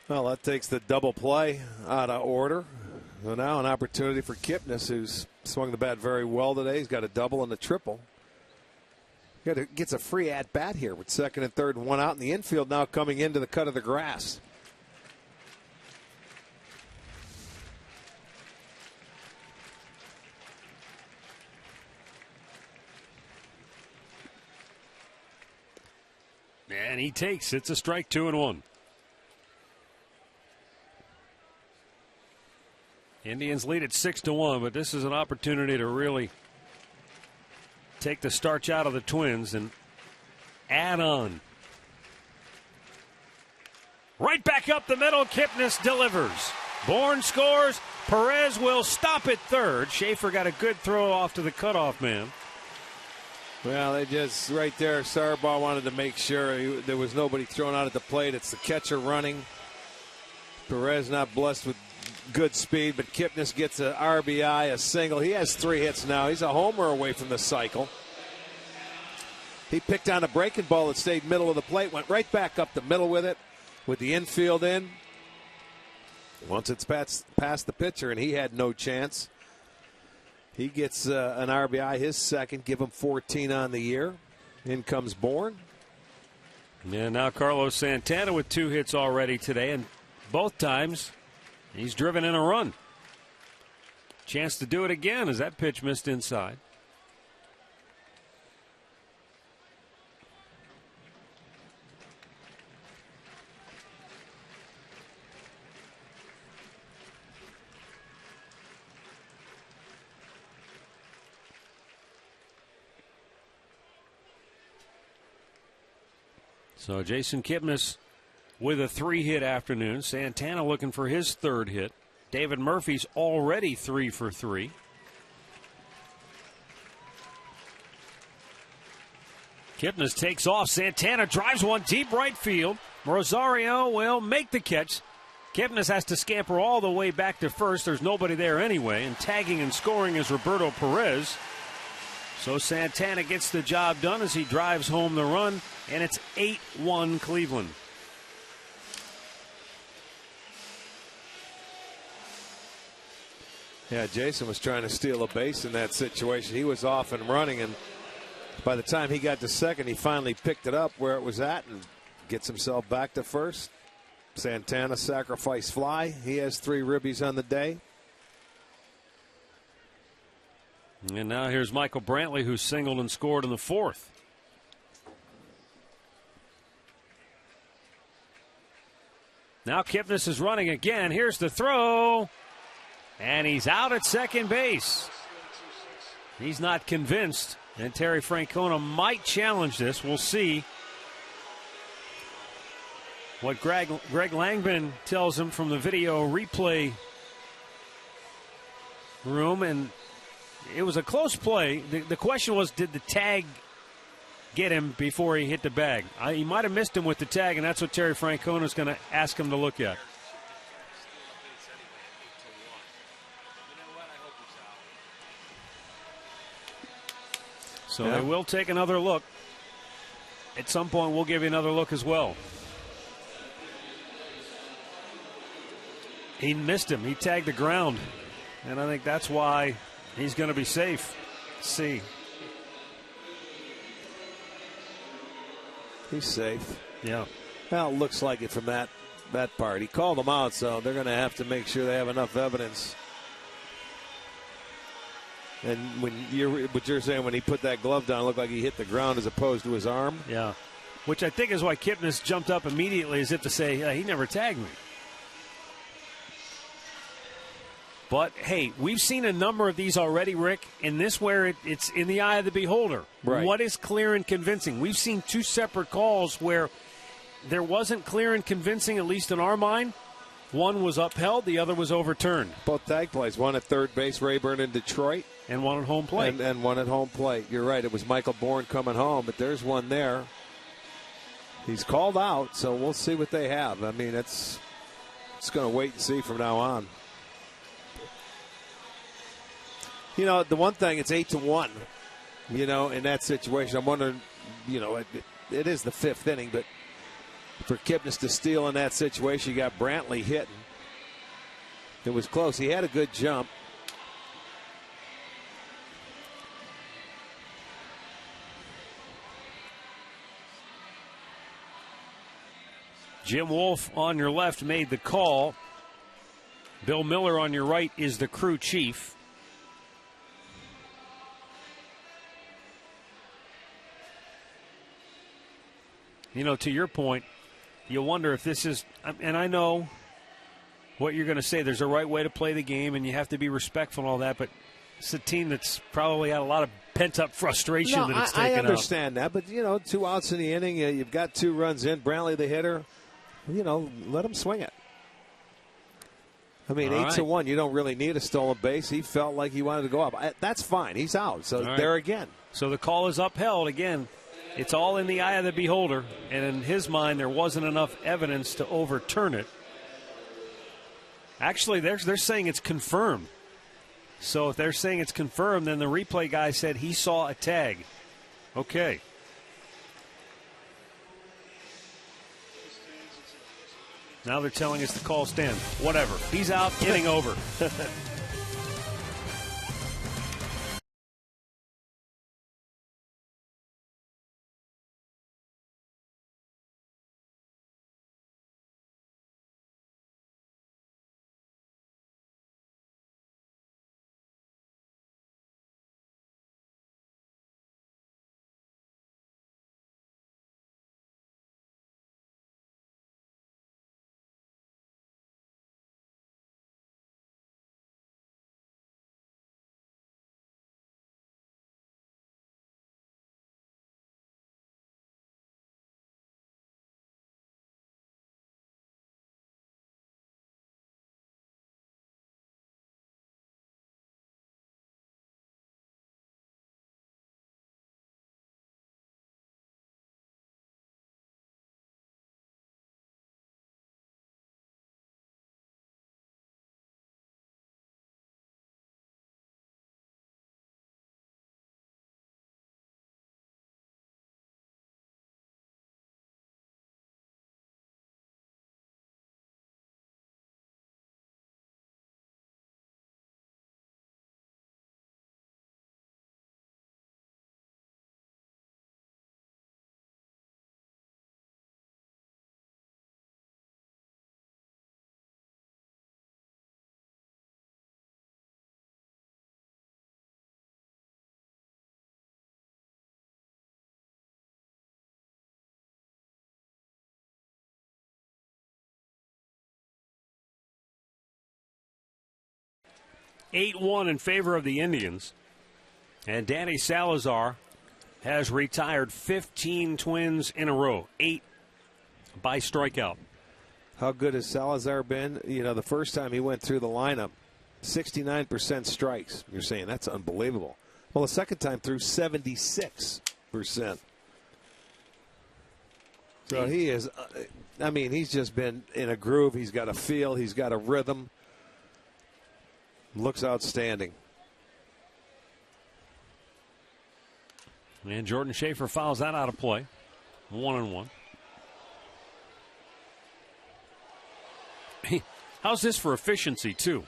Well, that takes the double play out of order. So now an opportunity for Kipnis, who's swung the bat very well today. He's got a double and a triple. Gets a free at-bat here with second and third and one out in the infield now coming into the cut of the grass. And he takes. It's a strike, 2-1. Indians lead at 6-1, but this is an opportunity to really take the starch out of the Twins and add on. Right back up the middle, Kipnis delivers. Bourne scores. Perez will stop at third. Schaefer got a good throw off to the cutoff man. Well, they just, right there, Sarbaugh wanted to make sure there was nobody thrown out at the plate. It's the catcher running. Perez not blessed with good speed, but Kipnis gets an RBI, a single. He has 3 hits now. He's a homer away from the cycle. He picked on a breaking ball that stayed middle of the plate, went right back up the middle with it, with the infield in. Once it's past the pitcher, and he had no chance. He gets an RBI, his second, give him 14 on the year. In comes Bourne. And now Carlos Santana with 2 hits already today, and both times he's driven in a run. Chance to do it again as that pitch missed inside. So Jason Kipnis with a 3-hit afternoon. Santana looking for his 3rd hit. David Murphy's already 3 for 3. Kipnis takes off. Santana drives one deep right field. Rosario will make the catch. Kipnis has to scamper all the way back to first. There's nobody there anyway. And tagging and scoring is Roberto Perez. So Santana gets the job done as he drives home the run. And it's 8-1 Cleveland. Yeah, Jason was trying to steal a base in that situation. He was off and running, and by the time he got to second, he finally picked it up where it was at and gets himself back to first. Santana sacrifice fly. He has 3 ribbies on the day. And now here's Michael Brantley, who singled and scored in the 4th. Now Kipnis is running again. Here's the throw. And he's out at second base. He's not convinced. And Terry Francona might challenge this. We'll see what Greg Langman tells him from the video replay room. And it was a close play. The question was, did the tag get him before he hit the bag? He might have missed him with the tag, and that's what Terry Francona is going to ask him to look at. So they will take another look. At some point, we'll give you another look as well. He missed him. He tagged the ground. And I think that's why he's going to be safe. See. He's safe. Yeah. Well, it looks like it from that part. He called them out, so they're going to have to make sure they have enough evidence. And what you're saying, when he put that glove down, it looked like he hit the ground as opposed to his arm. Yeah. Which I think is why Kipnis jumped up immediately as if to say, yeah, he never tagged me. But, hey, we've seen a number of these already, Rick, and this where it's in the eye of the beholder. Right. What is clear and convincing? We've seen 2 separate calls where there wasn't clear and convincing, at least in our mind. One was upheld, the other was overturned. Both tag plays, one at third base, Rayburn in Detroit. And one at home plate. And one at home plate. You're right, it was Michael Bourne coming home, but there's one there. He's called out, so we'll see what they have. I mean, it's going to wait and see from now on. You know, the one thing, it's 8-1, you know, in that situation. I'm wondering, you know, it is the 5th inning, but for Kipnis to steal in that situation, you got Brantley hitting. It was close. He had a good jump. Jim Wolf on your left made the call. Bill Miller on your right is the crew chief. You know, to your point, you wonder if this is, and I know what you're going to say, there's a right way to play the game and you have to be respectful and all that, but it's a team that's probably had a lot of pent-up frustration that it's taken I understand that, but, you know, 2 outs in the inning, you've got 2 runs in, Brantley the hitter, you know, let him swing it. I mean, 8-1, you don't really need a stolen base. He felt like he wanted to go up. That's fine. He's out. So there again. So the call is upheld again. It's all in the eye of the beholder, and in his mind, there wasn't enough evidence to overturn it. Actually, they're saying it's confirmed. So if they're saying it's confirmed, then the replay guy said he saw a tag. Okay. Now they're telling us to call Stan. Whatever. He's out, inning over. (8-1) in favor of the Indians. And Danny Salazar has retired 15 Twins in a row, 8 by strikeout. How good has Salazar been? You know, the first time he went through the lineup, 69% strikes. You're saying that's unbelievable. Well, the second time through, 76%. So he is, I mean, he's just been in a groove. He's got a feel. He's got a rhythm. Looks outstanding. And Jordan Schaefer fouls that out of play. 1-1. How's this for efficiency, too?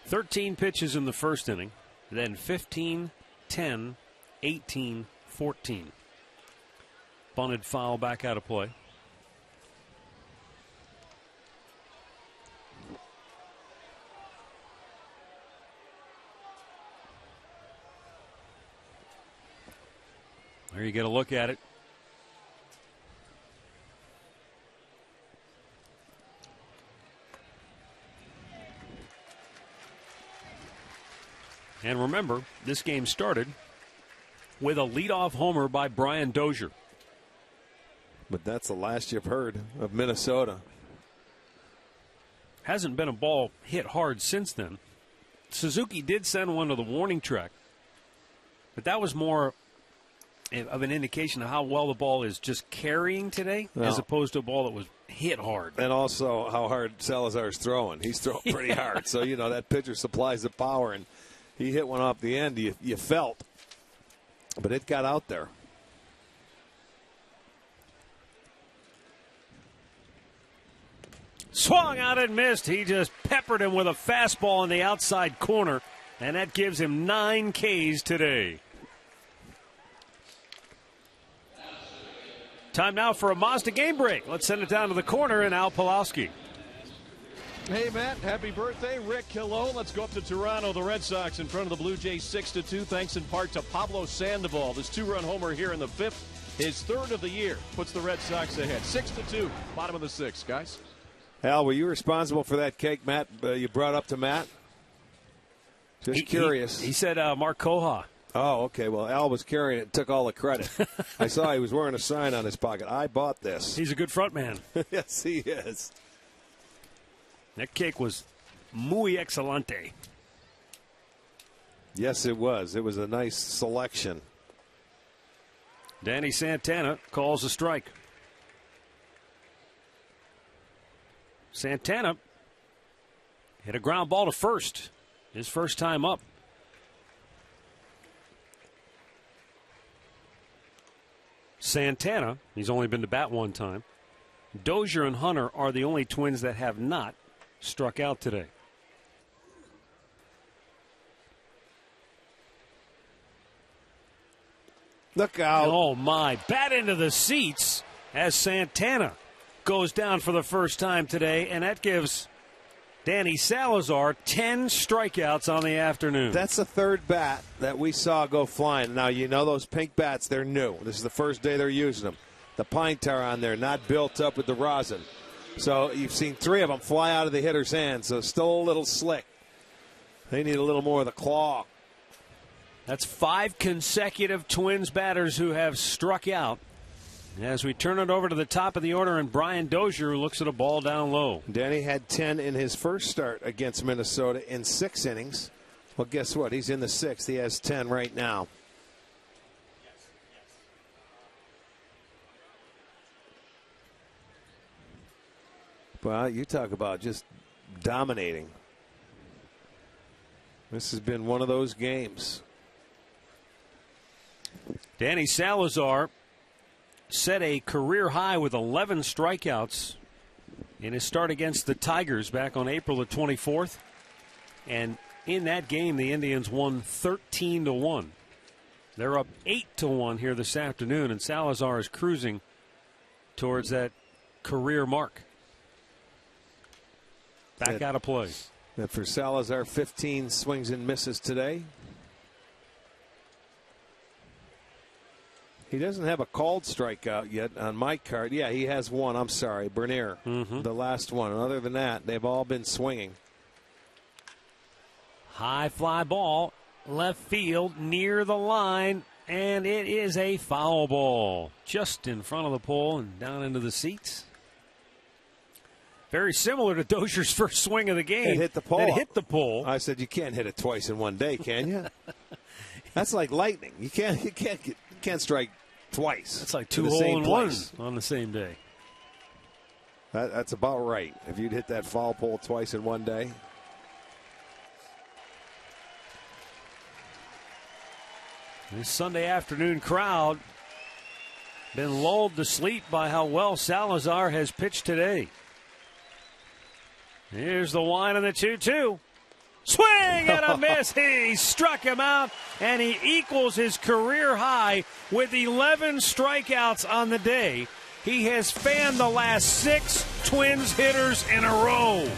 13 pitches in the first inning, then 15, 10, 18, 14. Bunted foul back out of play. There you get a look at it. And remember, this game started with a leadoff homer by Brian Dozier. But that's the last you've heard of Minnesota. Hasn't been a ball hit hard since then. Suzuki did send one to the warning track, but that was more of an indication of how well the ball is just carrying today, as opposed to a ball that was hit hard. And also how hard Salazar's throwing. He's throwing pretty hard. So, you know, that pitcher supplies the power, and he hit one off the end. You felt. But it got out there. Swung out and missed. He just peppered him with a fastball in the outside corner, and that gives him 9 Ks today. Time now for a Mazda game break. Let's send it down to the corner and Al Pawlowski. Hey, Matt, happy birthday. Rick, hello. Let's go up to Toronto. The Red Sox in front of the Blue Jays 6-2, thanks in part to Pablo Sandoval. This 2-run homer here in the 5th, his 3rd of the year, puts the Red Sox ahead. 6-2, bottom of the 6th, guys. Al, were you responsible for that cake, Matt, you brought up to Matt? Just curious. He said Mark Koha. Oh, okay. Well, Al was carrying it and took all the credit. I saw he was wearing a sign on his pocket. I bought this. He's a good front man. Yes, he is. That cake was muy excelente. Yes, it was. It was a nice selection. Danny Santana calls a strike. Santana hit a ground ball to first. His first time up. Santana, he's only been to bat one time. Dozier and Hunter are the only Twins that have not struck out today. Look out. Oh, my. Bat into the seats as Santana goes down for the first time today, and that gives Danny Salazar 10 strikeouts on the afternoon. That's the third bat that we saw go flying. Now, you know those pink bats, they're new. This is the first day they're using them. The pine tar on there, not built up with the rosin. So you've seen 3 of them fly out of the hitter's hands, so still a little slick. They need a little more of the claw. That's 5 consecutive Twins batters who have struck out. As we turn it over to the top of the order, and Brian Dozier looks at a ball down low. Danny had 10 in his first start against Minnesota in 6 innings. Well, guess what? He's in the 6th. He has 10 right now. Well, you talk about just dominating. This has been one of those games. Danny Salazar set a career high with 11 strikeouts in his start against the Tigers back on April the 24th. And in that game, the Indians won 13-1. They're up 8-1 here this afternoon, and Salazar is cruising towards that career mark. Back out of play. And for Salazar, 15 swings and misses today. He doesn't have a called strikeout yet on my card. Yeah, he has one. I'm sorry, Bernier, the last one. And other than that, they've all been swinging. High fly ball, left field, near the line, and it is a foul ball. Just in front of the pole and down into the seats. Very similar to Dozier's first swing of the game. It hit the pole. It hit the pole. I said, you can't hit it twice in one day, can you? That's like lightning. You can't strike twice. It's like 2 hole-in-ones on the same day. That's about right. If you'd hit that foul pole twice in one day. This Sunday afternoon crowd been lulled to sleep by how well Salazar has pitched today. Here's the one and the 2-2. Swing and a miss. He struck him out, and he equals his career high with 11 strikeouts on the day. He has fanned the last 6 Twins hitters in a row.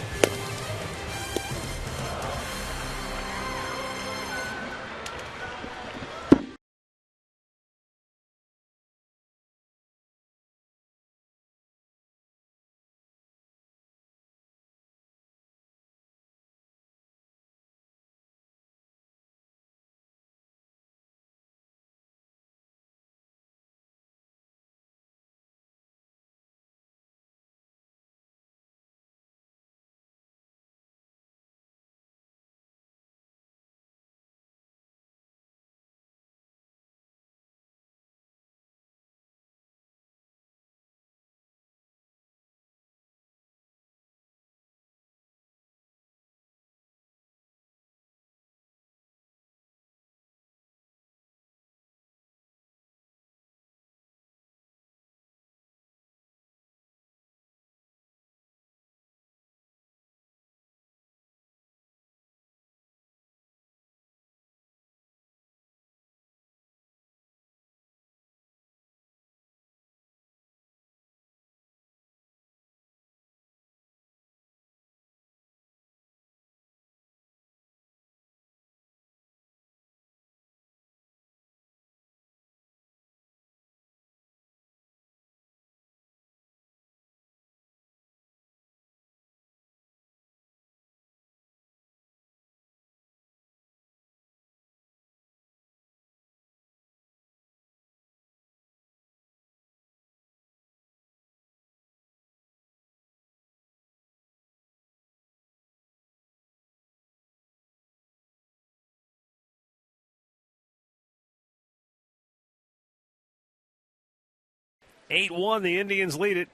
(8-1), the Indians lead it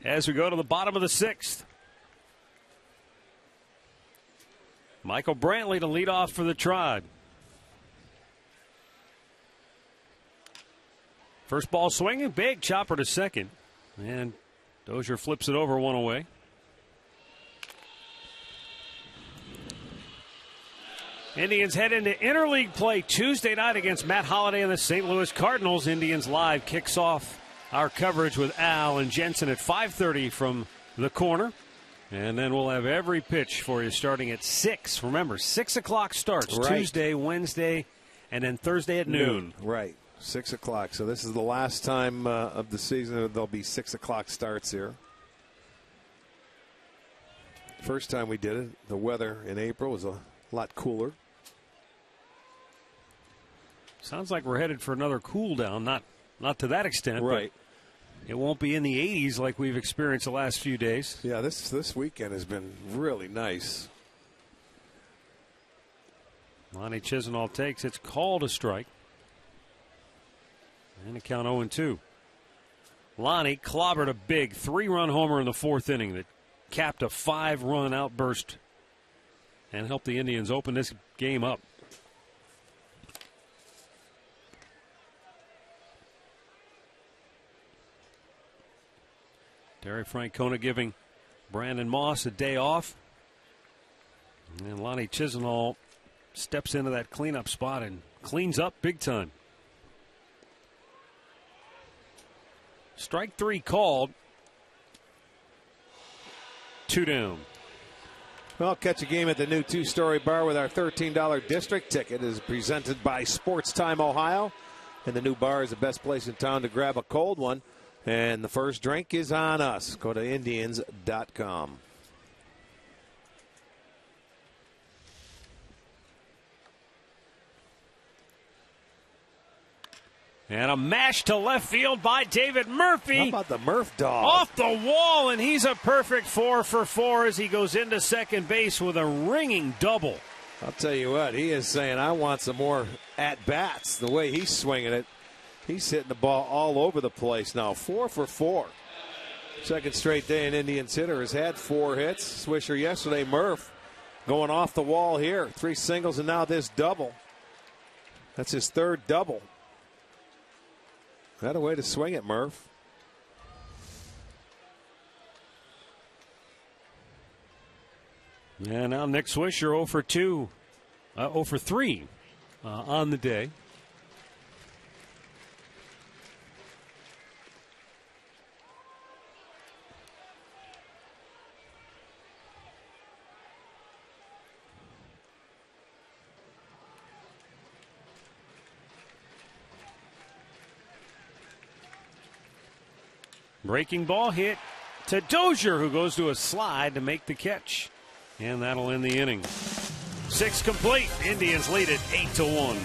as we go to the bottom of the 6th. Michael Brantley to lead off for the Tribe. First ball swinging, big chopper to second. And Dozier flips it over, one away. Indians head into interleague play Tuesday night against Matt Holliday and the St. Louis Cardinals. Indians Live kicks off our coverage with Al and Jensen at 5:30 from the corner. And then we'll have every pitch for you starting at 6. Remember, 6 o'clock starts Tuesday, Wednesday, and then Thursday at noon. Right, 6 o'clock. So this is the last time of the season there'll be 6 o'clock starts here. First time we did it, the weather in April was a lot cooler. Sounds like we're headed for another cool down. Not to that extent, right? It won't be in the 80s like we've experienced the last few days. Yeah, this weekend has been really nice. Lonnie Chisenhall takes. It's called a strike. And a count 0-2. Lonnie clobbered a big 3-run homer in the 4th inning that capped a 5-run outburst and helped the Indians open this game up. Terry Francona giving Brandon Moss a day off. And Lonnie Chisenhall steps into that cleanup spot and cleans up big time. Strike 3 called. 2 down. Well, catch a game at the new 2-story bar with our $13 district ticket. It is presented by Sports Time Ohio. And the new bar is the best place in town to grab a cold one. And the first drink is on us. Go to Indians.com. And a mash to left field by David Murphy. How about the Murph dog? Off the wall, and he's a perfect 4 for 4 as he goes into second base with a ringing double. I'll tell you what, he is saying, I want some more at-bats. The way he's swinging it, he's hitting the ball all over the place now. 4 for 4. Second straight day an Indians hitter has had 4 hits. Swisher yesterday, Murph going off the wall here. 3 singles and now this double. That's his 3rd double. That a way to swing it, Murph. Yeah, now Nick Swisher 0 for 2. 0 for 3 on the day. Breaking ball hit to Dozier, who goes to a slide to make the catch. And that'll end the inning. 6 complete. Indians lead it 8-1.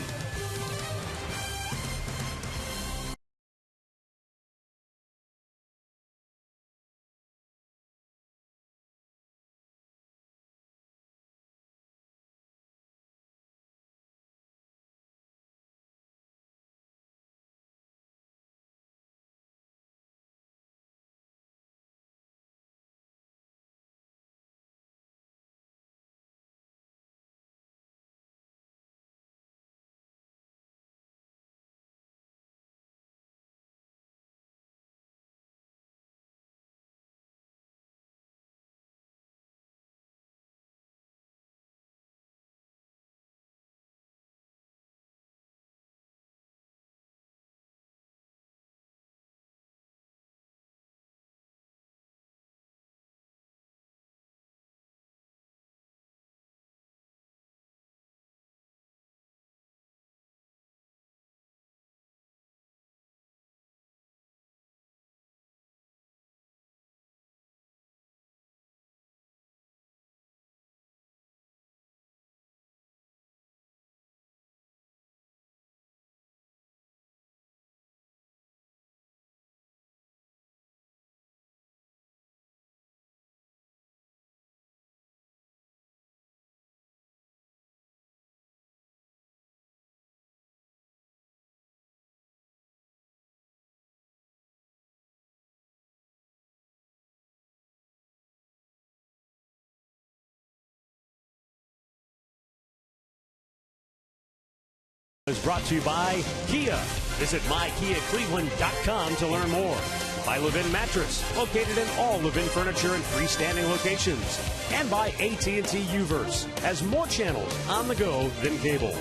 Is brought to you by Kia. Visit mykiacleveland.com to learn more. By Levin Mattress, located in all Levin furniture and freestanding locations. And by AT&T UVerse, has more channels on the go than cable.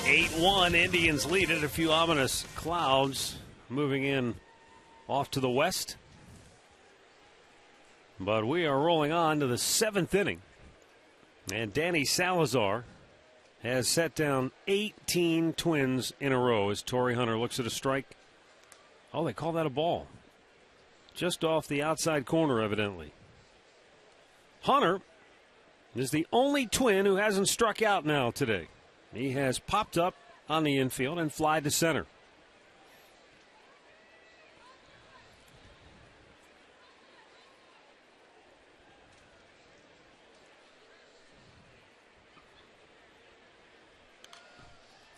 (8-1) Indians lead it. A few ominous clouds moving in off to the west. But we are rolling on to the 7th inning. And Danny Salazar has set down 18 Twins in a row as Torrey Hunter looks at a strike. Oh, they call that a ball. Just off the outside corner, evidently. Hunter is the only Twin who hasn't struck out now today. He has popped up on the infield and flied to center.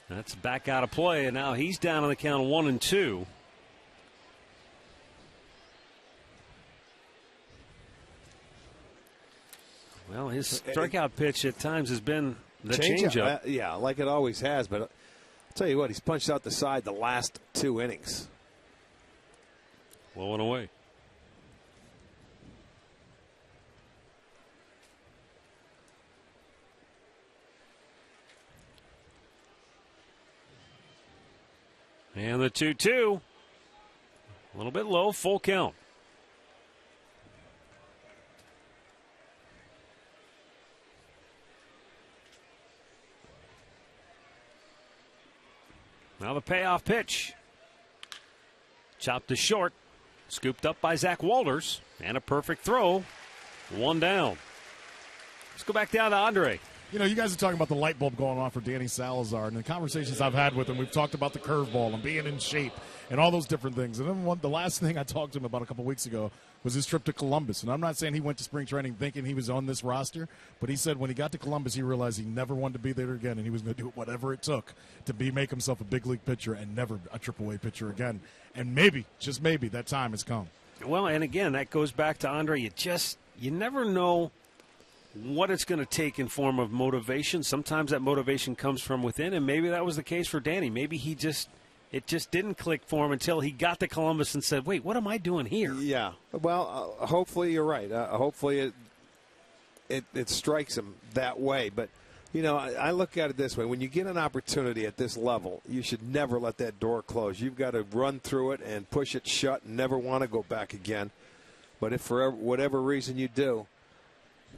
That's back out of play, and now he's down on the count of 1-2. Well, his strikeout pitch at times has been the changeup. Yeah, like it always has. But I'll tell you what, he's punched out the side the last 2 innings. Low and away. And the 2-2. A little bit low, full count. Now the payoff pitch. Chopped to short. Scooped up by Zach Walters. And a perfect throw. 1 down. Let's go back down to Andre. You know, you guys are talking about the light bulb going on for Danny Salazar, and the conversations I've had with him, we've talked about the curveball and being in shape and all those different things. And then the last thing I talked to him about a couple weeks ago was his trip to Columbus. And I'm not saying he went to spring training thinking he was on this roster, but he said when he got to Columbus, he realized he never wanted to be there again, and he was going to do whatever it took to make himself a big league pitcher and never a AAA pitcher again. And maybe, just maybe, that time has come. Well, and again, that goes back to Andre. You never know what it's going to take in form of motivation. Sometimes that motivation comes from within, and maybe that was the case for Danny. Maybe it just didn't click for him until he got to Columbus and said, wait, what am I doing here? Yeah. Well, hopefully you're right. Hopefully it strikes him that way. But, you know, I look at it this way. When you get an opportunity at this level, you should never let that door close. You've got to run through it and push it shut and never want to go back again. But if for whatever reason you do,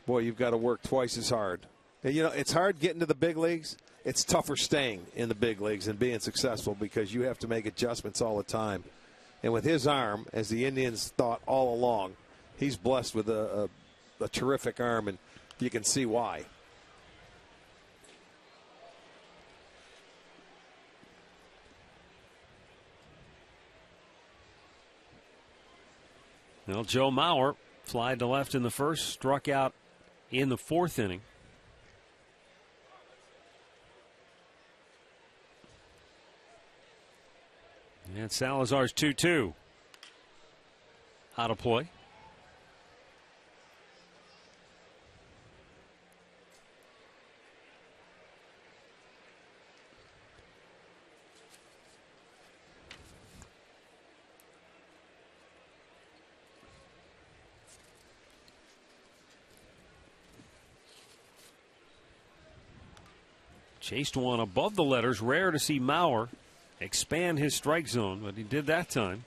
boy, you've got to work twice as hard. And, you know, it's hard getting to the big leagues. It's tougher staying in the big leagues and being successful because you have to make adjustments all the time. And with his arm, as the Indians thought all along, he's blessed with a terrific arm, and you can see why. Well, Joe Mauer flied to left in the first, struck out in the 4th inning. And Salazar's 2-2 out of play. Chased one above the letters. Rare to see Mauer expand his strike zone, but he did that time.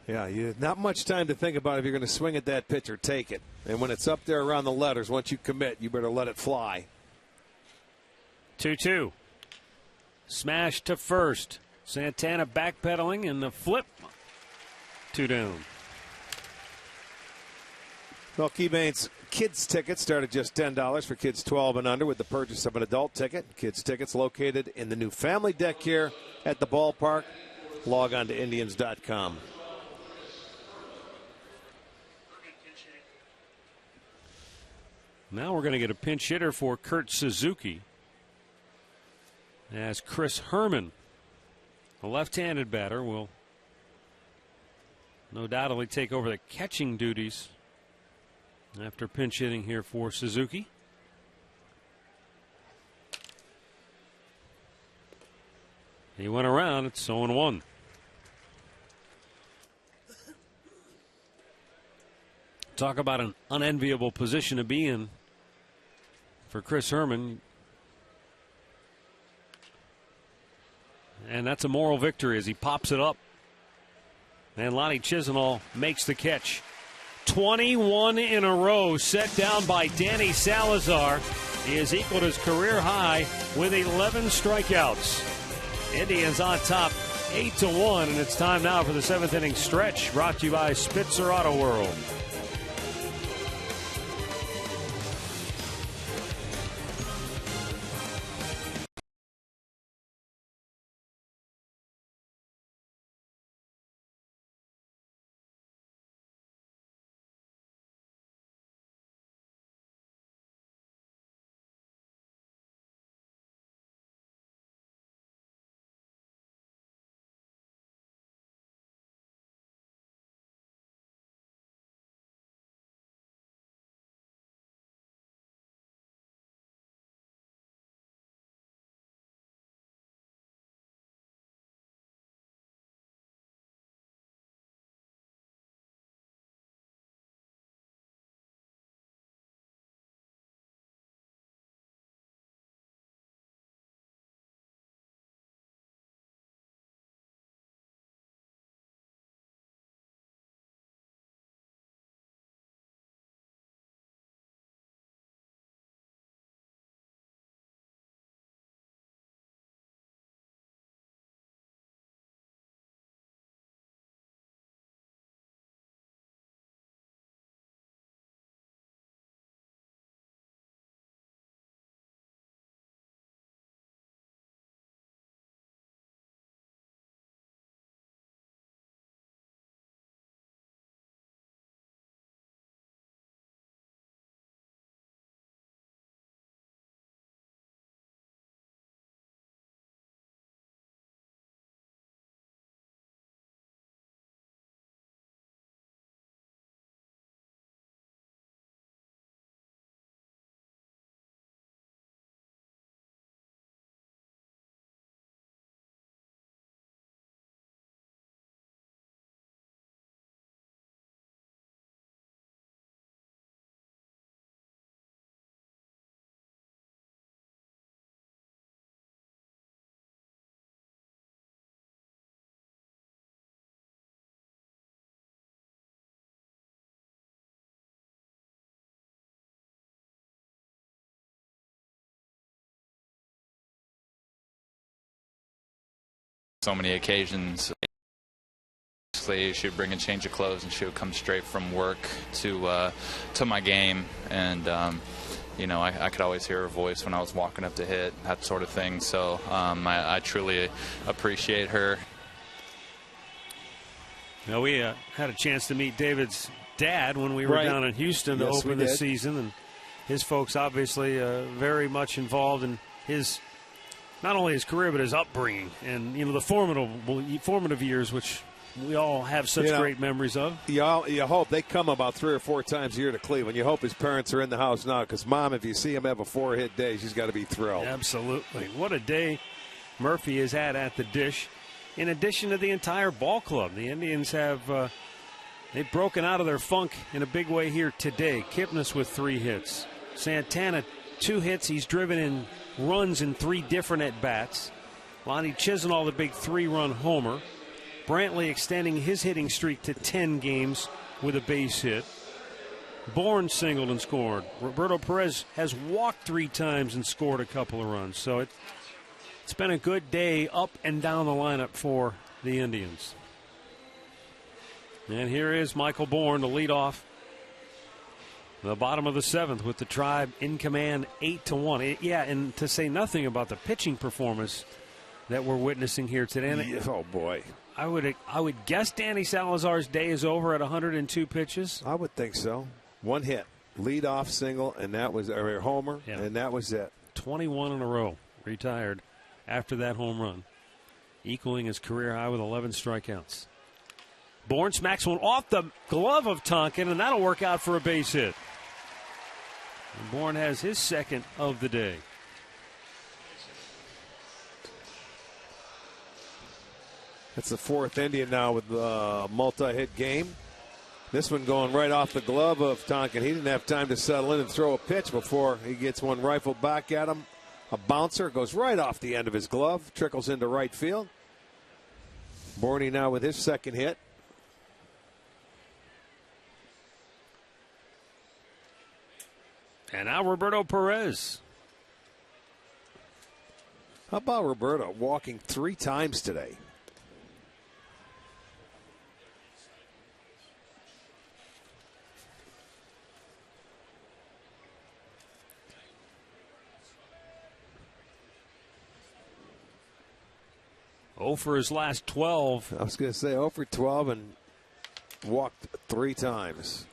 Yeah, not much time to think about if you're going to swing at that pitch or take it. And when it's up there around the letters, once you commit, you better let it fly. 2-2. Smash to first. Santana backpedaling and the flip. 2 down. Well, Keybane's kids tickets start at just $10 for kids 12 and under with the purchase of an adult ticket. Kids tickets located in the new family deck here at the ballpark. Log on to Indians.com. Now we're going to get a pinch hitter for Kurt Suzuki as Chris Herman, a left-handed batter, will no doubt he'll take over the catching duties after pinch hitting here for Suzuki. He went around. It's 0-1. Talk about an unenviable position to be in for Chris Herman. And that's a moral victory as he pops it up. And Lonnie Chisenhall makes the catch. 21 in a row set down by Danny Salazar. He has equaled his career high with 11 strikeouts. Indians on top 8-1, and it's time now for the 7th inning stretch, brought to you by Spitzer Auto World. So many occasions, she would bring a change of clothes and she would come straight from work to my game, and you know, I could always hear her voice when I was walking up to hit, that sort of thing. So I truly appreciate her. Now, we had a chance to meet David's dad when we were down in Houston to open the season, and his folks obviously very much involved in his, not only his career but his upbringing, and you know, the formative years, which we all have such great memories of. You hope they come about 3 or 4 times a year to Cleveland. You hope his parents are in the house now, because Mom, if you see him have a 4-hit day, she's got to be thrilled. Absolutely. What a day Murphy has had at the dish. In addition to the entire ball club, the Indians have they've broken out of their funk in a big way here today. Kipnis with 3 hits. Santana 2 hits. He's driven in runs in 3 different at-bats. Lonnie Chisenhall, the big 3-run homer. Brantley extending his hitting streak to 10 games with a base hit. Bourne singled and scored. Roberto Perez has walked 3 times and scored a couple of runs. So it's been a good day up and down the lineup for the Indians. And here is Michael Bourne to lead off the bottom of the 7th with the Tribe in command 8-1. Yeah, and to say nothing about the pitching performance that we're witnessing here today. Oh, boy. I would guess Danny Salazar's day is over at 102 pitches. I would think so. 1 hit, lead-off single, and that was a homer, and that was it. 21 in a row, retired after that home run, equaling his career high with 11 strikeouts. Bourne smacks one off the glove of Tonkin, and that'll work out for a base hit. And Bourne has his second of the day. That's the fourth Indian now with the multi-hit game. This one going right off the glove of Tonkin. He didn't have time to settle in and throw a pitch before he gets one rifled back at him. A bouncer goes right off the end of his glove, trickles into right field. Bourne now with his second hit. And now Roberto Perez. How about Roberto walking 3 times today? For his last 12. I was going to say 0 for 12 and walked 3 times.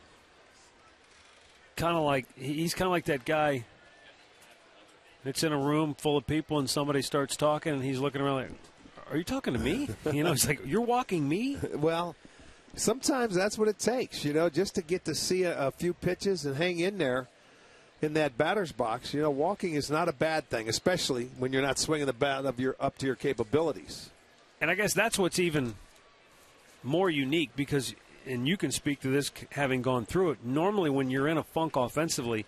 He's kind of like that guy that's in a room full of people and somebody starts talking and he's looking around like, are you talking to me? It's like, you're walking me? Well, sometimes that's what it takes, just to get to see a few pitches and hang in there in that batter's box. Walking is not a bad thing, especially when you're not swinging the bat up to your capabilities. And I guess that's what's even more unique because, and you can speak to this having gone through it, normally when you're in a funk offensively,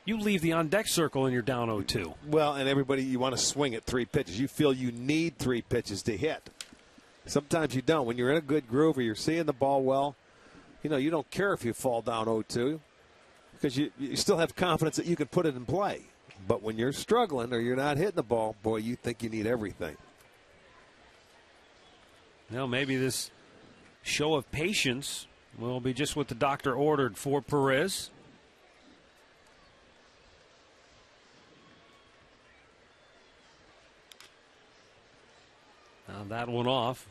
you leave the on-deck circle and you're down 0-2. Well, and everybody, you want to swing at 3 pitches. You feel you need 3 pitches to hit. Sometimes you don't. When you're in a good groove or you're seeing the ball well, you don't care if you fall down 0-2 because you still have confidence that you can put it in play. But when you're struggling or you're not hitting the ball, boy, you think you need everything. Now maybe this show of patience will be just what the doctor ordered for Perez. Now that one off.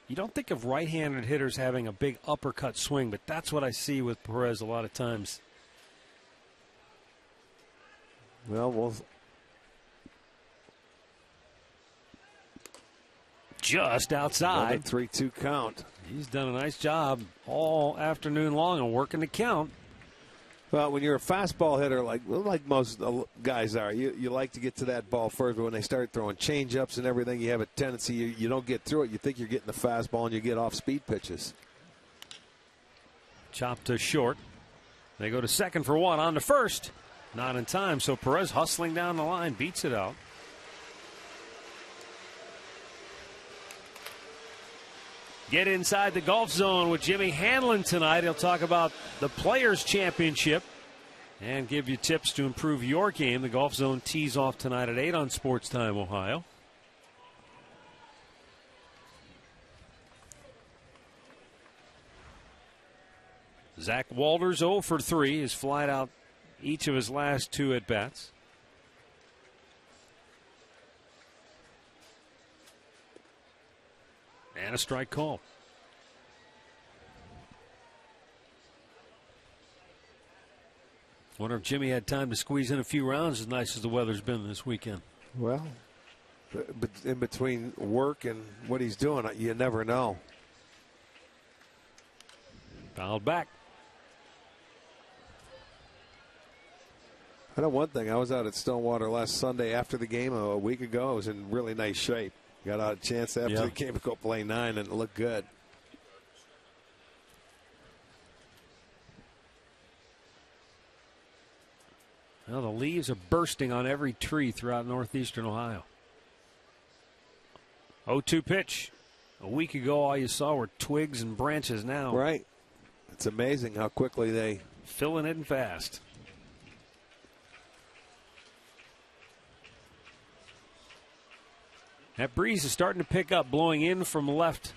You don't think of right-handed hitters having a big uppercut swing, but that's what I see with Perez a lot of times. Well, just outside. 3-2 count. He's done a nice job all afternoon long of working the count. Well, when you're a fastball hitter, like most guys are, you like to get to that ball first. But when they start throwing change-ups and everything, you have a tendency you don't get through it. You think you're getting the fastball, and you get off-speed pitches. Chopped to short. They go to second for 1. On to first. Not in time, so Perez hustling down the line, beats it out. Get inside the golf zone with Jimmy Hanlon tonight. He'll talk about the Players' Championship and give you tips to improve your game. The golf zone tees off tonight at 8 on Sports Time Ohio. Zach Walters 0 for 3. Has flied out each of his last 2 at-bats. And a strike call. Wonder if Jimmy had time to squeeze in a few rounds as nice as the weather's been this weekend. Well, but in between work and what he's doing, you never know. Fouled back. I know one thing. I was out at Stonewater last Sunday after the game a week ago. I was in really nice shape. Got out a chance after the game to go play 9, and it looked good. Well, the leaves are bursting on every tree throughout northeastern Ohio. 0-2 pitch. A week ago, all you saw were twigs and branches now. Right. It's amazing how quickly they filling in fast. That breeze is starting to pick up, blowing in from left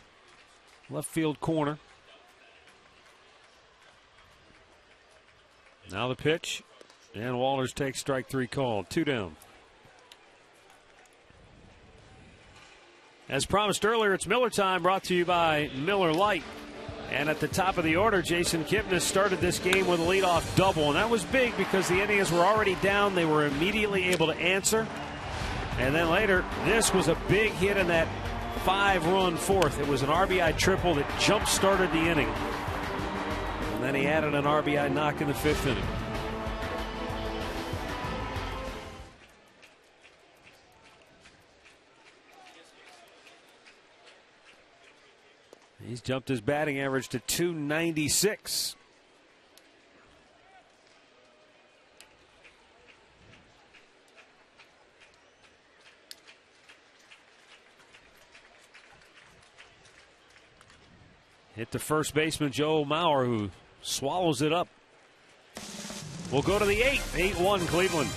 field corner. Now the pitch, and Walters takes strike 3 called. 2 down. As promised earlier, it's Miller time, brought to you by Miller Lite. And at the top of the order, Jason Kipnis started this game with a leadoff double, and that was big because the Indians were already down. They were immediately able to answer. And then later, this was a big hit in that 5-run fourth. It was an RBI triple that jump-started the inning. And then he added an RBI knock in the 5th inning. He's jumped his batting average to .296. Hit the first baseman, Joe Mauer, who swallows it up. We'll go to the 8th. 8-1 Cleveland.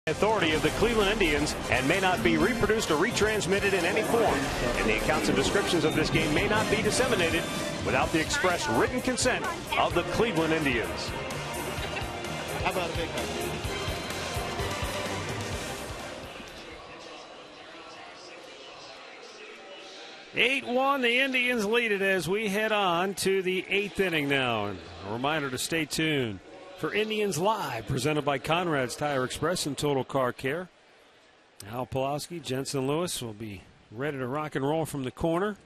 Authority of the Cleveland Indians and may not be reproduced or retransmitted in any form, and the accounts and descriptions of this game may not be disseminated without the express written consent of the Cleveland Indians. How about a big one? 8-1, the Indians lead it as we head on to the 8th inning now. And a reminder to stay tuned for Indians Live, presented by Conrad's Tire Express and Total Car Care. Al Pawlowski, Jensen Lewis will be ready to rock and roll from the corner.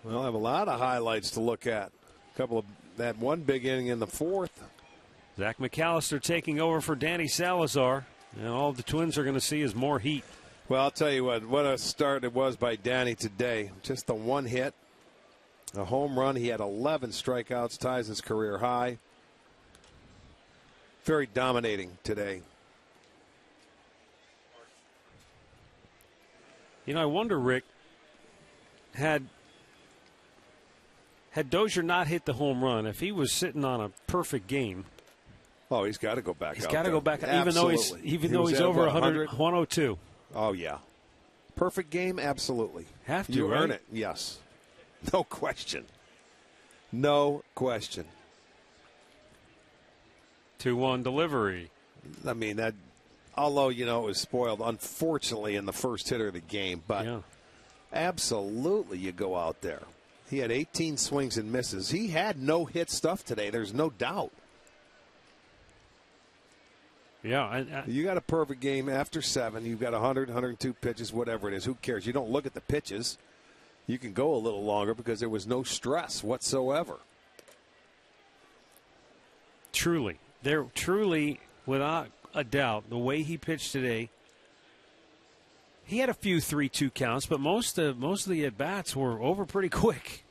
We'll have a lot of highlights to look at. A couple of that one big inning in the 4th. Zach McAllister taking over for Danny Salazar. And all the Twins are going to see is more heat. Well, I'll tell you what a start it was by Danny today. Just the one hit, a home run. He had 11 strikeouts, ties his career high. Very dominating today. You know, I wonder, Rick, had Dozier not hit the home run, if he was sitting on a perfect game. Oh, he's got to go back. He's got to go back, even though he's over 100, 102. Oh yeah, perfect game, absolutely. Have to, you right? earn it, yes, no question, no question. 2-1 delivery. I mean that, although it was spoiled, unfortunately, in the first hitter of the game, but absolutely, you go out there. He had 18 swings and misses. He had no hit stuff today. There's no doubt. Yeah. You got a perfect game after 7. You've got 100, 102 pitches, whatever it is. Who cares? You don't look at the pitches. You can go a little longer because there was no stress whatsoever. Truly, without a doubt, the way he pitched today, he had a few 3-2 counts, but most of the at-bats were over pretty quick.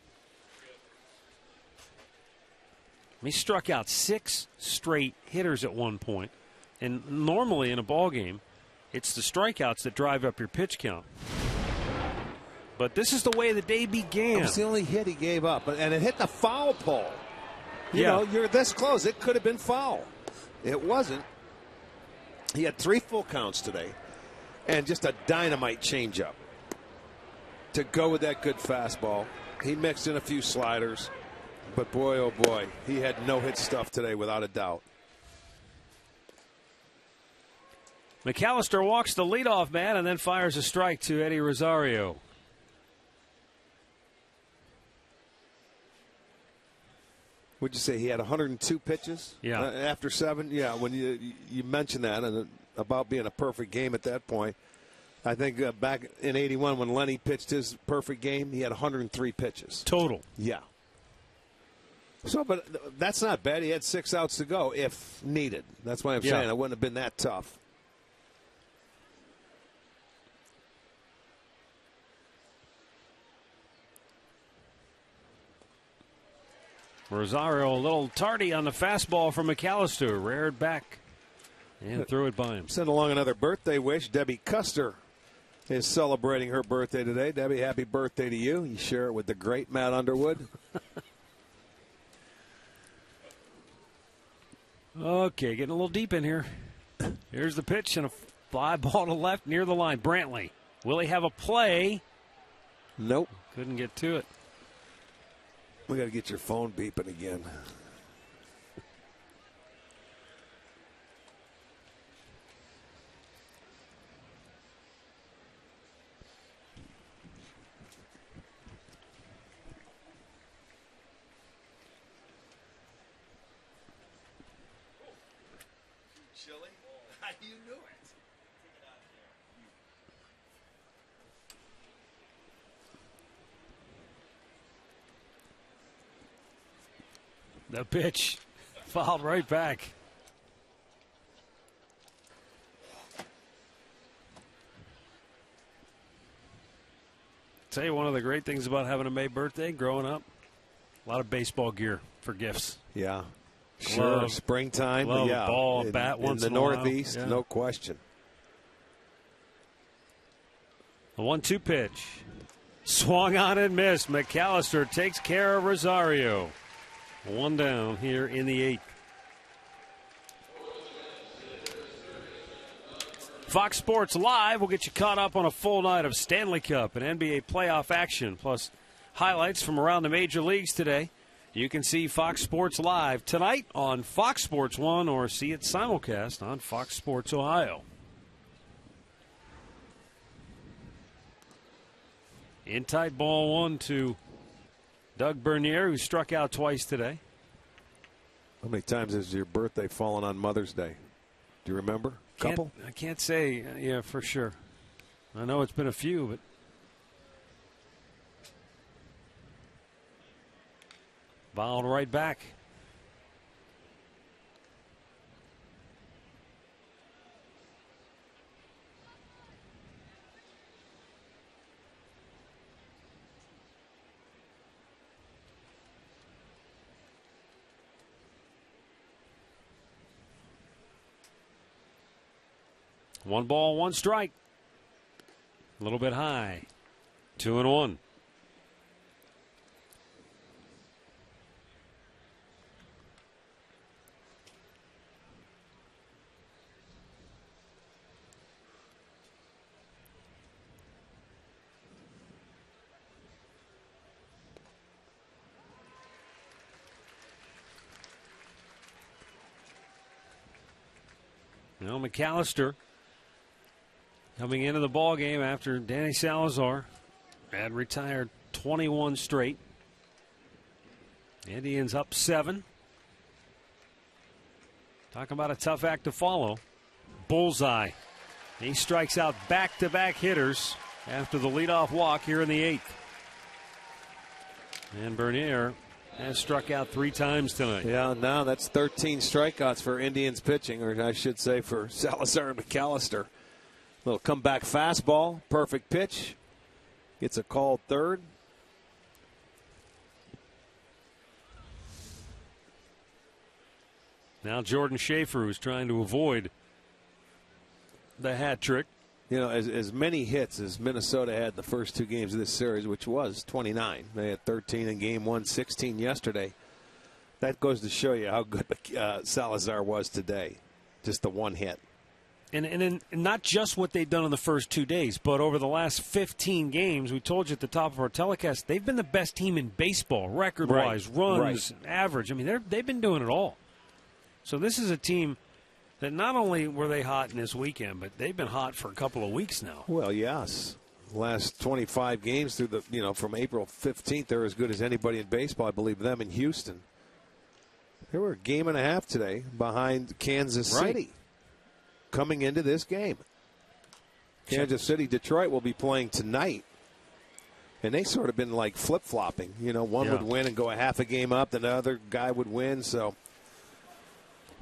He struck out 6 straight hitters at one point. And normally in a ball game, it's the strikeouts that drive up your pitch count. But this is the way the day began. It was the only hit he gave up, and it hit the foul pole. You Yeah. know, you're this close. It could have been foul. It wasn't. He had 3 full counts today and just a dynamite changeup to go with that good fastball. He mixed in a few sliders, but boy, oh boy, he had no-hit stuff today without a doubt. McAllister walks the leadoff man and then fires a strike to Eddie Rosario. Would you say he had 102 pitches? Yeah. After 7? Yeah, when you mentioned that and about being a perfect game at that point. I think back in 81 when Lenny pitched his perfect game, he had 103 pitches. Total. Yeah. So, but that's not bad. He had 6 outs to go if needed. That's why I'm saying it wouldn't have been that tough. Rosario a little tardy on the fastball from McAllister. Reared back and threw it by him. Send along another birthday wish. Debbie Custer is celebrating her birthday today. Debbie, happy birthday to you. You share it with the great Matt Underwood. Okay, getting a little deep in here. Here's the pitch and a fly ball to left near the line. Brantley. Will he have a play? Nope. Couldn't get to it. We got to get your phone beeping again. Chili? You knew it. The pitch fouled right back. Tell you one of the great things about having a May birthday growing up, a lot of baseball gear for gifts. Yeah. Sure, springtime. Glove, yeah. ball, bat once in the Northeast, yeah. No question. The 1-2 pitch. Swung on and missed. McAllister takes care of Rosario. 1 down here in the 8th. Fox Sports Live will get you caught up on a full night of Stanley Cup and NBA playoff action, plus highlights from around the major leagues today. You can see Fox Sports Live tonight on Fox Sports 1 or see it simulcast on Fox Sports Ohio. In tight ball 1 to Doug Bernier, who struck out twice today. How many times has your birthday fallen on Mother's Day? Do you remember? A couple? I can't say, yeah, for sure. I know it's been a few, but. Fouled right back. One ball, 1 strike. A little bit high. 2-1. Now McAllister coming into the ball game after Danny Salazar had retired 21 straight. Indians up 7. Talking about a tough act to follow. Bullseye. He strikes out back-to-back hitters after the leadoff walk here in the 8th. And Bernier has struck out 3 times tonight. Yeah, now that's 13 strikeouts for Indians pitching, or I should say for Salazar and McAllister. Little comeback fastball, perfect pitch. Gets a called third. Now Jordan Schaefer, who's trying to avoid the hat trick. You know, as many hits as Minnesota had the first 2 games of this series, which was 29. They had 13 in game 1, 16 yesterday. That goes to show you how good Salazar was today. Just the one hit. And not just what they've done in the first 2 days, but over the last 15 games, we told you at the top of our telecast, they've been the best team in baseball, record-wise, runs, average. I mean, they've been doing it all. So this is a team that not only were they hot in this weekend, but they've been hot for a couple of weeks now. Well, yes. Last 25 games through the, from April 15th, they're as good as anybody in baseball. I believe them in Houston. They were a game and a half today behind Kansas City coming into this game. Kansas City, Detroit will be playing tonight. And they sort of been like flip-flopping. One would win and go a half a game up, then the other guy would win. So,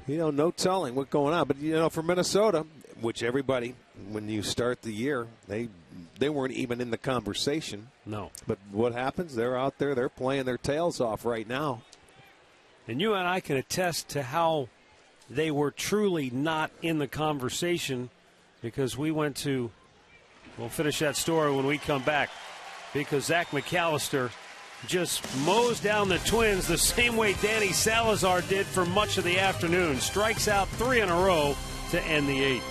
no telling what's going on. But, for Minnesota, which everybody, when you start the year, they weren't even in the conversation. No. But what happens? They're out there. They're playing their tails off right now. And you and I can attest to how they were truly not in the conversation, because we'll finish that story when we come back, because Zach McAllister just mows down the Twins the same way Danny Salazar did for much of the afternoon. Strikes out 3 in a row to end the 8th.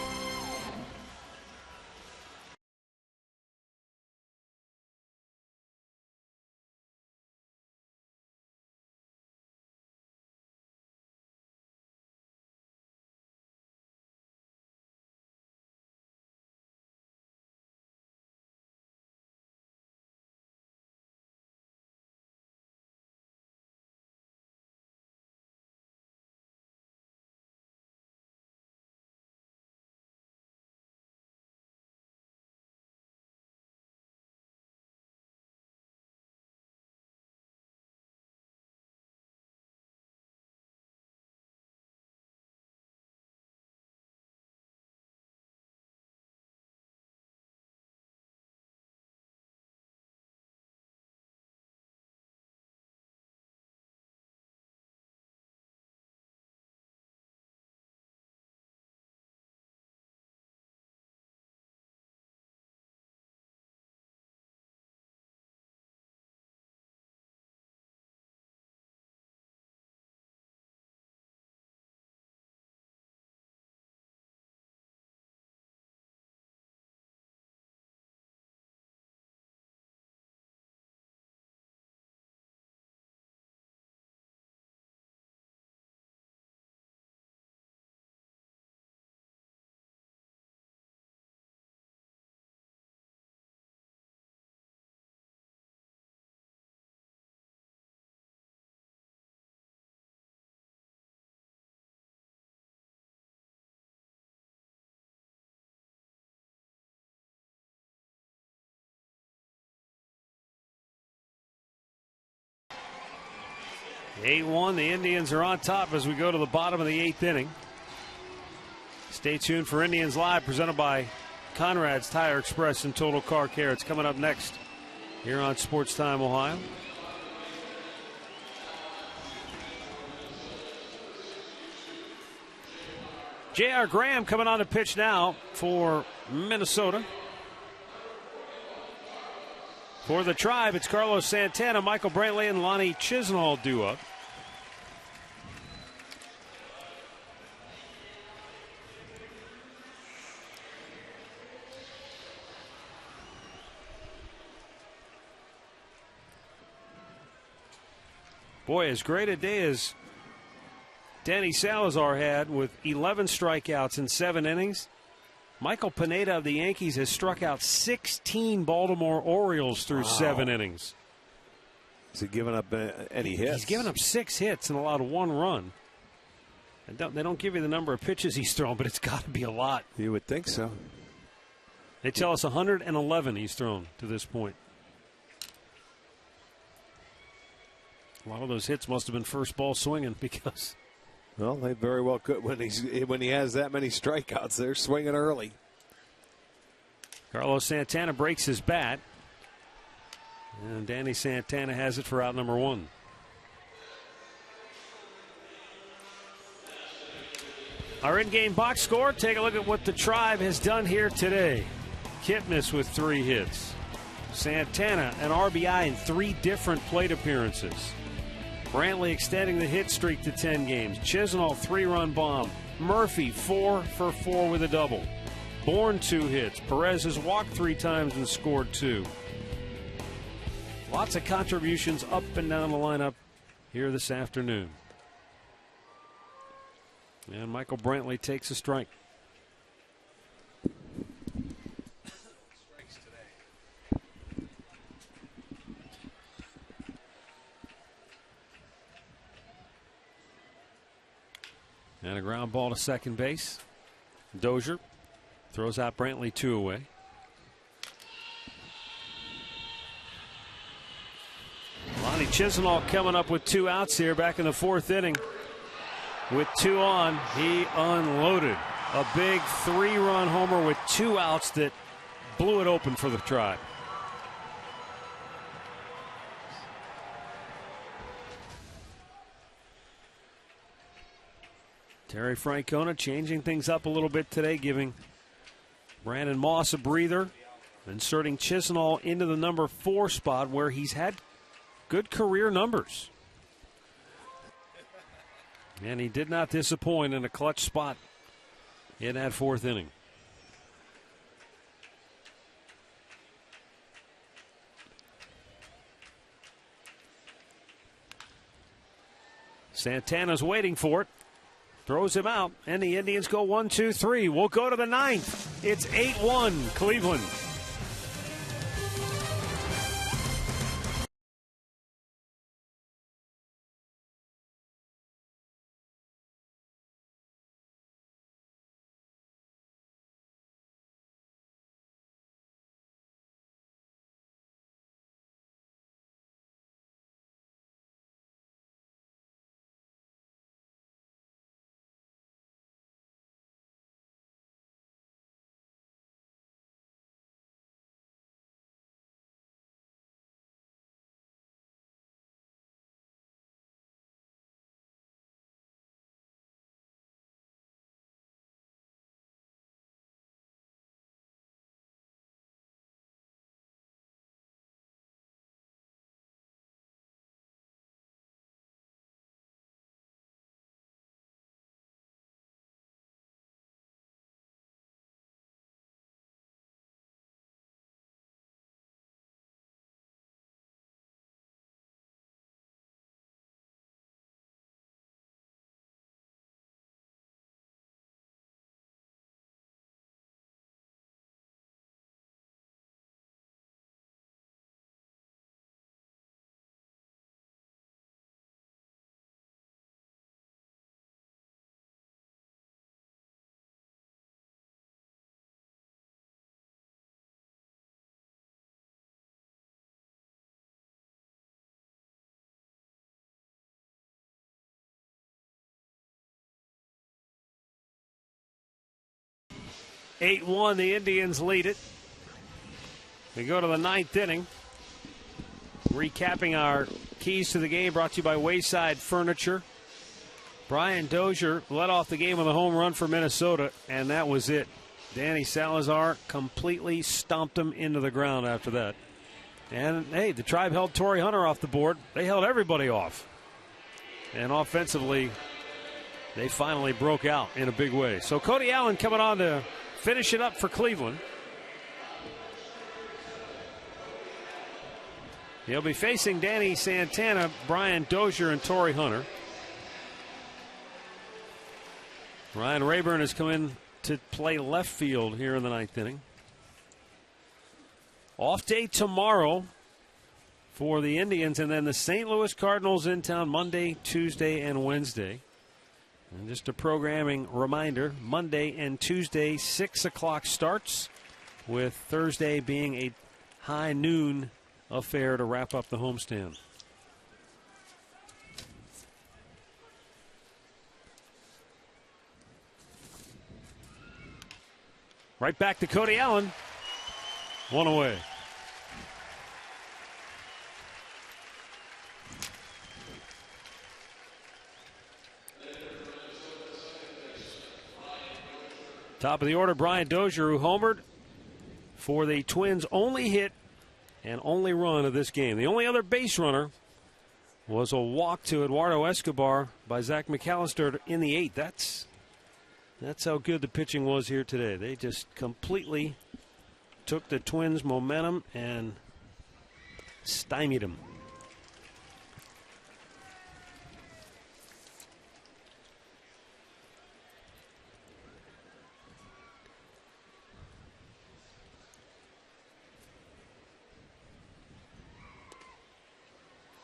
The 8-1, the Indians are on top as we go to the bottom of the 8th inning. Stay tuned for Indians Live, presented by Conrad's Tire Express and Total Car Care. It's coming up next here on Sports Time Ohio. J.R. Graham coming on to pitch now for Minnesota. For the Tribe, it's Carlos Santana, Michael Brantley, and Lonnie Chisenhall due up. Boy, as great a day as Danny Salazar had with 11 strikeouts in 7 innings, Michael Pineda of the Yankees has struck out 16 Baltimore Orioles through 7 innings. Has he given up any hits? He's given up 6 hits and allowed 1 run. They don't give you the number of pitches he's thrown, but it's got to be a lot. You would think so. They tell us 111 he's thrown to this point. A lot of those hits must have been first ball swinging, because... Well, they very well could. When he has that many strikeouts, they're swinging early. Carlos Santana breaks his bat. And Danny Santana has it for out number 1. Our in-game box score, take a look at what the Tribe has done here today. Kipnis with 3 hits. Santana, an RBI in 3 different plate appearances. Brantley extending the hit streak to 10 games. Chisenhall, 3-run bomb. Murphy, 4 for 4 with a double. Bourne, 2 hits. Perez has walked 3 times and scored 2. Lots of contributions up and down the lineup here this afternoon. And Michael Brantley takes a strike. And a ground ball to second base. Dozier throws out Brantley, 2 away. Lonnie Chisenhall coming up with 2 outs here back in the 4th inning. With 2 on, he unloaded a big 3-run homer with 2 outs that blew it open for the Tribe. Terry Francona changing things up a little bit today, giving Brandon Moss a breather, inserting Chisenhall into the number 4 spot where he's had good career numbers. And he did not disappoint in a clutch spot in that 4th inning. Santana's waiting for it. Throws him out, and the Indians go 1-2-3. We'll go to the 9th. It's 8-1 Cleveland. The Indians lead it. We go to the 9th inning. Recapping our keys to the game brought to you by Wayside Furniture. Brian Dozier led off the game with a home run for Minnesota, and that was it. Danny Salazar completely stomped him into the ground after that. And, hey, the Tribe held Torrey Hunter off the board. They held everybody off. And offensively, they finally broke out in a big way. So Cody Allen coming on to finish it up for Cleveland. He'll be facing Danny Santana, Brian Dozier, and Torrey Hunter. Ryan Rayburn has come in to play left field here in the 9th inning. Off day tomorrow for the Indians, and then the St. Louis Cardinals in town Monday, Tuesday, and Wednesday. And just a programming reminder, Monday and Tuesday, 6 o'clock starts, with Thursday being a high noon affair to wrap up the homestand. Right back to Cody Allen. 1 away. Top of the order, Brian Dozier, who homered for the Twins' only hit and only run of this game. The only other base runner was a walk to Eduardo Escobar by Zach McAllister in the 8th. That's how good the pitching was here today. They just completely took the Twins' momentum and stymied them.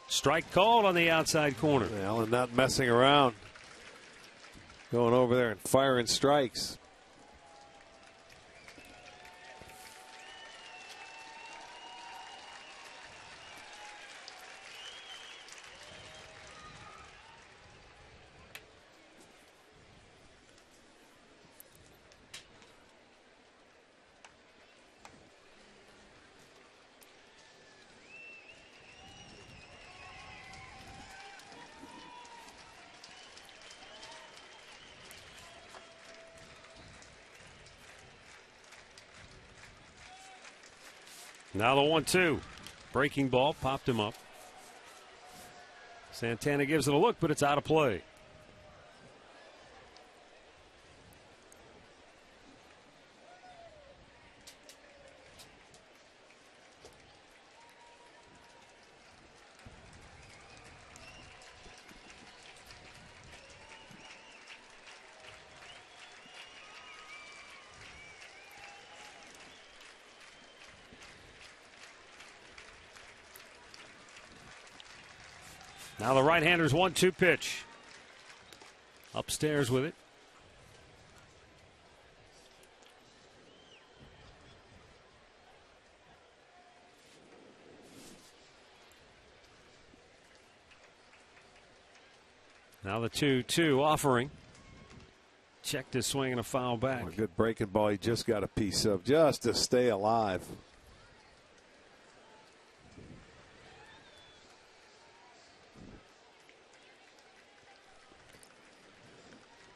Strike called on the outside corner. Allen not messing around. Going over there and firing strikes. Now the 1-2. Breaking ball, popped him up. Santana gives it a look, but it's out of play. Now the right-hander's 1-2 pitch. Upstairs with it. Now the 2-2 offering. Checked his swing and a foul back. A good breaking ball he just got a piece of just to stay alive.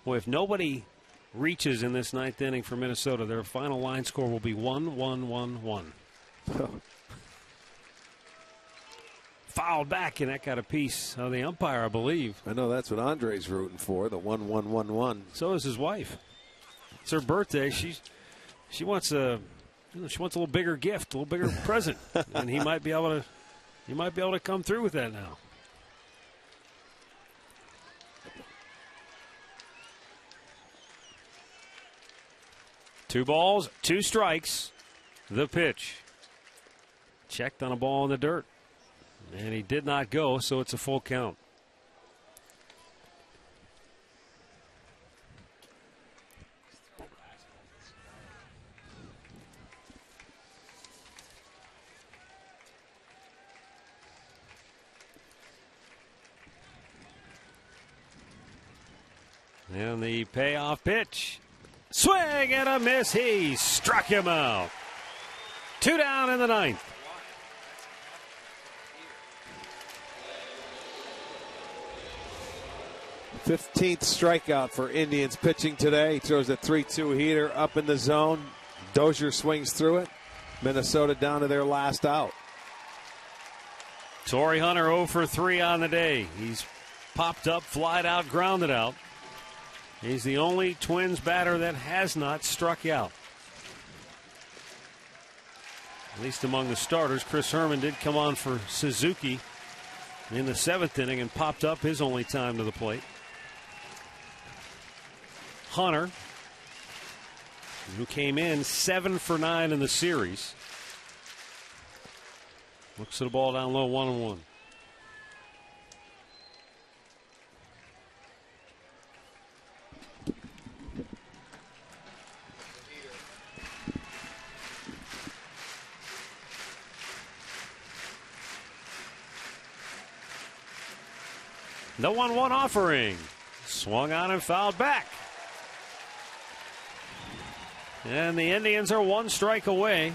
Boy, if nobody reaches in this 9th inning for Minnesota, their final line score will be 1-1-1-1. Fouled back, and that got a piece of the umpire, I believe. I know that's what Andre's rooting for, the 1-1-1-1. So is his wife. It's her birthday. She wants a little bigger gift, a little bigger present, and he might be able to come through with that now. Two balls, two strikes. The pitch. Checked on a ball in the dirt. And he did not go, so it's a full count. And the payoff pitch. Swing and a miss. He struck him out. 2 down in the 9th. th strikeout for Indians pitching today. He throws a 3-2 heater up in the zone. Dozier swings through it. Minnesota down to their last out. Torrey Hunter 0 for 3 on the day. He's popped up, flied out, grounded out. He's the only Twins batter that has not struck out. At least among the starters. Chris Herman did come on for Suzuki in the 7th inning and popped up his only time to the plate. Hunter, who came in 7 for 9 in the series, looks at the ball down low, 1-1. The 1-1 offering. Swung on and fouled back. And the Indians are 1 strike away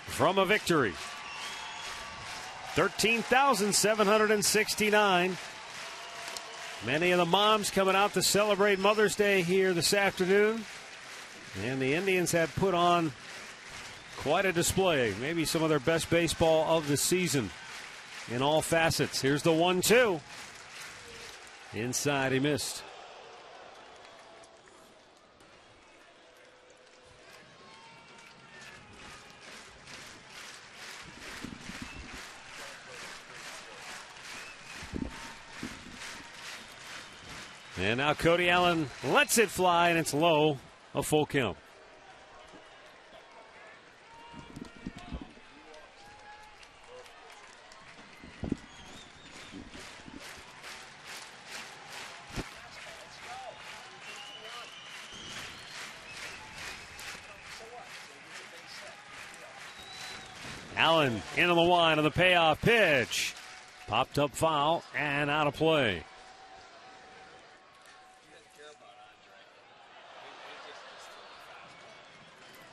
from a victory. 13,769. Many of the moms coming out to celebrate Mother's Day here this afternoon. And the Indians have put on quite a display. Maybe some of their best baseball of the season in all facets. Here's the 1-2. Inside, he missed. And now Cody Allen lets it fly, and it's low, a full count. Allen into the line on the payoff pitch. Popped up foul and out of play.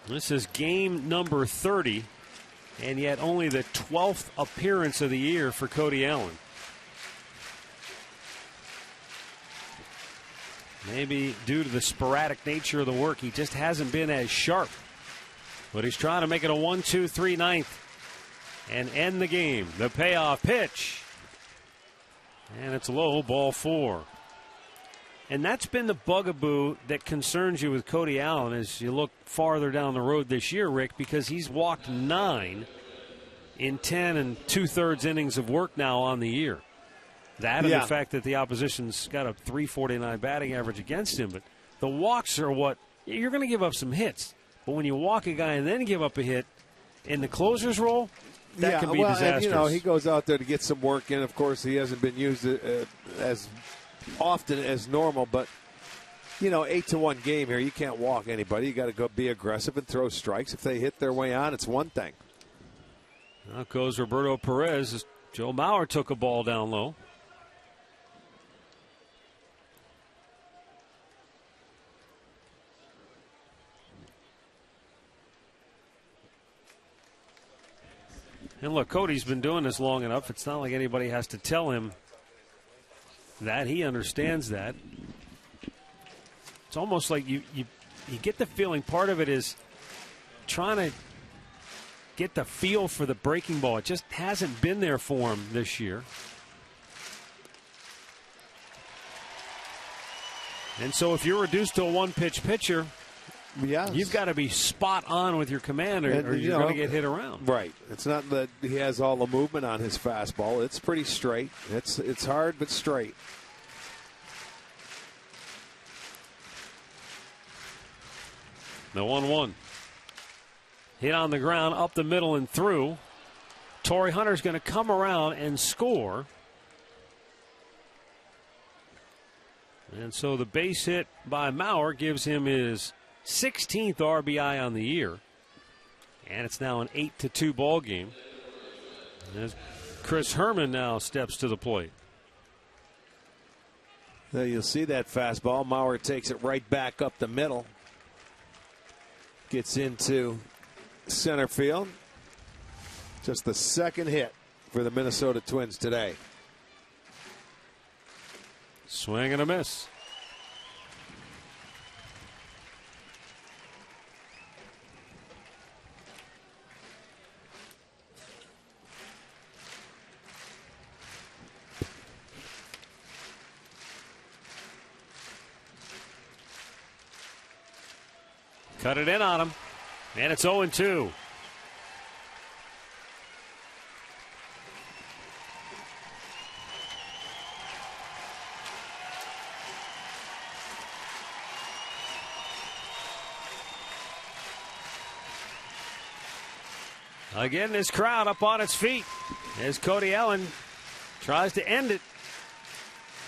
This is game number 30, and yet only the 12th appearance of the year for Cody Allen. Maybe due to the sporadic nature of the work, he just hasn't been as sharp. But he's trying to make it a 1-2-3 ninth and end the game. The payoff pitch. And it's low, ball 4. And that's been the bugaboo that concerns you with Cody Allen as you look farther down the road this year, Rick, because he's walked 9 in 10 2/3 innings of work now on the year. That and the fact that the opposition's got a .349 batting average against him. But the walks are what you're going to give up some hits. But when you walk a guy and then give up a hit in the closer's role, that can be disastrous. And, he goes out there to get some work in. Of course, he hasn't been used as often as normal, but 8-1 game here. You can't walk anybody. You got to go be aggressive and throw strikes. If they hit their way on, it's one thing. Out goes Roberto Perez as Joe Mauer took a ball down low. And look, Cody's been doing this long enough. It's not like anybody has to tell him that. He understands that. It's almost like you get the feeling part of it is trying to get the feel for the breaking ball. It just hasn't been there for him this year. And so if you're reduced to a one-pitch pitcher, you've got to be spot on with your command or you're going to get hit around. Right. It's not that he has all the movement on his fastball. It's pretty straight. It's hard but straight. The 1-1. Hit on the ground, up the middle and through. Torrey Hunter's going to come around and score. And so the base hit by Mauer gives him his 16th RBI on the year. And it's now an 8-2 ball game. As Chris Herman now steps to the plate. There you'll see that fastball. Mauer takes it right back up the middle. Gets into center field. Just the second hit for the Minnesota Twins today. Swing and a miss. Cut it in on him. And it's 0-2. Again, this crowd up on its feet as Cody Allen tries to end it.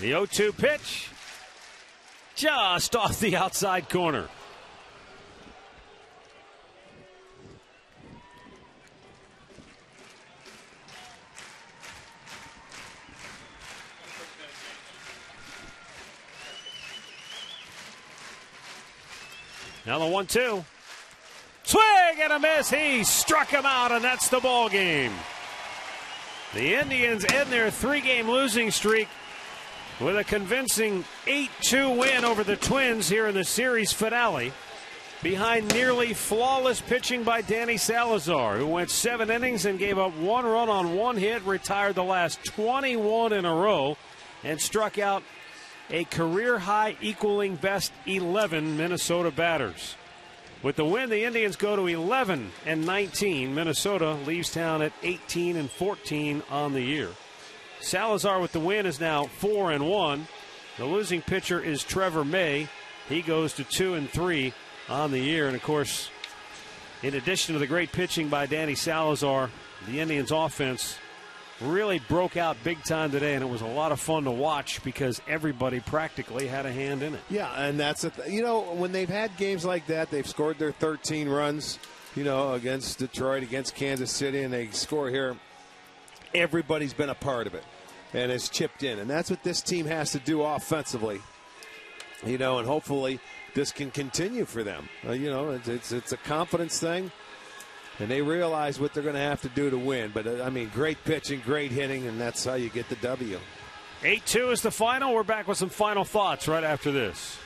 The 0-2 pitch just off the outside corner. Now the 1-2. Swing and a miss. He struck him out, and that's the ball game. The Indians end their 3-game losing streak with a convincing 8-2 win over the Twins here in the series finale. behind nearly flawless pitching by Danny Salazar, who went 7 innings and gave up 1 run on 1 hit, retired the last 21 in a row, and struck out a career-high equaling best 11 Minnesota batters. With the win, the Indians go to 11-19. Minnesota leaves town at 18-14 on the year. Salazar with the win is now 4-1. The losing pitcher is Trevor May. He goes to 2-3 on the year. And, of course, in addition to the great pitching by Danny Salazar, the Indians' offense really broke out big time today, and it was a lot of fun to watch because everybody practically had a hand in it. Yeah, and that's when they've had games like that, they've scored their 13 runs, against Detroit, against Kansas City, and they score here. Everybody's been a part of it and has chipped in, and that's what this team has to do offensively. And hopefully this can continue for them. It's a confidence thing. And they realize what they're going to have to do to win. But, great pitching, great hitting, and that's how you get the W. 8-2 is the final. We're back with some final thoughts right after this.